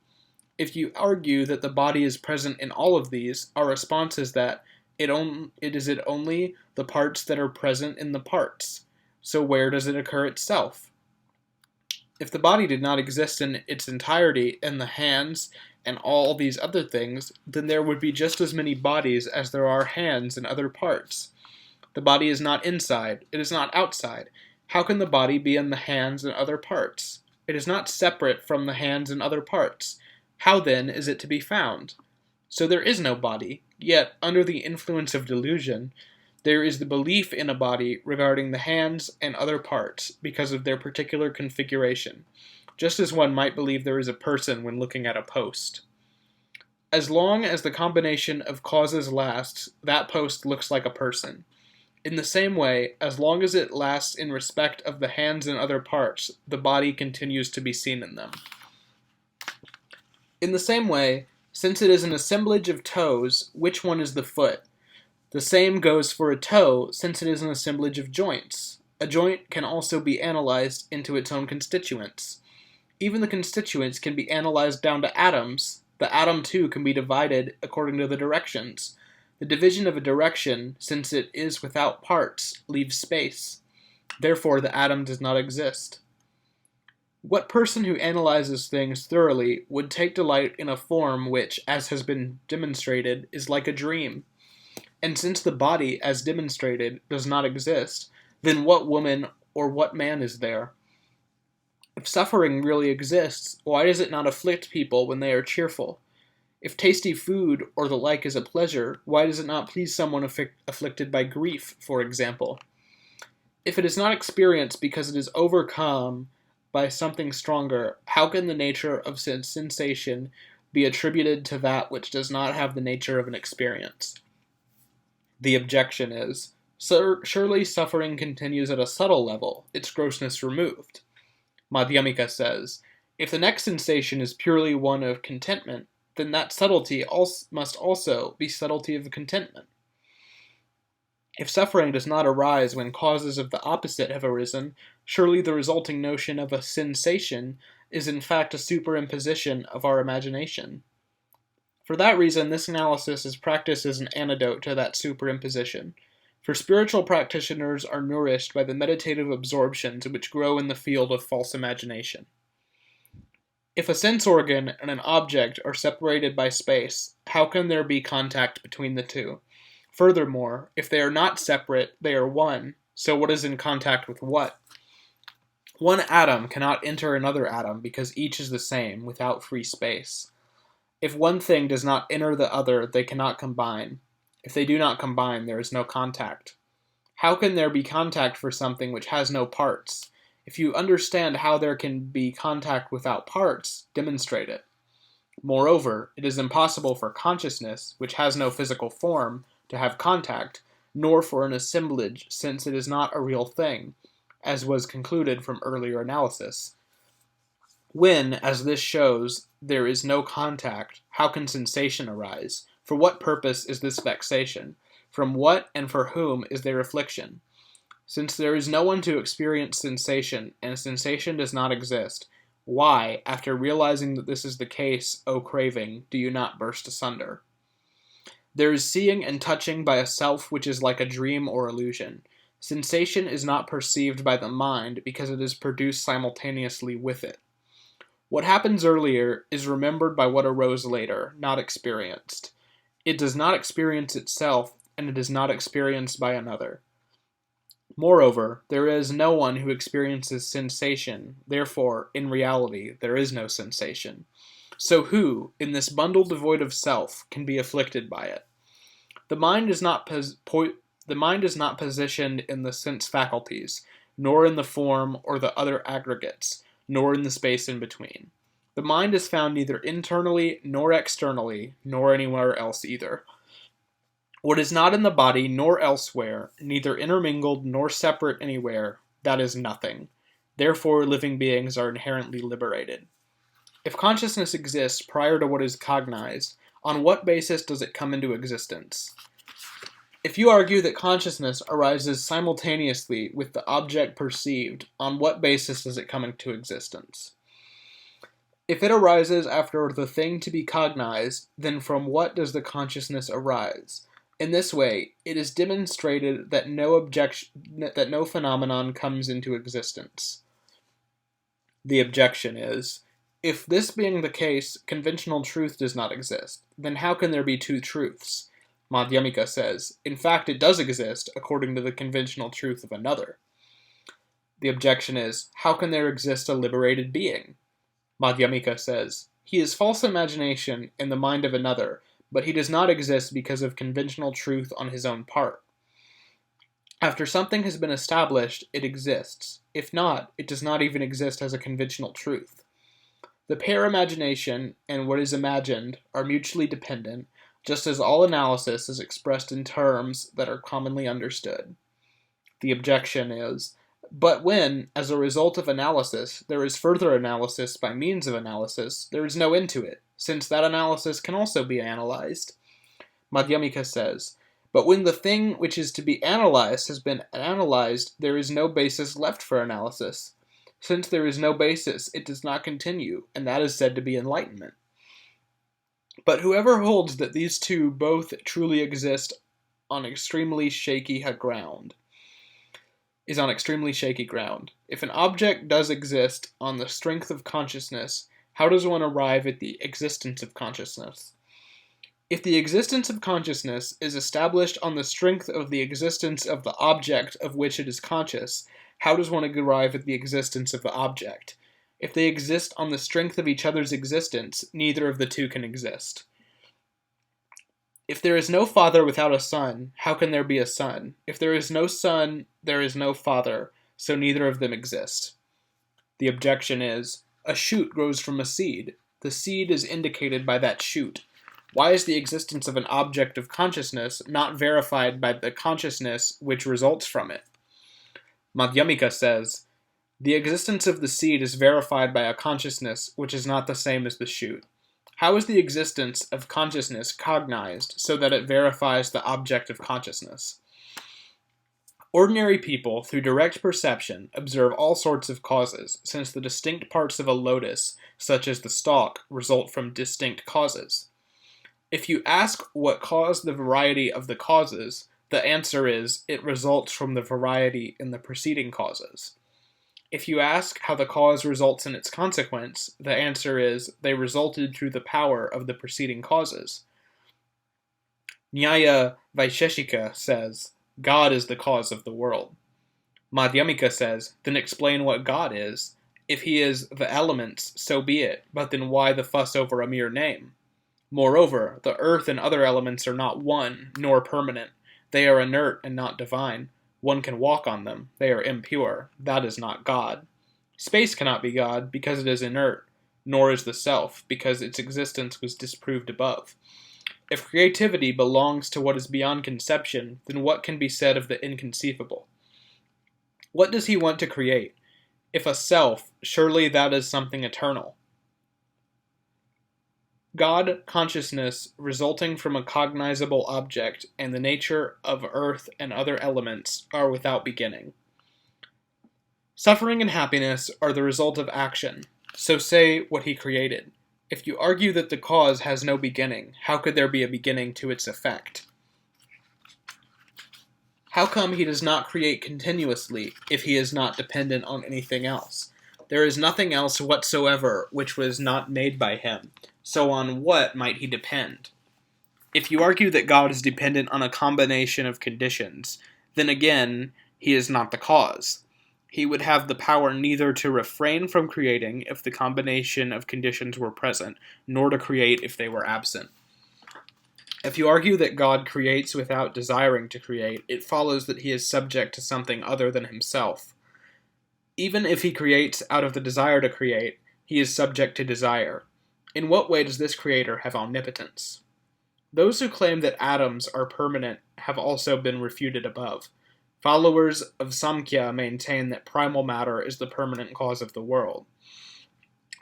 If you argue that the body is present in all of these, our response is that it is only the parts that are present in the parts. So where does it occur itself? If the body did not exist in its entirety in the hands and all these other things, then there would be just as many bodies as there are hands and other parts. The body is not inside, it is not outside. How can the body be in the hands and other parts? It is not separate from the hands and other parts. How then is it to be found? So there is no body, yet under the influence of delusion, there is the belief in a body regarding the hands and other parts because of their particular configuration, just as one might believe there is a person when looking at a post. As long as the combination of causes lasts, that post looks like a person. In the same way, as long as it lasts in respect of the hands and other parts, the body continues to be seen in them. In the same way, since it is an assemblage of toes, which one is the foot? The same goes for a toe, since it is an assemblage of joints. A joint can also be analyzed into its own constituents. Even the constituents can be analyzed down to atoms. The atom, too, can be divided according to the directions. The division of a direction, since it is without parts, leaves space. Therefore, the atom does not exist. What person who analyzes things thoroughly would take delight in a form which, as has been demonstrated, is like a dream? And since the body, as demonstrated, does not exist, then what woman or what man is there? If suffering really exists, why does it not afflict people when they are cheerful? If tasty food or the like is a pleasure, why does it not please someone afflicted by grief, for example? If it is not experienced because it is overcome by something stronger, how can the nature of sensation be attributed to that which does not have the nature of an experience? The objection is, surely suffering continues at a subtle level, its grossness removed. Madhyamika says, if the next sensation is purely one of contentment, then that subtlety must also be subtlety of contentment. If suffering does not arise when causes of the opposite have arisen, surely the resulting notion of a sensation is in fact a superimposition of our imagination. For that reason, this analysis is practiced as an antidote to that superimposition. For spiritual practitioners are nourished by the meditative absorptions which grow in the field of false imagination. If a sense organ and an object are separated by space, how can there be contact between the two? Furthermore, if they are not separate, they are one, so what is in contact with what? One atom cannot enter another atom because each is the same, without free space. If one thing does not enter the other, they cannot combine. If they do not combine, there is no contact. How can there be contact for something which has no parts? If you understand how there can be contact without parts, demonstrate it. Moreover, it is impossible for consciousness, which has no physical form, to have contact, nor for an assemblage, since it is not a real thing, as was concluded from earlier analysis. When, as this shows, there is no contact, how can sensation arise? For what purpose is this vexation? From what and for whom is there affliction? Since there is no one to experience sensation, and sensation does not exist, why, after realizing that this is the case, O craving, do you not burst asunder? There is seeing and touching by a self which is like a dream or illusion. Sensation is not perceived by the mind because it is produced simultaneously with it. What happens earlier is remembered by what arose later, not experienced. It does not experience itself, and it is not experienced by another. Moreover, there is no one who experiences sensation, therefore, in reality, there is no sensation. So who, in this bundle devoid of self, can be afflicted by it? The mind is not positioned in the sense faculties, nor in the form or the other aggregates, nor in the space in between. The mind is found neither internally nor externally, nor anywhere else either. What is not in the body nor elsewhere, neither intermingled nor separate anywhere, that is nothing. Therefore, living beings are inherently liberated. If consciousness exists prior to what is cognized, on what basis does it come into existence? If you argue that consciousness arises simultaneously with the object perceived, on what basis does it come into existence? If it arises after the thing to be cognized, then from what does the consciousness arise? In this way, it is demonstrated that no phenomenon comes into existence. The objection is, if this being the case, conventional truth does not exist, then how can there be two truths? Madhyamika says, in fact it does exist according to the conventional truth of another. The objection is, how can there exist a liberated being? Madhyamika says, he is false imagination in the mind of another, but he does not exist because of conventional truth on his own part. After something has been established, it exists. If not, it does not even exist as a conventional truth. The pair imagination and what is imagined are mutually dependent, just as all analysis is expressed in terms that are commonly understood. The objection is, but when, as a result of analysis, there is further analysis by means of analysis, there is no end to it, since that analysis can also be analyzed. Madhyamika says, But when the thing which is to be analyzed has been analyzed, there is no basis left for analysis. Since there is no basis, it does not continue, and that is said to be enlightenment. But whoever holds that these two both truly exist on extremely shaky ground is on extremely shaky ground. If an object does exist on the strength of consciousness, how does one arrive at the existence of consciousness? If the existence of consciousness is established on the strength of the existence of the object of which it is conscious, how does one arrive at the existence of the object? If they exist on the strength of each other's existence, neither of the two can exist. If there is no father without a son, how can there be a son? If there is no son, there is no father, so neither of them exist. The objection is, a shoot grows from a seed. The seed is indicated by that shoot. Why is the existence of an object of consciousness not verified by the consciousness which results from it? Madhyamika says, the existence of the seed is verified by a consciousness which is not the same as the shoot. How is the existence of consciousness cognized so that it verifies the object of consciousness? Ordinary people, through direct perception, observe all sorts of causes, since the distinct parts of a lotus, such as the stalk, result from distinct causes. If you ask what caused the variety of the causes, the answer is, it results from the variety in the preceding causes. If you ask how the cause results in its consequence, the answer is, they resulted through the power of the preceding causes. Nyaya Vaisheshika says, God is the cause of the world. Madhyamika says, then explain what God is. If he is the elements, so be it, but then why the fuss over a mere name? Moreover, the earth and other elements are not one, nor permanent. They are inert and not divine. One can walk on them. They are impure. That is not God. Space cannot be God, because it is inert, nor is the self, because its existence was disproved above. If creativity belongs to what is beyond conception, then what can be said of the inconceivable? What does he want to create? If a self, surely that is something eternal. God consciousness resulting from a cognizable object and the nature of earth and other elements are without beginning. Suffering and happiness are the result of action, so say what he created. If you argue that the cause has no beginning, how could there be a beginning to its effect? How come he does not create continuously if he is not dependent on anything else? There is nothing else whatsoever which was not made by him. So on what might he depend? If you argue that God is dependent on a combination of conditions, then again, he is not the cause. He would have the power neither to refrain from creating if the combination of conditions were present, nor to create if they were absent. If you argue that God creates without desiring to create, it follows that he is subject to something other than himself. Even if he creates out of the desire to create, he is subject to desire. In what way does this creator have omnipotence? Those who claim that atoms are permanent have also been refuted above. Followers of Samkhya maintain that primal matter is the permanent cause of the world.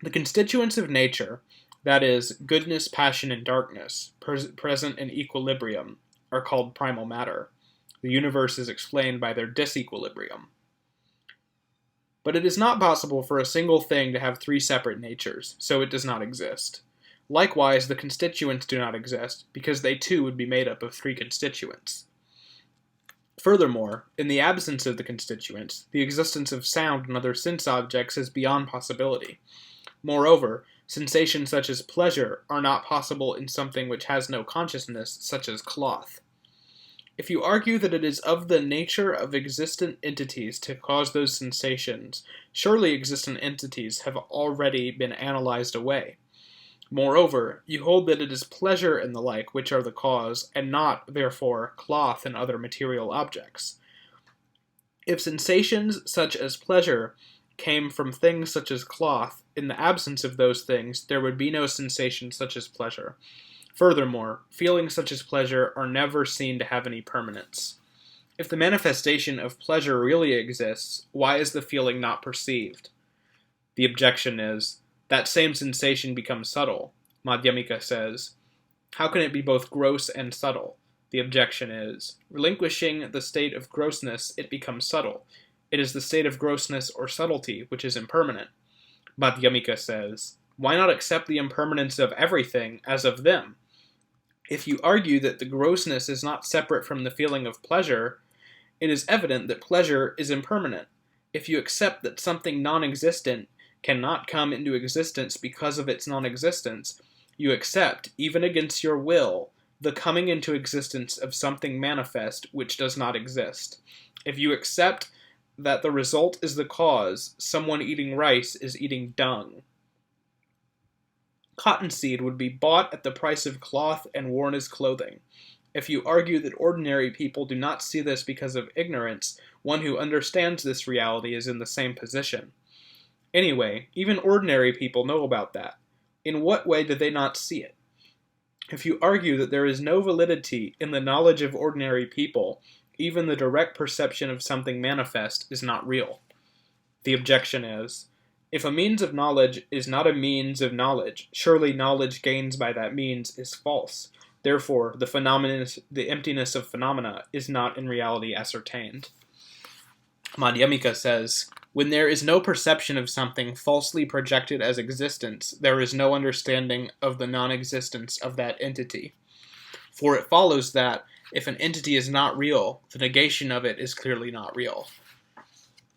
The constituents of nature, that is, goodness, passion, and darkness, present in equilibrium, are called primal matter. The universe is explained by their disequilibrium. But it is not possible for a single thing to have three separate natures, so it does not exist. Likewise, the constituents do not exist, because they too would be made up of three constituents. Furthermore, in the absence of the constituents, the existence of sound and other sense objects is beyond possibility. Moreover, sensations such as pleasure are not possible in something which has no consciousness, such as cloth. If you argue that it is of the nature of existent entities to cause those sensations, surely existent entities have already been analyzed away. Moreover, you hold that it is pleasure and the like which are the cause, and not, therefore, cloth and other material objects. If sensations such as pleasure came from things such as cloth, in the absence of those things there would be no sensation such as pleasure. Furthermore, feelings such as pleasure are never seen to have any permanence. If the manifestation of pleasure really exists, why is the feeling not perceived? The objection is, that same sensation becomes subtle. Madhyamika says, how can it be both gross and subtle? The objection is, relinquishing the state of grossness, it becomes subtle. It is the state of grossness or subtlety which is impermanent. Madhyamika says, why not accept the impermanence of everything as of them? If you argue that the grossness is not separate from the feeling of pleasure, it is evident that pleasure is impermanent. If you accept that something non-existent cannot come into existence because of its non-existence, you accept, even against your will, the coming into existence of something manifest which does not exist. If you accept that the result is the cause, someone eating rice is eating dung. Cottonseed would be bought at the price of cloth and worn as clothing. If you argue that ordinary people do not see this because of ignorance, one who understands this reality is in the same position. Anyway, even ordinary people know about that. In what way do they not see it? If you argue that there is no validity in the knowledge of ordinary people, even the direct perception of something manifest is not real. The objection is, if a means of knowledge is not a means of knowledge, surely knowledge gained by that means is false. Therefore, the emptiness of phenomena is not in reality ascertained. Madhyamika says, when there is no perception of something falsely projected as existence, there is no understanding of the non-existence of that entity. For it follows that, if an entity is not real, the negation of it is clearly not real.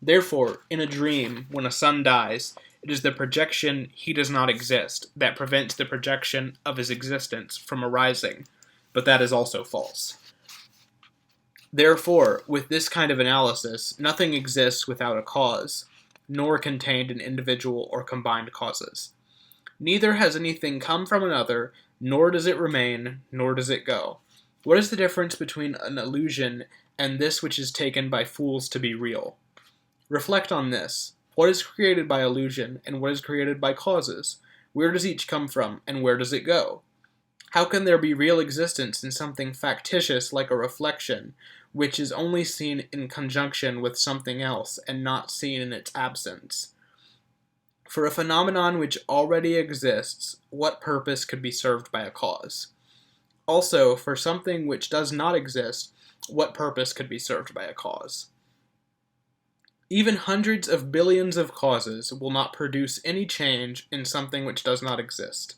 Therefore, in a dream, when a son dies, it is the projection he does not exist that prevents the projection of his existence from arising, but that is also false. Therefore, with this kind of analysis, nothing exists without a cause, nor contained in individual or combined causes. Neither has anything come from another, nor does it remain, nor does it go. What is the difference between an illusion and this which is taken by fools to be real? Reflect on this. What is created by illusion, and what is created by causes? Where does each come from, and where does it go? How can there be real existence in something factitious like a reflection, which is only seen in conjunction with something else, and not seen in its absence? For a phenomenon which already exists, what purpose could be served by a cause? Also, for something which does not exist, what purpose could be served by a cause? Even hundreds of billions of causes will not produce any change in something which does not exist.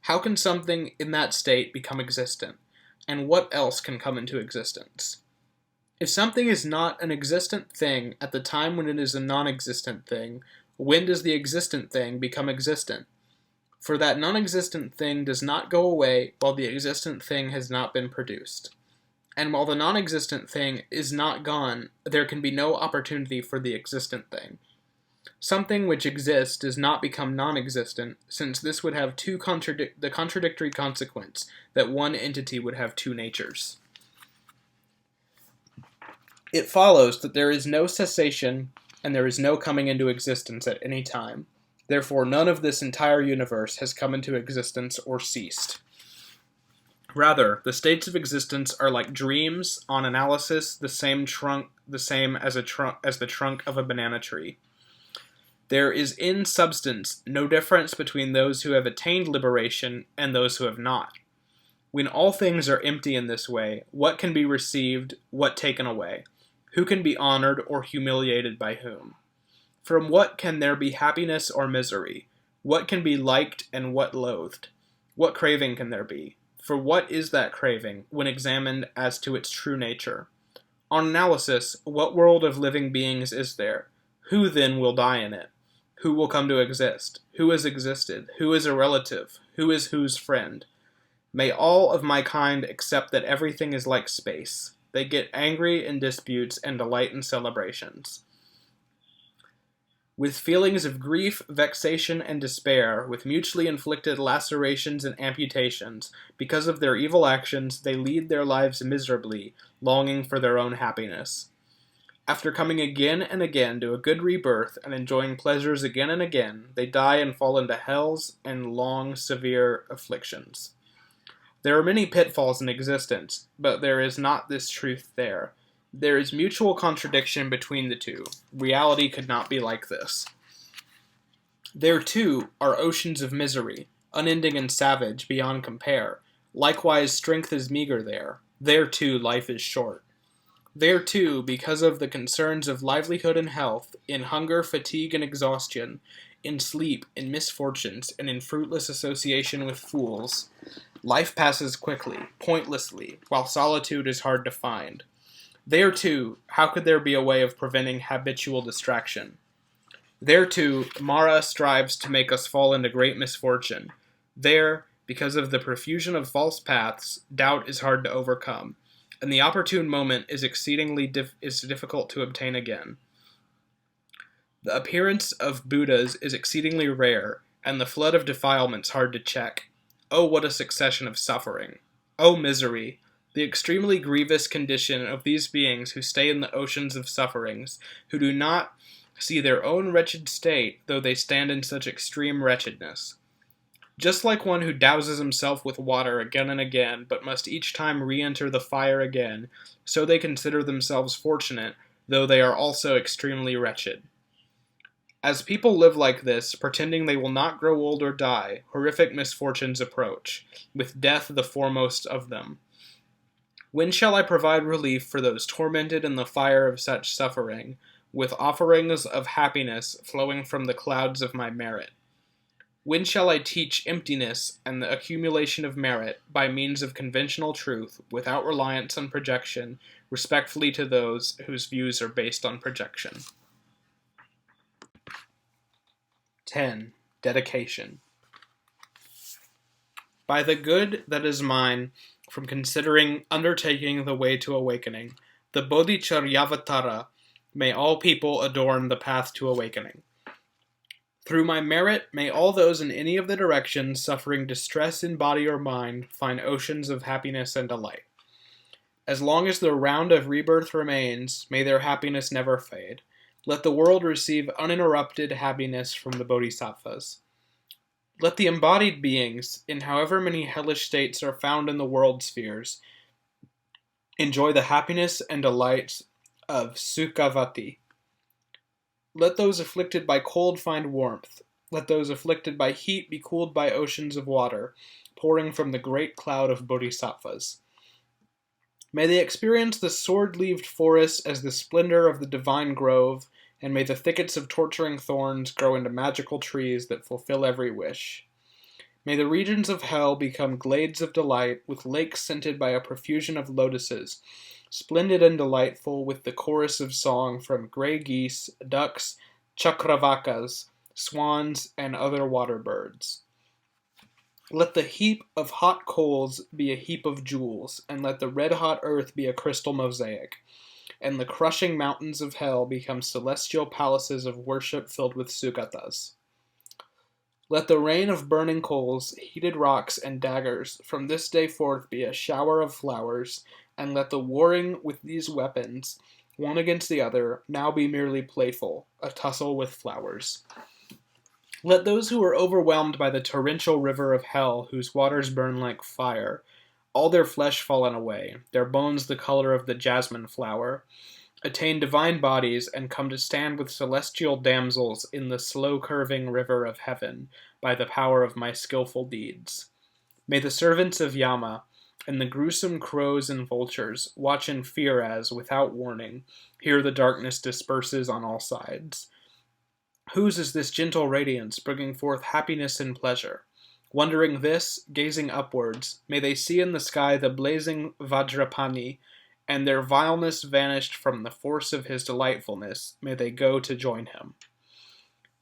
How can something in that state become existent? And what else can come into existence? If something is not an existent thing at the time when it is a non-existent thing, when does the existent thing become existent? For that non-existent thing does not go away while the existent thing has not been produced. And while the non-existent thing is not gone, there can be no opportunity for the existent thing. Something which exists does not become non-existent, since this would have the contradictory consequence that one entity would have two natures. It follows that there is no cessation and there is no coming into existence at any time. Therefore, none of this entire universe has come into existence or ceased. Rather, the states of existence are like dreams, on analysis, the same as the trunk of a banana tree. There is in substance no difference between those who have attained liberation and those who have not. When all things are empty in this way, what can be received, what taken away? Who can be honored or humiliated by whom? From what can there be happiness or misery? What can be liked and what loathed? What craving can there be? For what is that craving, when examined as to its true nature? On analysis, what world of living beings is there? Who then will die in it? Who will come to exist? Who has existed? Who is a relative? Who is whose friend? May all of my kind accept that everything is like space. They get angry in disputes and delight in celebrations. With feelings of grief, vexation, and despair, with mutually inflicted lacerations and amputations, because of their evil actions, they lead their lives miserably, longing for their own happiness. After coming again and again to a good rebirth and enjoying pleasures again and again, they die and fall into hells and long, severe afflictions. There are many pitfalls in existence, but there is not this truth there. There is mutual contradiction between the two. Reality could not be like this. There, too, are oceans of misery, unending and savage beyond compare. Likewise, strength is meager there. There too life is short. There too, because of the concerns of livelihood and health, in hunger, fatigue, and exhaustion, in sleep, in misfortunes, and in fruitless association with fools, life passes quickly, pointlessly, while solitude is hard to find. There too, how could there be a way of preventing habitual distraction? There too, Mara strives to make us fall into great misfortune. There, because of the profusion of false paths, doubt is hard to overcome, and the opportune moment is exceedingly difficult to obtain again. The appearance of Buddhas is exceedingly rare, and the flood of defilements hard to check. Oh, what a succession of suffering! Oh, misery! The extremely grievous condition of these beings who stay in the oceans of sufferings, who do not see their own wretched state, though they stand in such extreme wretchedness. Just like one who douses himself with water again and again, but must each time re-enter the fire again, so they consider themselves fortunate, though they are also extremely wretched. As people live like this, pretending they will not grow old or die, horrific misfortunes approach, with death the foremost of them. When shall I provide relief for those tormented in the fire of such suffering, with offerings of happiness flowing from the clouds of my merit? When shall I teach emptiness and the accumulation of merit by means of conventional truth, without reliance on projection, respectfully to those whose views are based on projection? 10. Dedication. By the good that is mine from considering undertaking the way to awakening, the Bodhicaryāvatāra, may all people adorn the path to awakening. Through my merit, may all those in any of the directions suffering distress in body or mind find oceans of happiness and delight. As long as the round of rebirth remains, may their happiness never fade. Let the world receive uninterrupted happiness from the Bodhisattvas. Let the embodied beings, in however many hellish states are found in the world spheres, enjoy the happiness and delights of Sukhavati. Let those afflicted by cold find warmth. Let those afflicted by heat be cooled by oceans of water, pouring from the great cloud of bodhisattvas. May they experience the sword-leaved forest as the splendor of the divine grove, and may the thickets of torturing thorns grow into magical trees that fulfill every wish. May the regions of hell become glades of delight, with lakes scented by a profusion of lotuses, splendid and delightful, with the chorus of song from gray geese, ducks, chakravakas, swans, and other water birds. Let the heap of hot coals be a heap of jewels, and let the red-hot earth be a crystal mosaic, and the crushing mountains of hell become celestial palaces of worship filled with sugatas. Let the rain of burning coals, heated rocks, and daggers from this day forth be a shower of flowers, and let the warring with these weapons, one against the other, now be merely playful, a tussle with flowers. Let those who are overwhelmed by the torrential river of hell, whose waters burn like fire, all their flesh fallen away, their bones the color of the jasmine flower, attain divine bodies, and come to stand with celestial damsels in the slow-curving river of heaven, by the power of my skillful deeds. May the servants of Yama, and the gruesome crows and vultures, watch in fear as, without warning, here the darkness disperses on all sides. Whose is this gentle radiance, bringing forth happiness and pleasure? Wondering this, gazing upwards, may they see in the sky the blazing Vajrapani, and their vileness vanished from the force of his delightfulness, may they go to join him.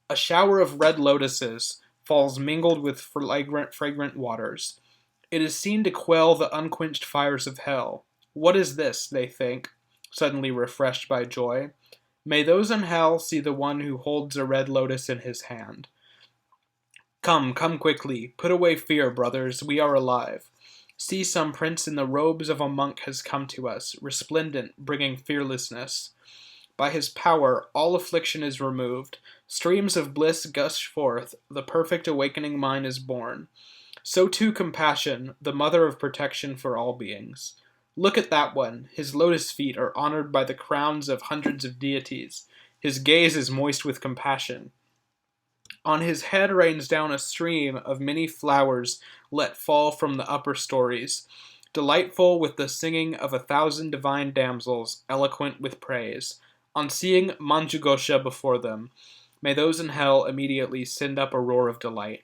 A shower of red lotuses falls mingled with fragrant waters. It is seen to quell the unquenched fires of hell. What is this, they think, suddenly refreshed by joy? May those in hell see the one who holds a red lotus in his hand. Come quickly, put away fear, brothers, we are alive. See, some prince in the robes of a monk has come to us, resplendent, bringing fearlessness. By his power, all affliction is removed. Streams of bliss gush forth. The perfect awakening mind is born. So too compassion, the mother of protection for all beings. Look at that one. His lotus feet are honored by the crowns of hundreds of deities. His gaze is moist with compassion. On his head rains down a stream of many flowers let fall from the upper stories. delightful with the singing of 1,000 divine damsels, eloquent with praise. On seeing Manjughosha before them, may those in hell immediately send up a roar of delight.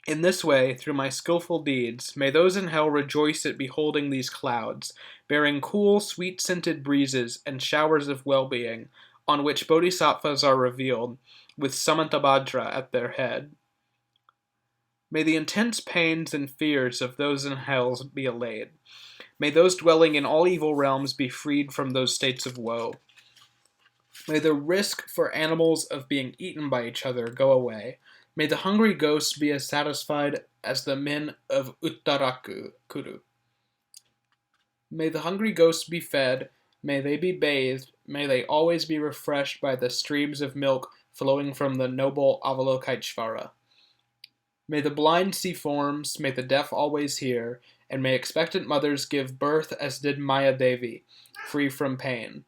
In this way, through my skillful deeds, may those in hell rejoice at beholding these clouds, bearing cool, sweet-scented breezes and showers of well-being, on which bodhisattvas are revealed, with Samantabhadra at their head. May the intense pains and fears of those in hell be allayed. May those dwelling in all evil realms be freed from those states of woe. May the risk for animals of being eaten by each other go away. May the hungry ghosts be as satisfied as the men of Uttarakuru. May the hungry ghosts be fed, may they be bathed, may they always be refreshed by the streams of milk flowing from the noble Avalokiteshvara. May the blind see forms, may the deaf always hear, and may expectant mothers give birth as did Maya Devi, free from pain.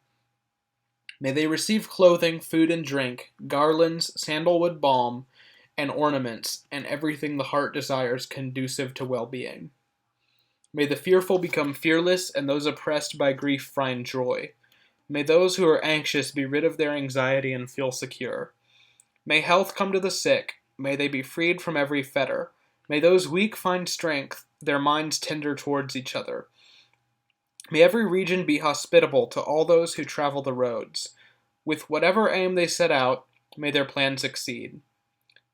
May they receive clothing, food and drink, garlands, sandalwood balm, and ornaments, and everything the heart desires conducive to well-being. May the fearful become fearless, and those oppressed by grief find joy. May those who are anxious be rid of their anxiety and feel secure. May health come to the sick, may they be freed from every fetter. May those weak find strength, their minds tender towards each other. May every region be hospitable to all those who travel the roads. With whatever aim they set out, may their plan succeed.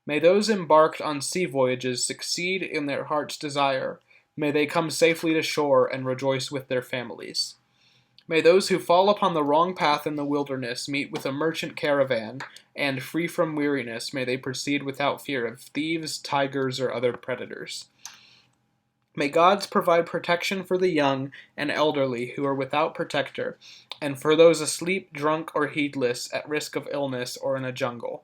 May those embarked on sea voyages succeed in their heart's desire. May they come safely to shore and rejoice with their families. May those who fall upon the wrong path in the wilderness meet with a merchant caravan, and, free from weariness, may they proceed without fear of thieves, tigers, or other predators. May gods provide protection for the young and elderly who are without protector, and for those asleep, drunk, or heedless, at risk of illness or in a jungle.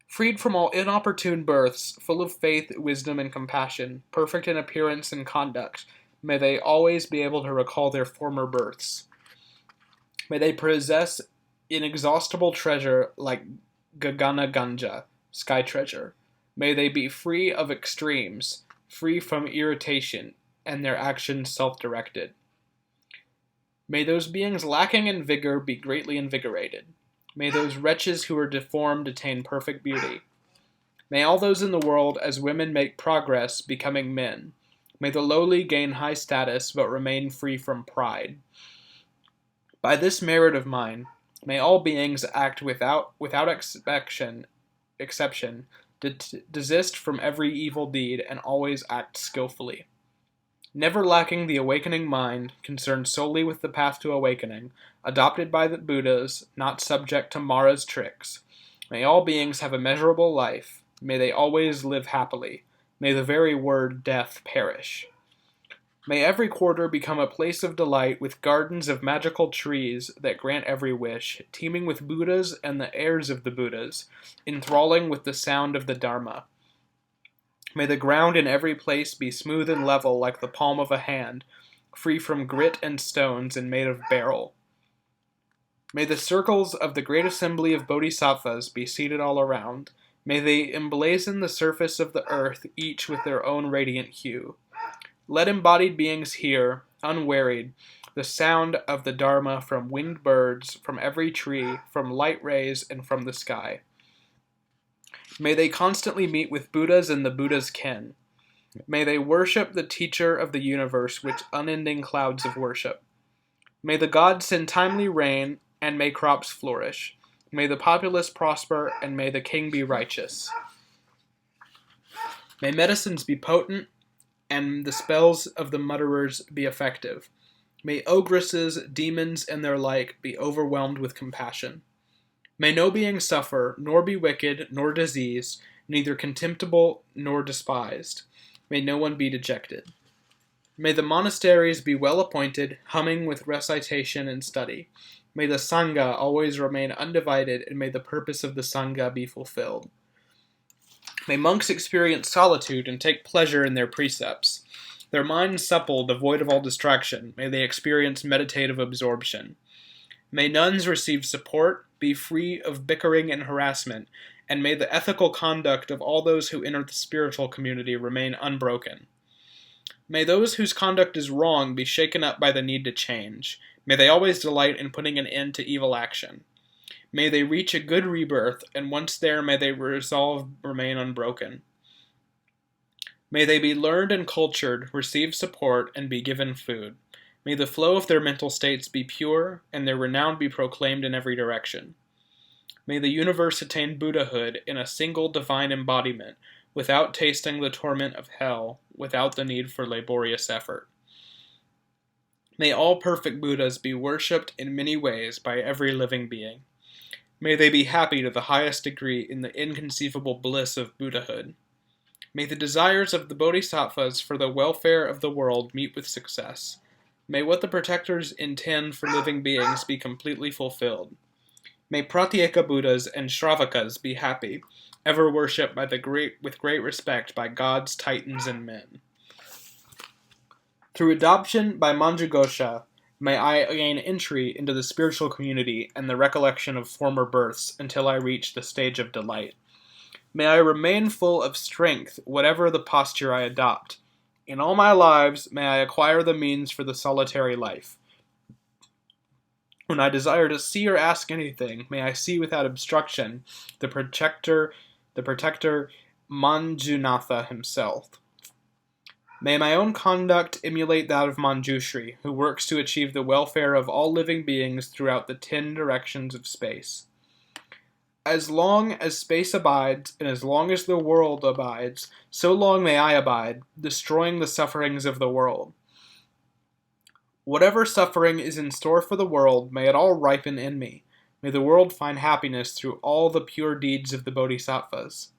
Freed from all inopportune births, full of faith, wisdom, and compassion, perfect in appearance and conduct, may they always be able to recall their former births. May they possess inexhaustible treasure like Gagana Ganja, sky treasure. May they be free of extremes, free from irritation, and their actions self-directed. May those beings lacking in vigor be greatly invigorated. May those wretches who are deformed attain perfect beauty. May all those in the world as women make progress, becoming men. May the lowly gain high status, but remain free from pride. By this merit of mine, may all beings act without exception, desist from every evil deed, and always act skillfully. Never lacking the awakening mind, concerned solely with the path to awakening, adopted by the Buddhas, not subject to Mara's tricks. May all beings have a measurable life. May they always live happily. May the very word death perish. May every quarter become a place of delight with gardens of magical trees that grant every wish, teeming with Buddhas and the heirs of the Buddhas, enthralling with the sound of the Dharma. May the ground in every place be smooth and level like the palm of a hand, free from grit and stones and made of beryl. May the circles of the great assembly of bodhisattvas be seated all around. May they emblazon the surface of the earth, each with their own radiant hue. Let embodied beings hear, unwearied, the sound of the Dharma from winged birds, from every tree, from light rays, and from the sky. May they constantly meet with Buddhas and the Buddha's kin. May they worship the teacher of the universe with unending clouds of worship. May the gods send timely rain, and may crops flourish. May the populace prosper, and may the king be righteous. May medicines be potent, and the spells of the mutterers be effective. May ogresses, demons, and their like be overwhelmed with compassion. May no being suffer, nor be wicked, nor diseased, neither contemptible nor despised. May no one be dejected. May the monasteries be well appointed, humming with recitation and study. May the Sangha always remain undivided, and may the purpose of the Sangha be fulfilled. May monks experience solitude and take pleasure in their precepts. Their minds supple, devoid of all distraction, may they experience meditative absorption. May nuns receive support, be free of bickering and harassment, and may the ethical conduct of all those who enter the spiritual community remain unbroken. May those whose conduct is wrong be shaken up by the need to change. May they always delight in putting an end to evil action. May they reach a good rebirth, and once there may they resolve remain unbroken. May they be learned and cultured, receive support, and be given food. May the flow of their mental states be pure, and their renown be proclaimed in every direction. May the universe attain Buddhahood in a single divine embodiment, without tasting the torment of hell, without the need for laborious effort. May all perfect Buddhas be worshipped in many ways by every living being. May they be happy to the highest degree in the inconceivable bliss of Buddhahood. May the desires of the Bodhisattvas for the welfare of the world meet with success. May what the protectors intend for living beings be completely fulfilled. May Pratyeka Buddhas and Shravakas be happy, ever worshipped with great respect by gods, titans, and men. Through adoption by Manjughosha, may I gain entry into the spiritual community and the recollection of former births until I reach the stage of delight. May I remain full of strength, whatever the posture I adopt. In all my lives, may I acquire the means for the solitary life. When I desire to see or ask anything, may I see without obstruction the protector Manjunatha himself. May my own conduct emulate that of Manjushri, who works to achieve the welfare of all living beings throughout the 10 directions of space. As long as space abides, and as long as the world abides, so long may I abide, destroying the sufferings of the world. Whatever suffering is in store for the world, may it all ripen in me. May the world find happiness through all the pure deeds of the Bodhisattvas.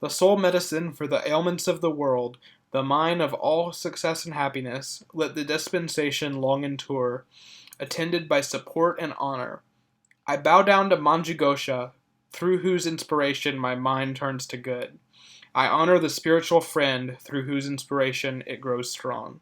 The sole medicine for the ailments of the world, the mine of all success and happiness, let the dispensation long endure, attended by support and honor. I bow down to Manjughosha, through whose inspiration my mind turns to good. I honor the spiritual friend, through whose inspiration it grows strong.